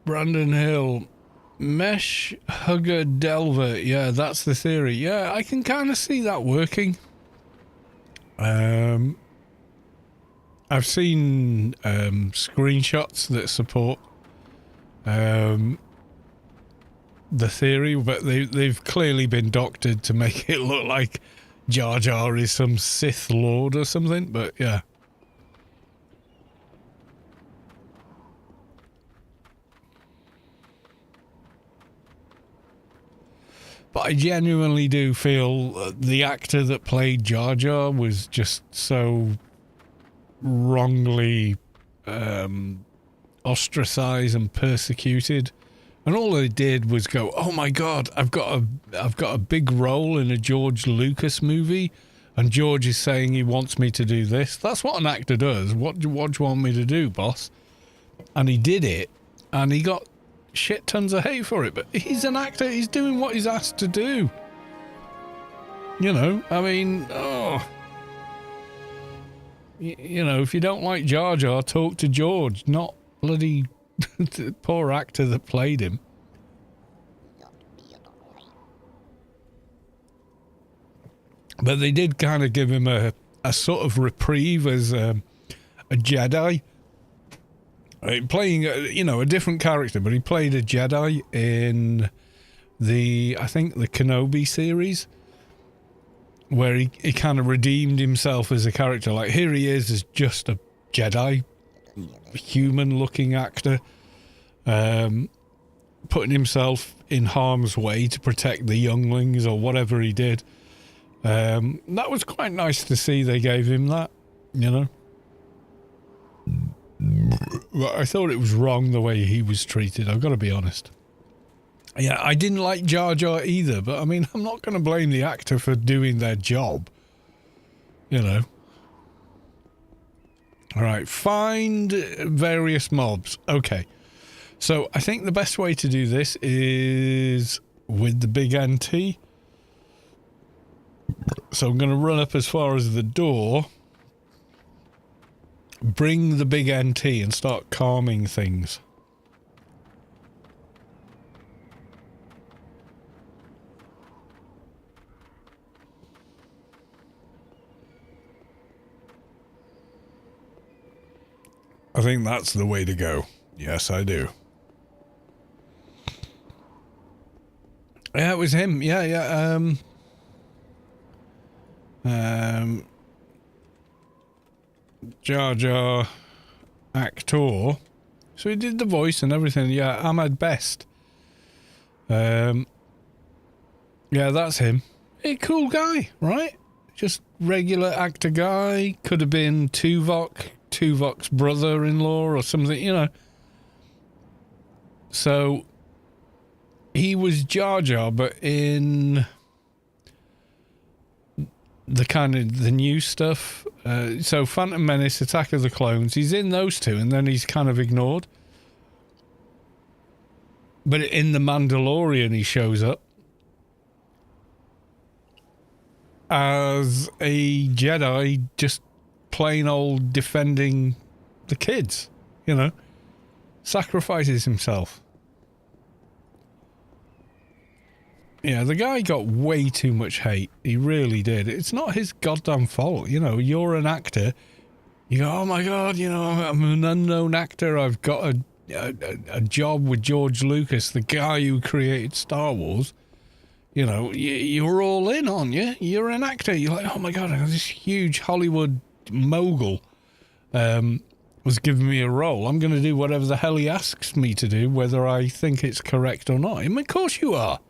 Brandon Hill, Mesh Hugger Delver. Yeah, that's the theory. Yeah, I can kind of see that working. I've seen screenshots that support the theory, but they've clearly been doctored to make it look like Jar Jar is some Sith Lord or something, but yeah. But I genuinely do feel the actor that played Jar Jar was just so wrongly ostracized and persecuted, and all they did was go, "Oh my God, I've got a big role in a George Lucas movie, and George is saying he wants me to do this." That's what an actor does. What do you want me to do, boss? And he did it, and he got shit tons of hate for it, but he's an actor. He's doing what he's asked to do. You know, I mean, you know, if you don't like Jar Jar, talk to George, not bloody the poor actor that played him. But they did kind of give him a sort of reprieve as a Jedi. Playing, you know, a different character, but he played a Jedi in I think the Kenobi series, where he kind of redeemed himself as a character. Like, here he is as just a Jedi, human-looking actor, putting himself in harm's way to protect the younglings or whatever he did. That was quite nice to see they gave him that, you know. I thought it was wrong the way he was treated, I've got to be honest. Yeah, I didn't like Jar Jar either, but I mean, I'm not going to blame the actor for doing their job. You know. Alright, find various mobs. Okay. So, I think the best way to do this is with the big NT. So, I'm going to run up as far as the door. Bring the big NT and start calming things. I think that's the way to go. Yes, I do. Yeah, it was him. Yeah. Jar Jar actor. So he did the voice and everything. Yeah, Ahmed Best. Yeah, that's him. A cool guy, right? Just regular actor guy. Could have been Tuvok's brother-in-law or something, you know. So he was Jar Jar, but in the kind of the new stuff. So Phantom Menace, Attack of the Clones, he's in those two and then he's kind of ignored. But in The Mandalorian he shows up as a Jedi, just plain old defending the kids, you know. Sacrifices himself. Yeah, the guy got way too much hate. He really did. It's not his goddamn fault. You know, you're an actor. You go, oh my God, you know, I'm an unknown actor. I've got a job with George Lucas, the guy who created Star Wars. You know, you're all in, aren't you? You're an actor. You're like, oh my God, this huge Hollywood mogul was giving me a role. I'm going to do whatever the hell he asks me to do, whether I think it's correct or not. I mean, of course you are.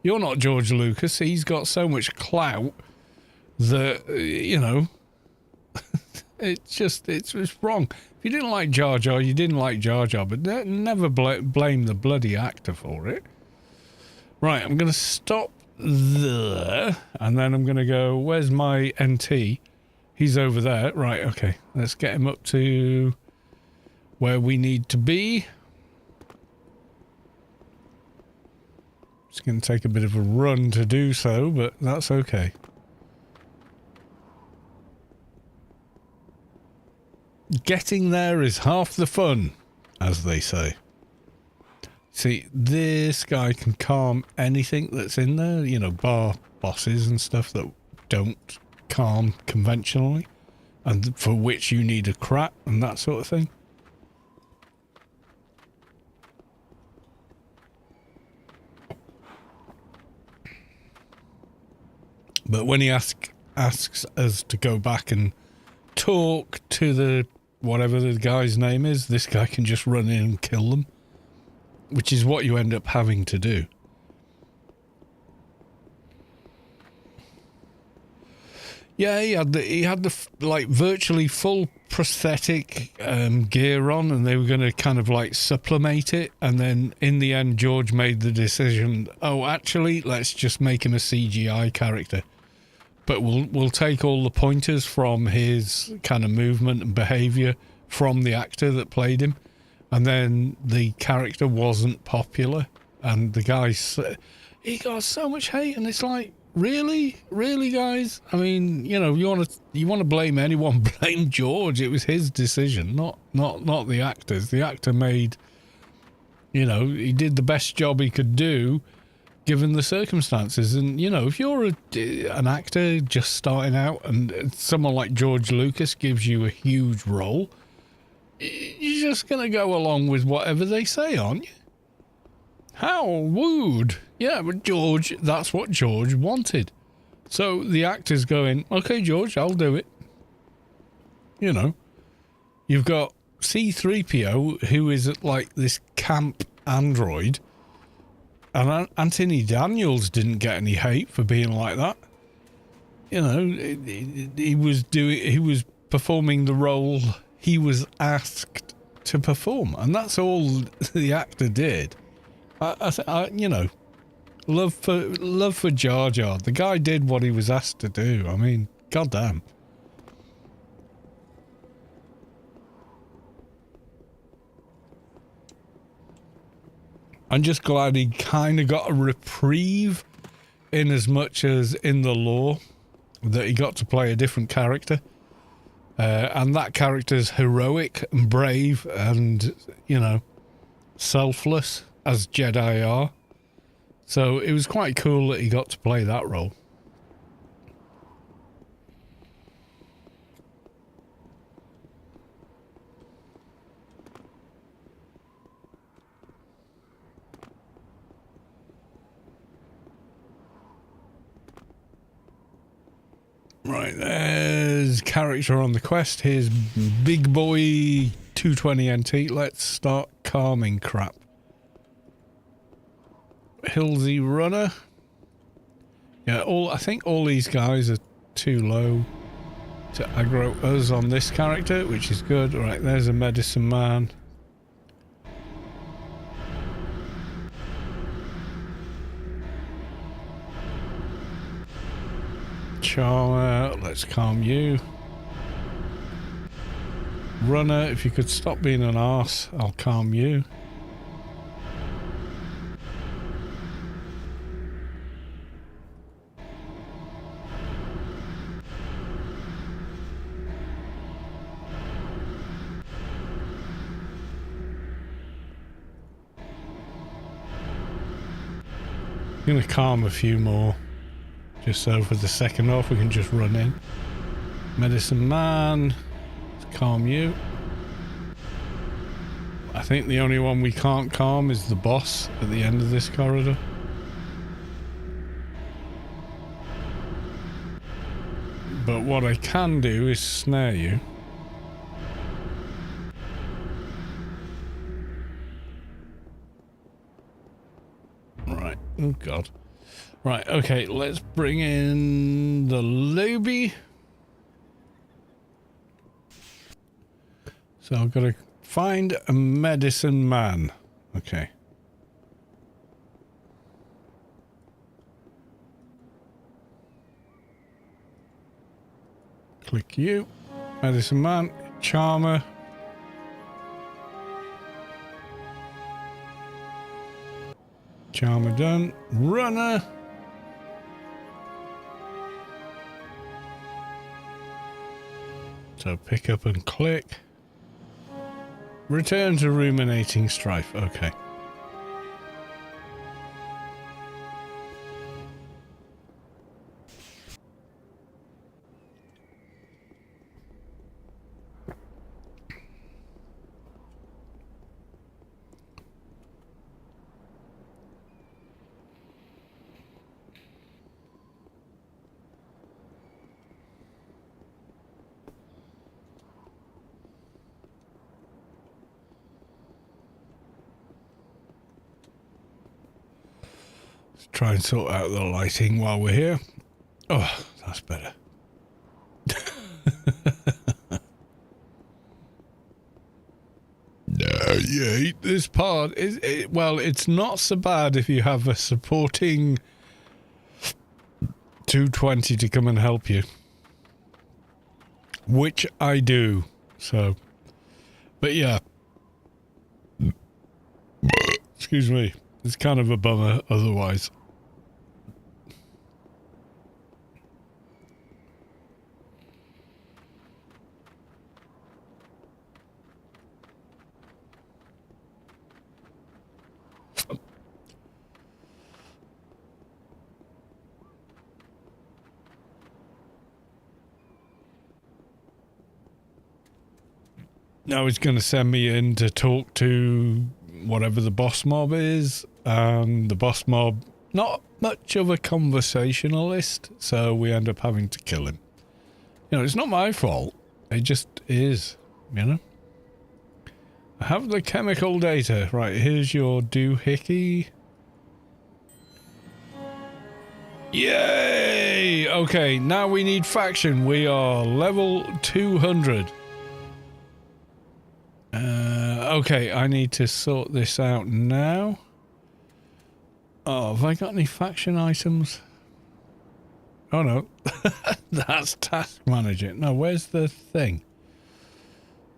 You're not George Lucas. He's got so much clout that, you know, it's just wrong. If you didn't like Jar Jar, you didn't like Jar Jar, but never blame the bloody actor for it. Right, I'm going to stop there, and then I'm going to go, where's my NT? He's over there. Right, okay. Let's get him up to where we need to be. It's going to take a bit of a run to do so, but that's okay. Getting there is half the fun, as they say. See, this guy can calm anything that's in there, you know, bar bosses and stuff that don't calm conventionally, and for which you need a crap and that sort of thing. But when he asks us to go back and talk to the whatever the guy's name is, this guy can just run in and kill them, which is what you end up having to do. Yeah, he had the like virtually full prosthetic gear on, and they were going to kind of like supplement it, and then in the end George made the decision, oh actually let's just make him a CGI character, but we'll take all the pointers from his kind of movement and behavior from the actor that played him. And then the character wasn't popular, and the guy, he got so much hate, and it's like, really, guys? I mean, you know, you want to blame anyone, blame George. It was his decision, not the actors. The actor made, you know, he did the best job he could do, given the circumstances. And you know, if you're an actor just starting out, and someone like George Lucas gives you a huge role, you're just going to go along with whatever they say, aren't you? How rude. Yeah, but George, that's what George wanted. So the actor's going, okay, George, I'll do it. You know, you've got C-3PO, who is like this camp android, and Anthony Daniels didn't get any hate for being like that. You know, he was performing the role he was asked to perform, and that's all the actor did. You know, love for Jar Jar. The guy did what he was asked to do. I mean, goddamn. I'm just glad he kind of got a reprieve, in as much as in the lore that he got to play a different character. And that character's heroic and brave and, you know, selfless, as Jedi are. So it was quite cool that he got to play that role. Right, there's character on the quest. Here's Big Boy 220 NT. Let's start calming crap. Hillsy Runner. Yeah, I think all these guys are too low to aggro us on this character, which is good. Right, there's a medicine man. Charmer, let's calm you. Runner, if you could stop being an arse, I'll calm you. I'm gonna calm a few more. Just so for the second off we can just run in. Medicine man, let's calm you. I think the only one we can't calm is the boss at the end of this corridor. But what I can do is snare you. Right, oh god. Right, okay, let's bring in the lobby. So I've got to find a medicine man. Okay. Click you. Medicine man. Charmer. Charmer done. Runner. So pick up and click. Return to ruminating strife. Okay. Try and sort out the lighting while we're here. Oh, that's better. No, you hate this part. Well, it's not so bad if you have a supporting 220 to come and help you. Which I do. So, but yeah. Excuse me. It's kind of a bummer otherwise. Now he's going to send me in to talk to whatever the boss mob is, and the boss mob, not much of a conversationalist, so we end up having to kill him. You know, it's not my fault. It just is, you know? I have the chemical data. Right, here's your doohickey. Yay! Okay, now we need faction. We are level 200. Okay, I need to sort this out now. Oh, have I got any faction items? Oh no, that's task manager. No, where's the thing?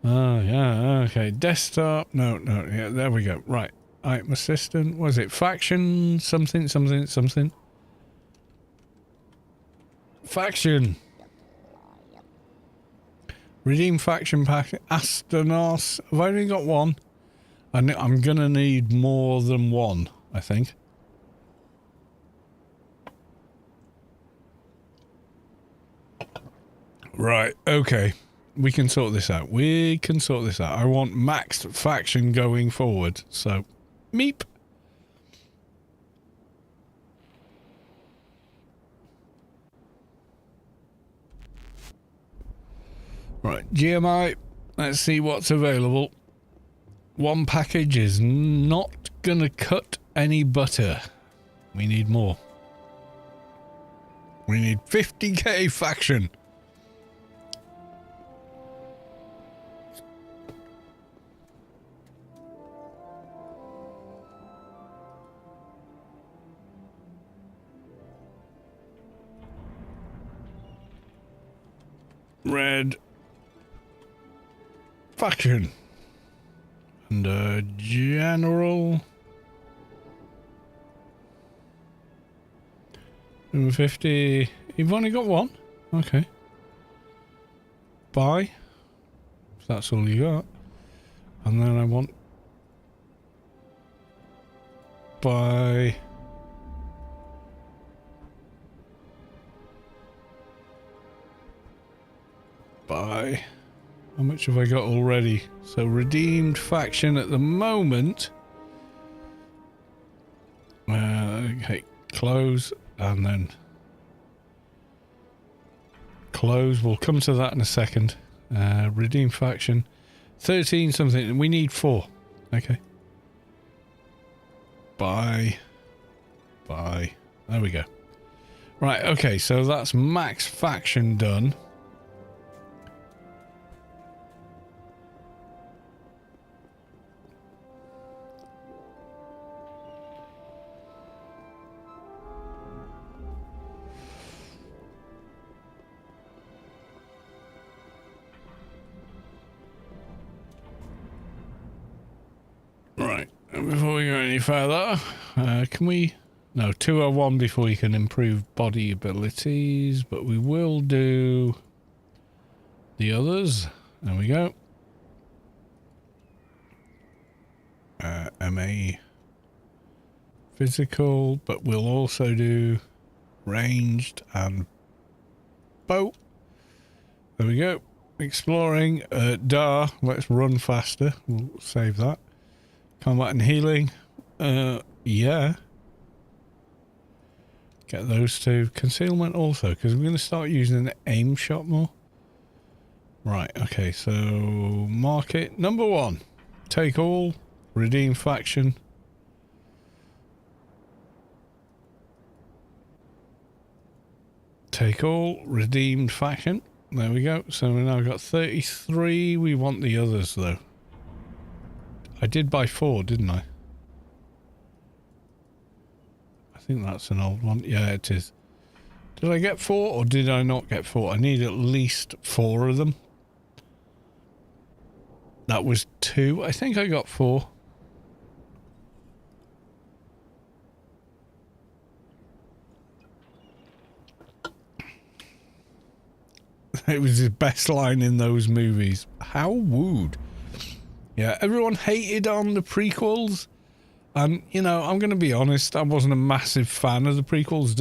Oh yeah, okay. Desktop. No, yeah, there we go. Right. Item assistant. Was it faction? Something. Faction. Redeem faction pack. Astanos. I've only got one. I'm gonna need more than one, I think. Right, okay. We can sort this out. I want maxed faction going forward, so meep. Right, GMI, let's see what's available. One package is not gonna cut any butter. We need more. We need 50k faction. Red faction and general number 50. You've only got one? Okay. Buy, if that's all you got. And then I want buy how much have I got already? So redeemed faction at the moment. Okay, close and then close. We'll come to that in a second. Redeemed faction 13 something. We need 4. Okay. Buy. There we go. Right, okay, so that's max faction done. Right, before we go any further, can we... No, 201 before you can improve body abilities, but we will do the others. There we go. MA physical, but we'll also do ranged and bow. There we go. Exploring. DAR, let's run faster. We'll save that. Combat and healing. Yeah. Get those two. Concealment also, because we're going to start using the aim shot more. Right, okay, so market. Number 1. Take all. Redeem faction. Take all. Redeemed faction. There we go. So we now got 33. We want the others, though. I did buy 4, didn't I? I think that's an old one. Yeah, it is. Did I get 4 or did I not get 4? I need at least 4 of them. That was 2. I think I got 4. It was his best line in those movies. How wooed. Yeah, everyone hated on the prequels. And, you know, I'm going to be honest, I wasn't a massive fan of the prequels.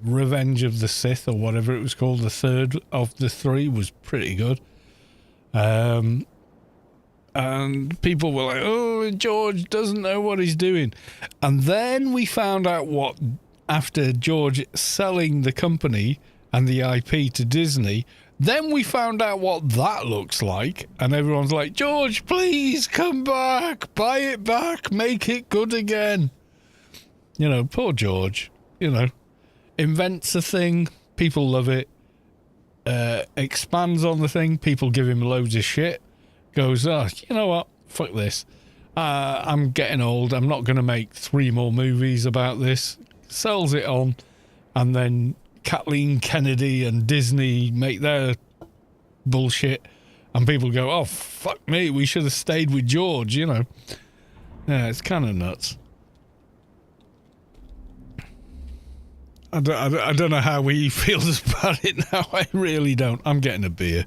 Revenge of the Sith, or whatever it was called, the third of the 3 was pretty good. And people were like, oh, George doesn't know what he's doing. And then we found out what, after George selling the company and the IP to Disney, then we found out what that looks like, and everyone's like, George, please come back, buy it back, make it good again. You know, poor George, you know, invents a thing, people love it, expands on the thing, people give him loads of shit, goes, oh, you know what, fuck this. I'm getting old. I'm not going to make 3 more movies about this. Sells it on, and then Kathleen Kennedy and Disney make their bullshit, and people go, oh, fuck me, we should have stayed with George, you know. Yeah, it's kind of nuts. I don't know how he feels about it now. I really don't. I'm getting a beer.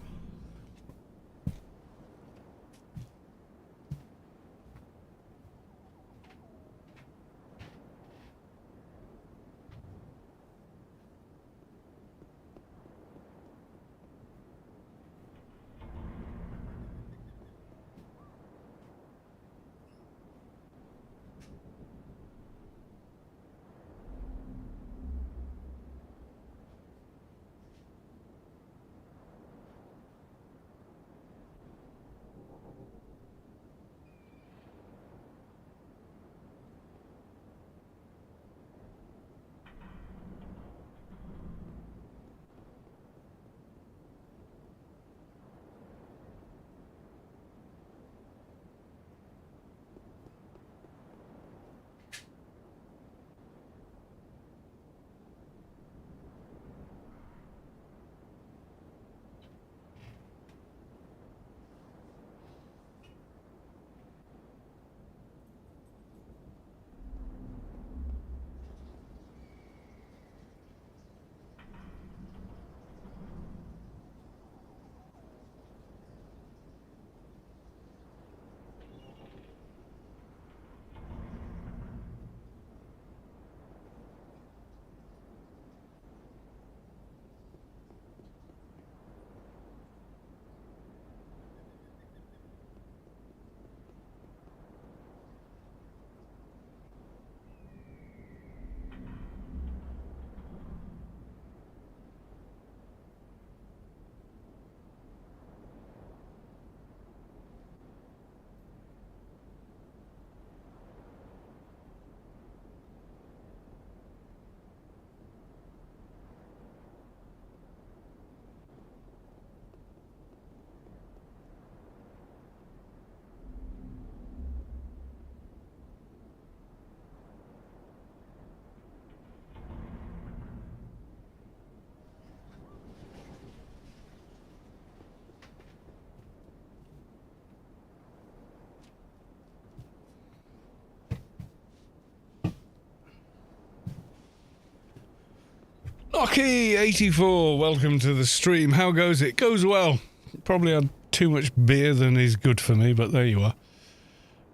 Anarchy84, welcome to the stream. How goes it? Goes well. Probably had too much beer than is good for me, but there you are.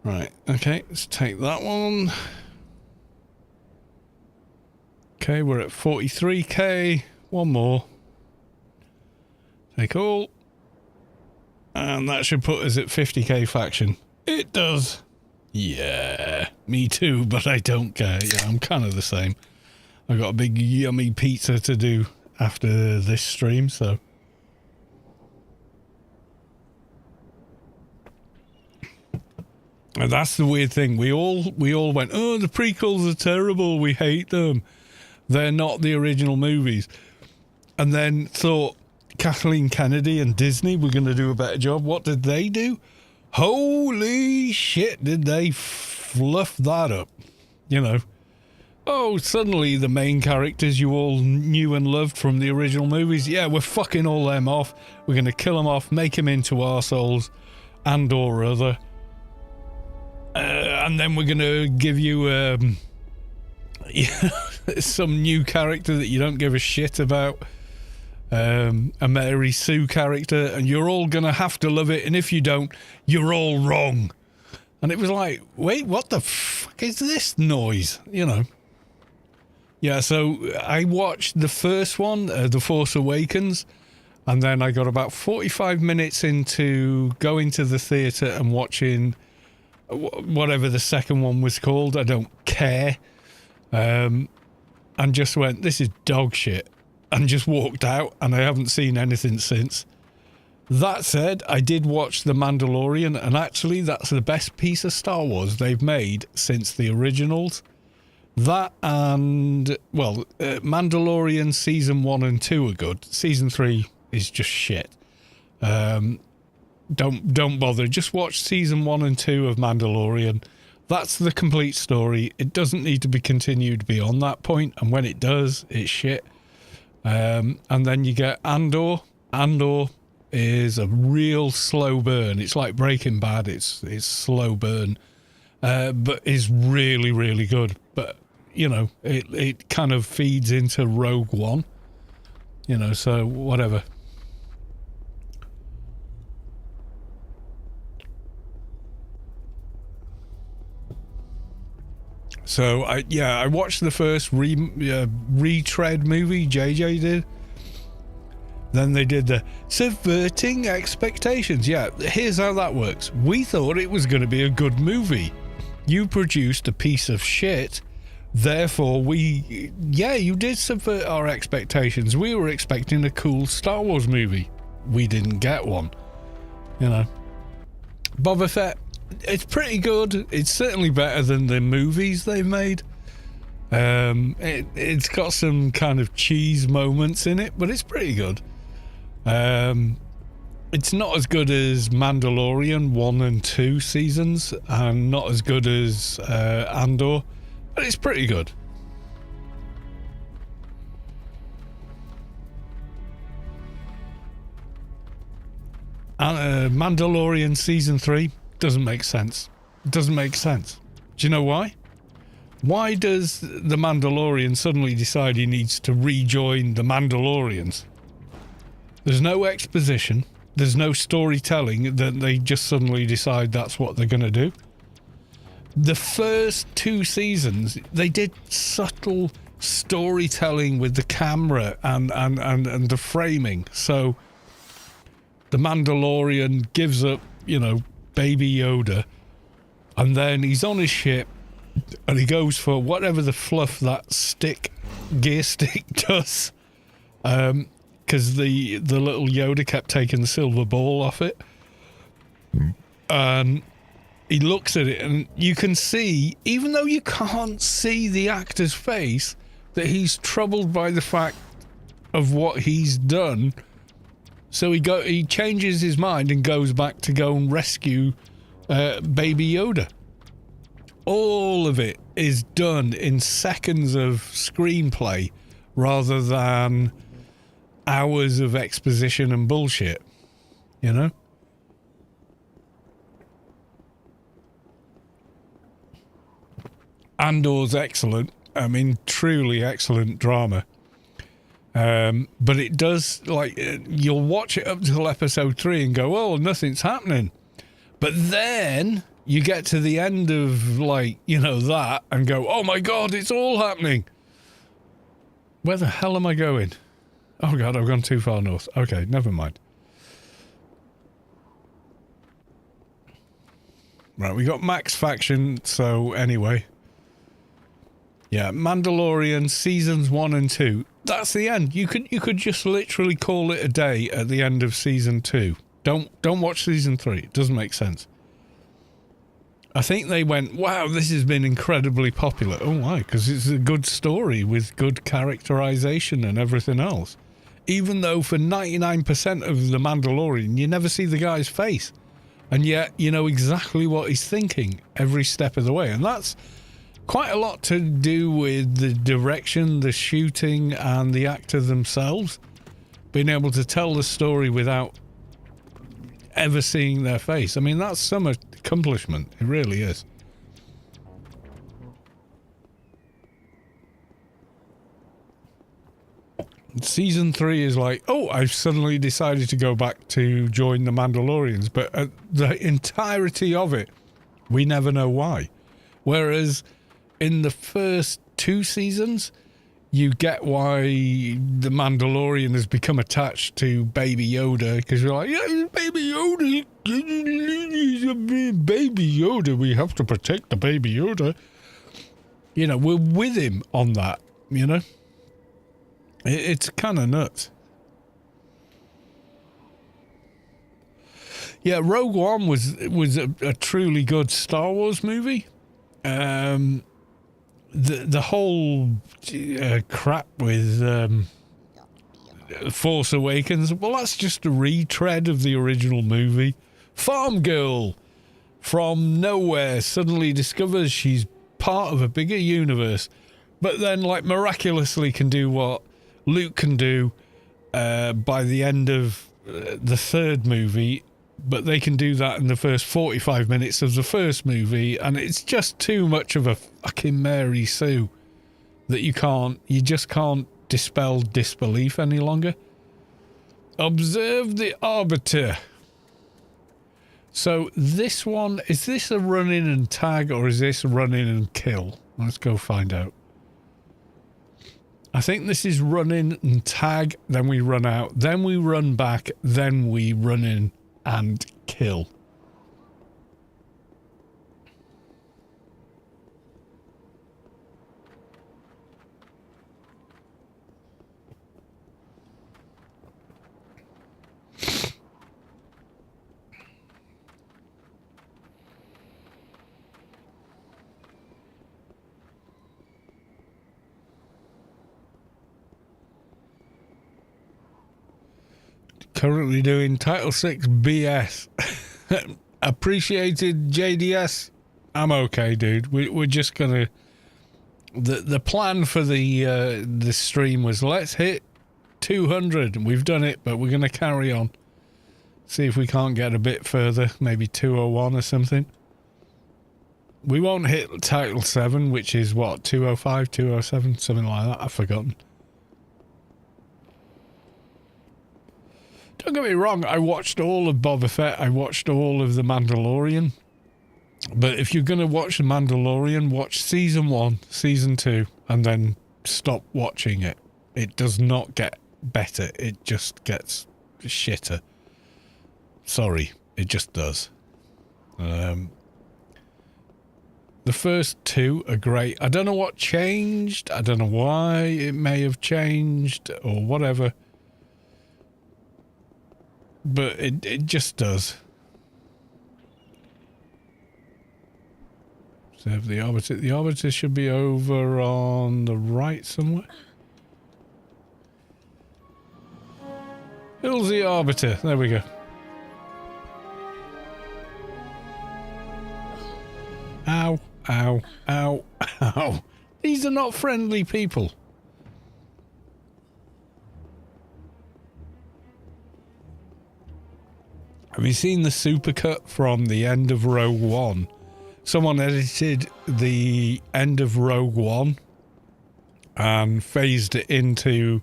Right, okay, let's take that one. Okay, we're at 43k. One more. Take all. And that should put us at 50k faction. It does. Yeah, me too, but I don't care. Yeah, I'm kind of the same. I've got a big yummy pizza to do after this stream, so. And that's the weird thing. We all went, oh, the prequels are terrible. We hate them. They're not the original movies. And then thought Kathleen Kennedy and Disney were going to do a better job. What did they do? Holy shit, did they fluff that up? You know. Oh, suddenly the main characters you all knew and loved from the original movies, yeah, we're fucking all them off. We're going to kill them off, make them into arseholes, and or other. And then we're going to give you some new character that you don't give a shit about. A Mary Sue character, and you're all going to have to love it, and if you don't, you're all wrong. And it was like, wait, what the fuck is this noise? You know. Yeah, so I watched the first one, The Force Awakens, and then I got about 45 minutes into going to the theatre and watching whatever the second one was called. I don't care. And just went, this is dog shit. And just walked out, and I haven't seen anything since. That said, I did watch The Mandalorian, and actually that's the best piece of Star Wars they've made since the originals. That and, well, Mandalorian Season 1 and 2 are good. Season 3 is just shit. don't bother. Just watch season 1 and 2 of Mandalorian. That's the complete story. It doesn't need to be continued beyond that point, and when it does, it's shit. And then you get Andor. Andor is a real slow burn. It's like Breaking Bad. It's slow burn, but is really, really good. But you know, it kind of feeds into Rogue One. You know, so whatever. So I watched the first retread movie JJ did. Then they did the subverting expectations. Yeah, here's how that works. We thought it was going to be a good movie. You produced a piece of shit. Therefore, you did subvert our expectations. We were expecting a cool Star Wars movie. We didn't get one. You know. Boba Fett, it's pretty good. It's certainly better than the movies they've made. It's got some kind of cheese moments in it, but it's pretty good. It's not as good as Mandalorian 1 and 2 seasons, and not as good as Andor, but it's pretty good. Mandalorian season 3 doesn't make sense. It doesn't make sense. Do you know why? Why does the Mandalorian suddenly decide he needs to rejoin the Mandalorians? There's no exposition. There's no storytelling that they just suddenly decide that's what they're going to do. The first 2 seasons, they did subtle storytelling with the camera and the framing. So the Mandalorian gives up, you know, Baby Yoda, and then he's on his ship and he goes for whatever the fluff that gear stick does. Because the little Yoda kept taking the silver ball off it. And he looks at it and you can see, even though you can't see the actor's face, that he's troubled by the fact of what he's done. So he changes his mind and goes back to go and rescue Baby Yoda. All of it is done in seconds of screenplay rather than hours of exposition and bullshit, you know? Andor's excellent. I mean, truly excellent drama. But it does, like, you'll watch it up till episode 3 and go, oh, nothing's happening. But then you get to the end of, like, you know, that and go, oh my God, it's all happening. Where the hell am I going? Oh God, I've gone too far north. Okay, never mind. Right, we got Max Faction, so anyway. Yeah, Mandalorian seasons 1 and 2. That's the end. You could just literally call it a day at the end of season 2. Don't watch season 3. It doesn't make sense. I think they went, wow, this has been incredibly popular. Oh, why? Because it's a good story with good characterization and everything else. Even though for 99% of The Mandalorian, you never see the guy's face. And yet, you know exactly what he's thinking every step of the way. And that's quite a lot to do with the direction, the shooting, and the actor themselves. Being able to tell the story without ever seeing their face. I mean, that's some accomplishment. It really is. Season 3 is like, oh, I've suddenly decided to go back to join the Mandalorians, but the entirety of it, we never know why. Whereas in the first 2 seasons, you get why the Mandalorian has become attached to Baby Yoda, because you're like, yeah, Baby Yoda, he's a Baby Yoda, we have to protect the Baby Yoda. You know, we're with him on that, you know? It's kind of nuts. Yeah, Rogue One was a truly good Star Wars movie. The whole crap with Force Awakens, well, that's just a retread of the original movie. Farm girl from nowhere suddenly discovers she's part of a bigger universe, but then like miraculously can do what Luke can do by the end of the third movie, but they can do that in the first 45 minutes of the first movie, and it's just too much of a fucking Mary Sue that you just can't dispel disbelief any longer. Observe the Arbiter. So this one, is this a run in and tag, or is this run in and kill? Let's go find out. I think this is run in and tag, then we run out, then we run back, then we run in and kill. Currently doing Title 6 BS. Appreciated JDS. I'm okay, dude. We're just gonna. The plan for the stream was let's hit 200. We've done it, but we're gonna carry on. See if we can't get a bit further, maybe 201 or something. We won't hit Title 7, which is what, 205, 207, something like that. I've forgotten. Don't get me wrong, I watched all of Boba Fett, I watched all of The Mandalorian. But if you're going to watch The Mandalorian, watch Season 1, Season 2, and then stop watching it. It does not get better, it just gets shitter. Sorry, it just does. The first two are great. I don't know what changed, I don't know why it may have changed, or whatever. But it just does. So if the Arbiter should be over on the right somewhere. Who's the Arbiter? There we go. Ow, ow, ow, ow. These are not friendly people. Have you seen the supercut from the end of Rogue One? Someone edited the end of Rogue One and phased it into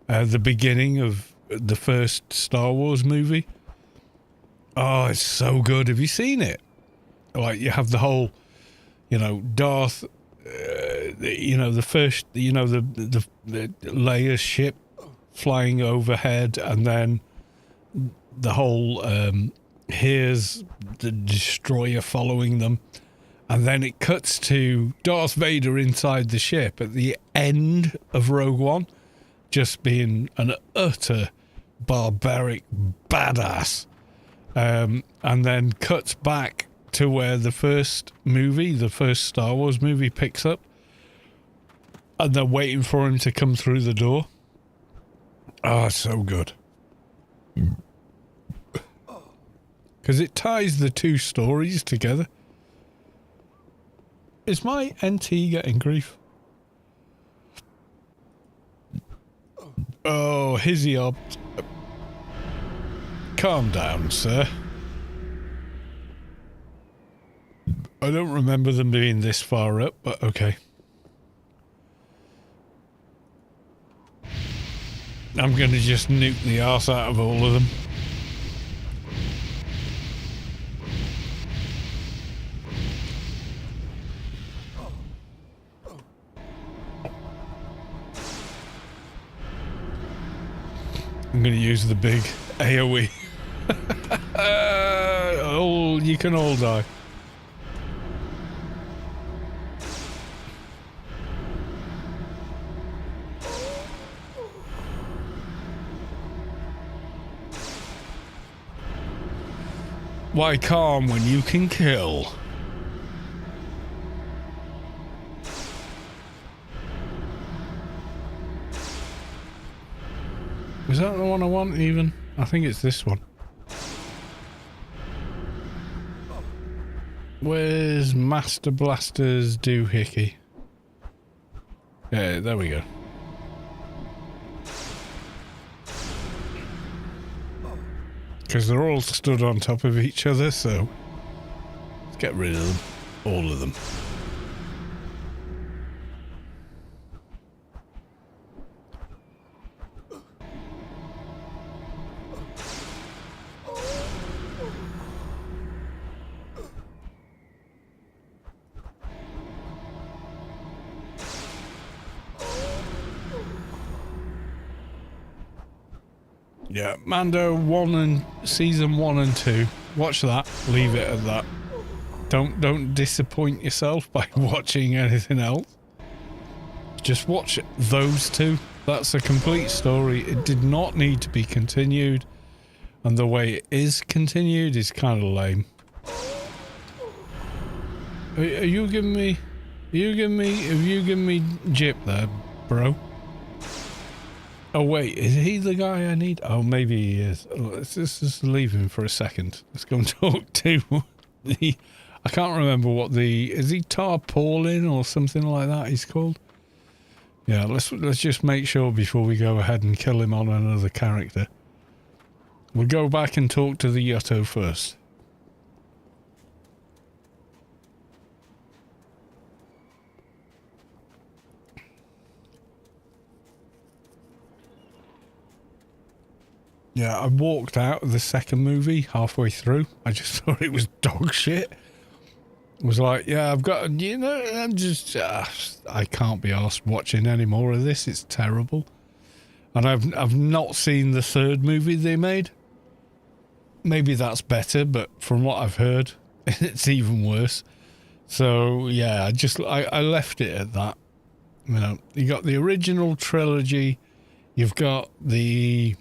the beginning of the first Star Wars movie. Oh, it's so good. Have you seen it? Like, you have the whole, Darth, the first, the Leia's ship flying overhead, and then the whole here's the destroyer following them, and then it cuts to Darth Vader inside the ship at the end of Rogue One, just being an utter barbaric badass, and then cuts back to where the first Star Wars movie picks up, and they're waiting for him to come through the door. Oh, so good. Because it ties the two stories together. Is my NT getting grief? Oh, Hizzy up. Calm down, sir. I don't remember them being this far up, but okay. I'm going to just nuke the arse out of all of them. I'm going to use the big AoE. You can all die. Why calm when you can kill? Was that the one I want even? I think it's this one. Where's Master Blaster's doohickey? Yeah, there we go. Because they're all stood on top of each other, so let's get rid of them. All of them. Yeah, Mando season 1 and 2. Watch that. Leave it at that. Don't disappoint yourself by watching anything else. Just watch those two. That's a complete story. It did not need to be continued, and the way it is continued is kind of lame. Are you giving me? Have you given me Jip there, bro? Oh wait, is he the guy I need? Oh, maybe he is. Let's just leave him for a second. Let's go and talk to the... I can't remember what the... Is he Tarpaulin or something like that he's called? Yeah, let's just make sure before we go ahead and kill him on another character. We'll go back and talk to the Yutto first. Yeah, I walked out of the second movie halfway through. I just thought it was dog shit. I was like, yeah, I've got, you know, I'm just, I can't be arsed watching any more of this. It's terrible. And I've not seen the third movie they made. Maybe that's better, but from what I've heard, it's even worse. So, yeah, I left it at that. You know, you got the original trilogy. You've got the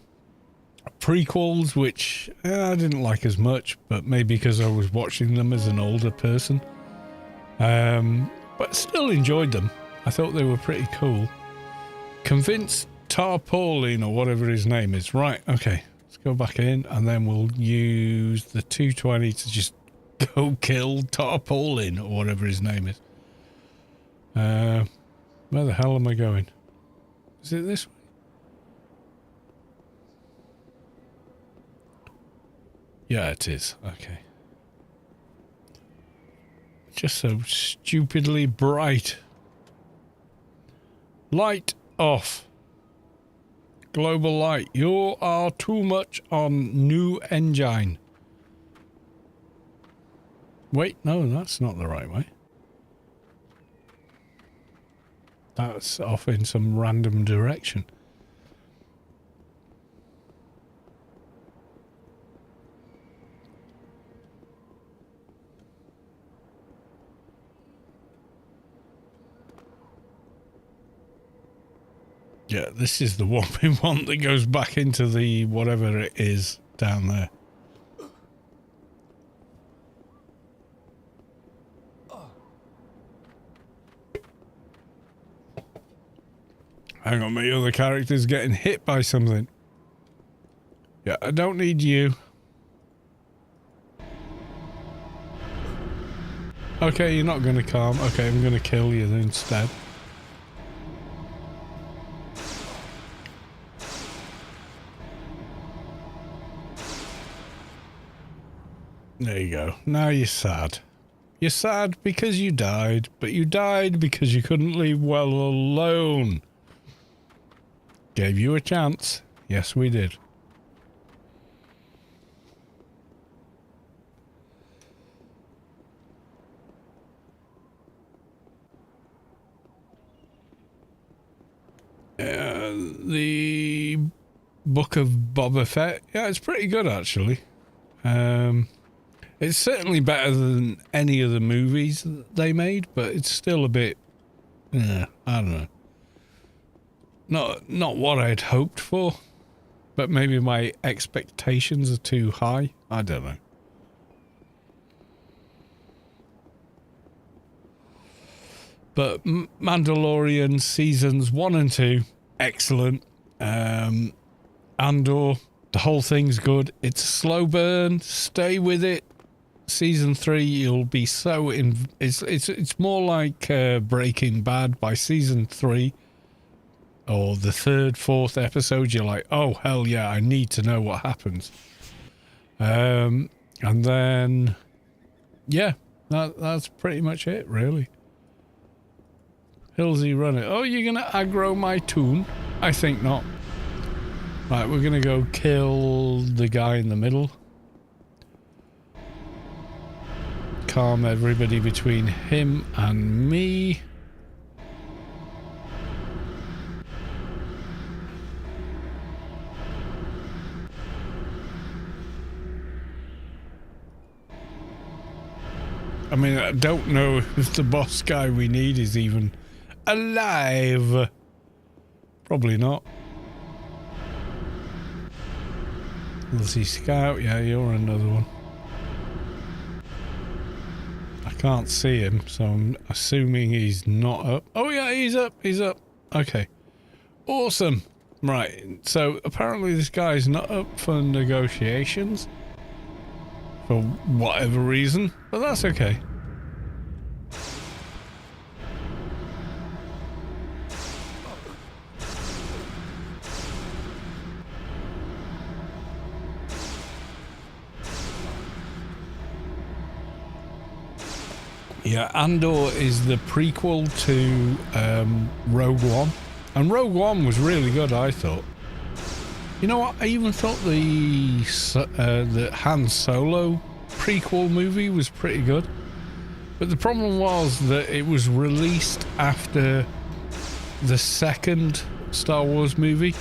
prequels, which I didn't like as much, but maybe because I was watching them as an older person. But still enjoyed them. I thought they were pretty cool. Convinced Tarpaulin or whatever his name is. Right, okay. Let's go back in and then we'll use the 220 to just go kill Tarpaulin or whatever his name is. Where the hell am I going? Is it this way? Yeah, it is. Okay. Just so stupidly bright. Light off. Global light. You are too much on new engine. Wait, no, that's not the right way. That's off in some random direction. Yeah, this is the one we want that goes back into the whatever it is down there. Hang on, my other character's getting hit by something. Yeah, I don't need you. Okay, you're not going to calm. Okay, I'm going to kill you instead. There you go. Now you're sad. You're sad because you died, but you died because you couldn't leave well alone. Gave you a chance. Yes, we did. The Book of Boba Fett. Yeah, it's pretty good actually. It's certainly better than any of the movies they made, but it's still a bit, I don't know. Not what I'd hoped for, but maybe my expectations are too high. I don't know. But Mandalorian seasons 1 and 2, excellent. Andor, the whole thing's good. It's a slow burn. Stay with it. season 3, you'll be so in. It's more like Breaking Bad. By season 3 or the 3rd, 4th episode, you're like, oh hell yeah, I need to know what happens. And then yeah, that's pretty much it, really. Hillsy, run it. Oh, you're gonna aggro my toon? I think not. Right, we're gonna go kill the guy in the middle. Calm everybody between him and me. I mean, I don't know if the boss guy we need is even alive. Probably not. Let's see, Scout. Yeah, you're another one. I can't see him, so I'm assuming he's not up. Oh yeah, he's up. He's up. Okay. Awesome. Right. So apparently this guy's not up for negotiations. For whatever reason. But that's okay. Yeah, Andor is the prequel to Rogue One. And Rogue One was really good, I thought. You know what? I even thought the Han Solo prequel movie was pretty good. But the problem was that it was released after the second Star Wars movie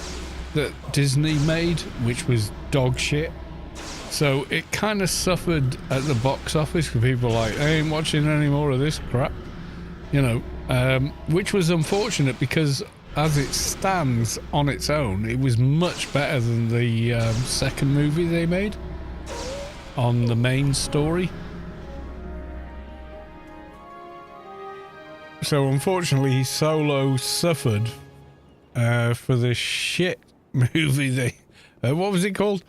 that Disney made, which was dog shit. So it kind of suffered at the box office because people were like, I ain't watching any more of this crap. You know, which was unfortunate because as it stands on its own, it was much better than the second movie they made on the main story. So unfortunately, Solo suffered for the shit movie they... what was it called?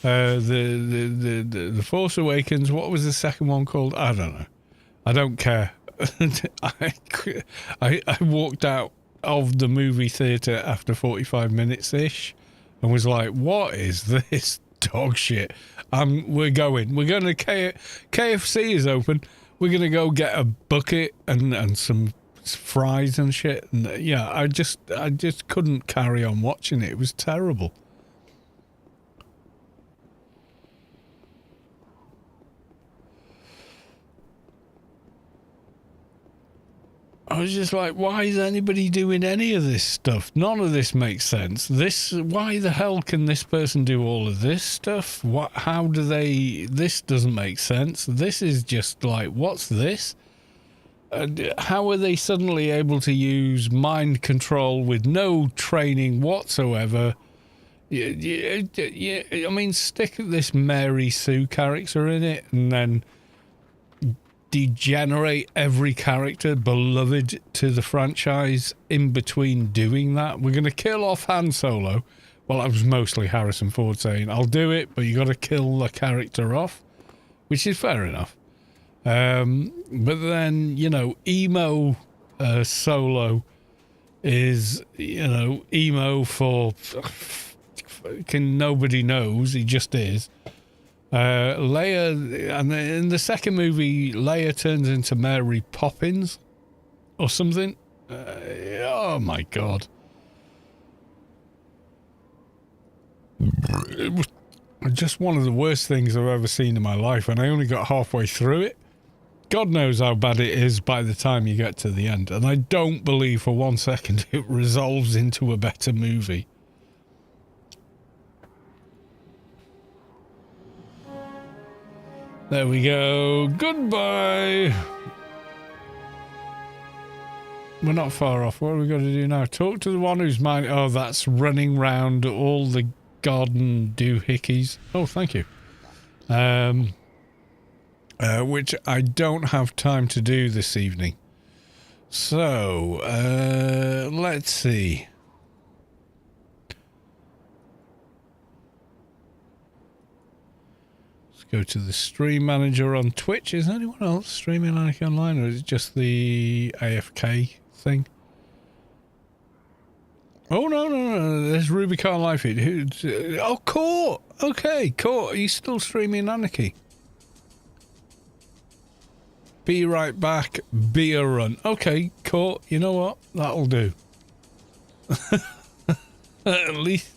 The Force Awakens. What was the second one called? I don't know. I don't care. I walked out of the movie theatre after 45 minutes-ish and was like, what is this dog shit? We're going to KFC is open. We're going to go get a bucket and some fries and shit. And yeah, I just couldn't carry on watching it. It was terrible. I was just like, why is anybody doing any of this stuff? None of this makes sense. Why the hell can this person do all of this stuff? This doesn't make sense. This is just like, what's this? How are they suddenly able to use mind control with no training whatsoever? Yeah, I mean, stick this Mary Sue character in it and then degenerate every character beloved to the franchise in between doing that. We're going to kill off Han Solo. Well, that was mostly Harrison Ford saying, I'll do it, but you got to kill the character off, which is fair enough. But then, you know, emo Solo is, you know, emo for nobody knows. He just is. Leia, and in the second movie, Leia turns into Mary Poppins or something. Oh my god. It was just one of the worst things I've ever seen in my life, and I only got halfway through it. God knows how bad it is by the time you get to the end, and I don't believe for 1 second it resolves into a better movie. There we go. Goodbye. We're not far off. What are we going to do now? Talk to the one who's mine. Oh, that's running round all the garden doohickeys. Oh, thank you. Which I don't have time to do this evening. So, let's see. go to the stream manager on Twitch. Is anyone else streaming Anarchy Online, or is it just the AFK thing? Oh, no. There's Rubicon Life. Oh, Court. Okay, Court. Are you still streaming Anarchy? Be right back. Be a run. Okay, Court. You know what? That'll do. At least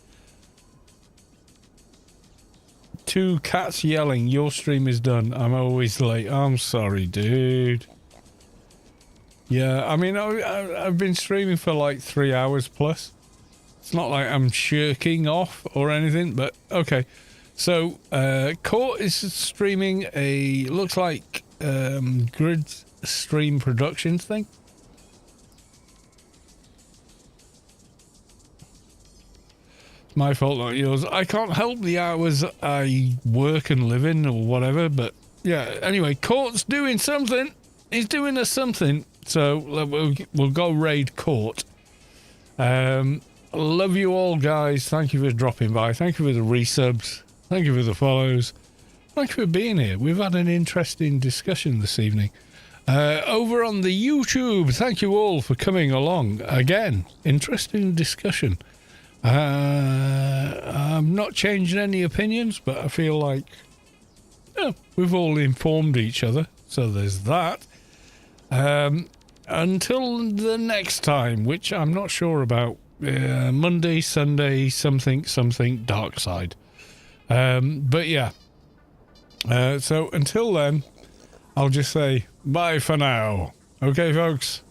2 cats yelling. Your stream is done. I'm always late. I'm sorry, dude. Yeah, I mean, I've been streaming for like 3 hours plus. It's not like I'm shirking off or anything, but okay. So, Court is streaming a, looks like, Grid Stream Productions thing. It's my fault, not yours. I can't help the hours I work and live in or whatever, but yeah, anyway, Court's doing something. He's doing us something, so we'll go raid Court. Love you all, guys. Thank you for dropping by. Thank you for the resubs. Thank you for the follows. Thank you for being here. We've had an interesting discussion this evening. Over on the YouTube, thank you all for coming along. Again, interesting discussion. I'm not changing any opinions, but I feel like we've all informed each other. So there's that. Until the next time, which I'm not sure about. Monday, Sunday, something, dark side. But yeah. So until then, I'll just say bye for now. Okay, folks?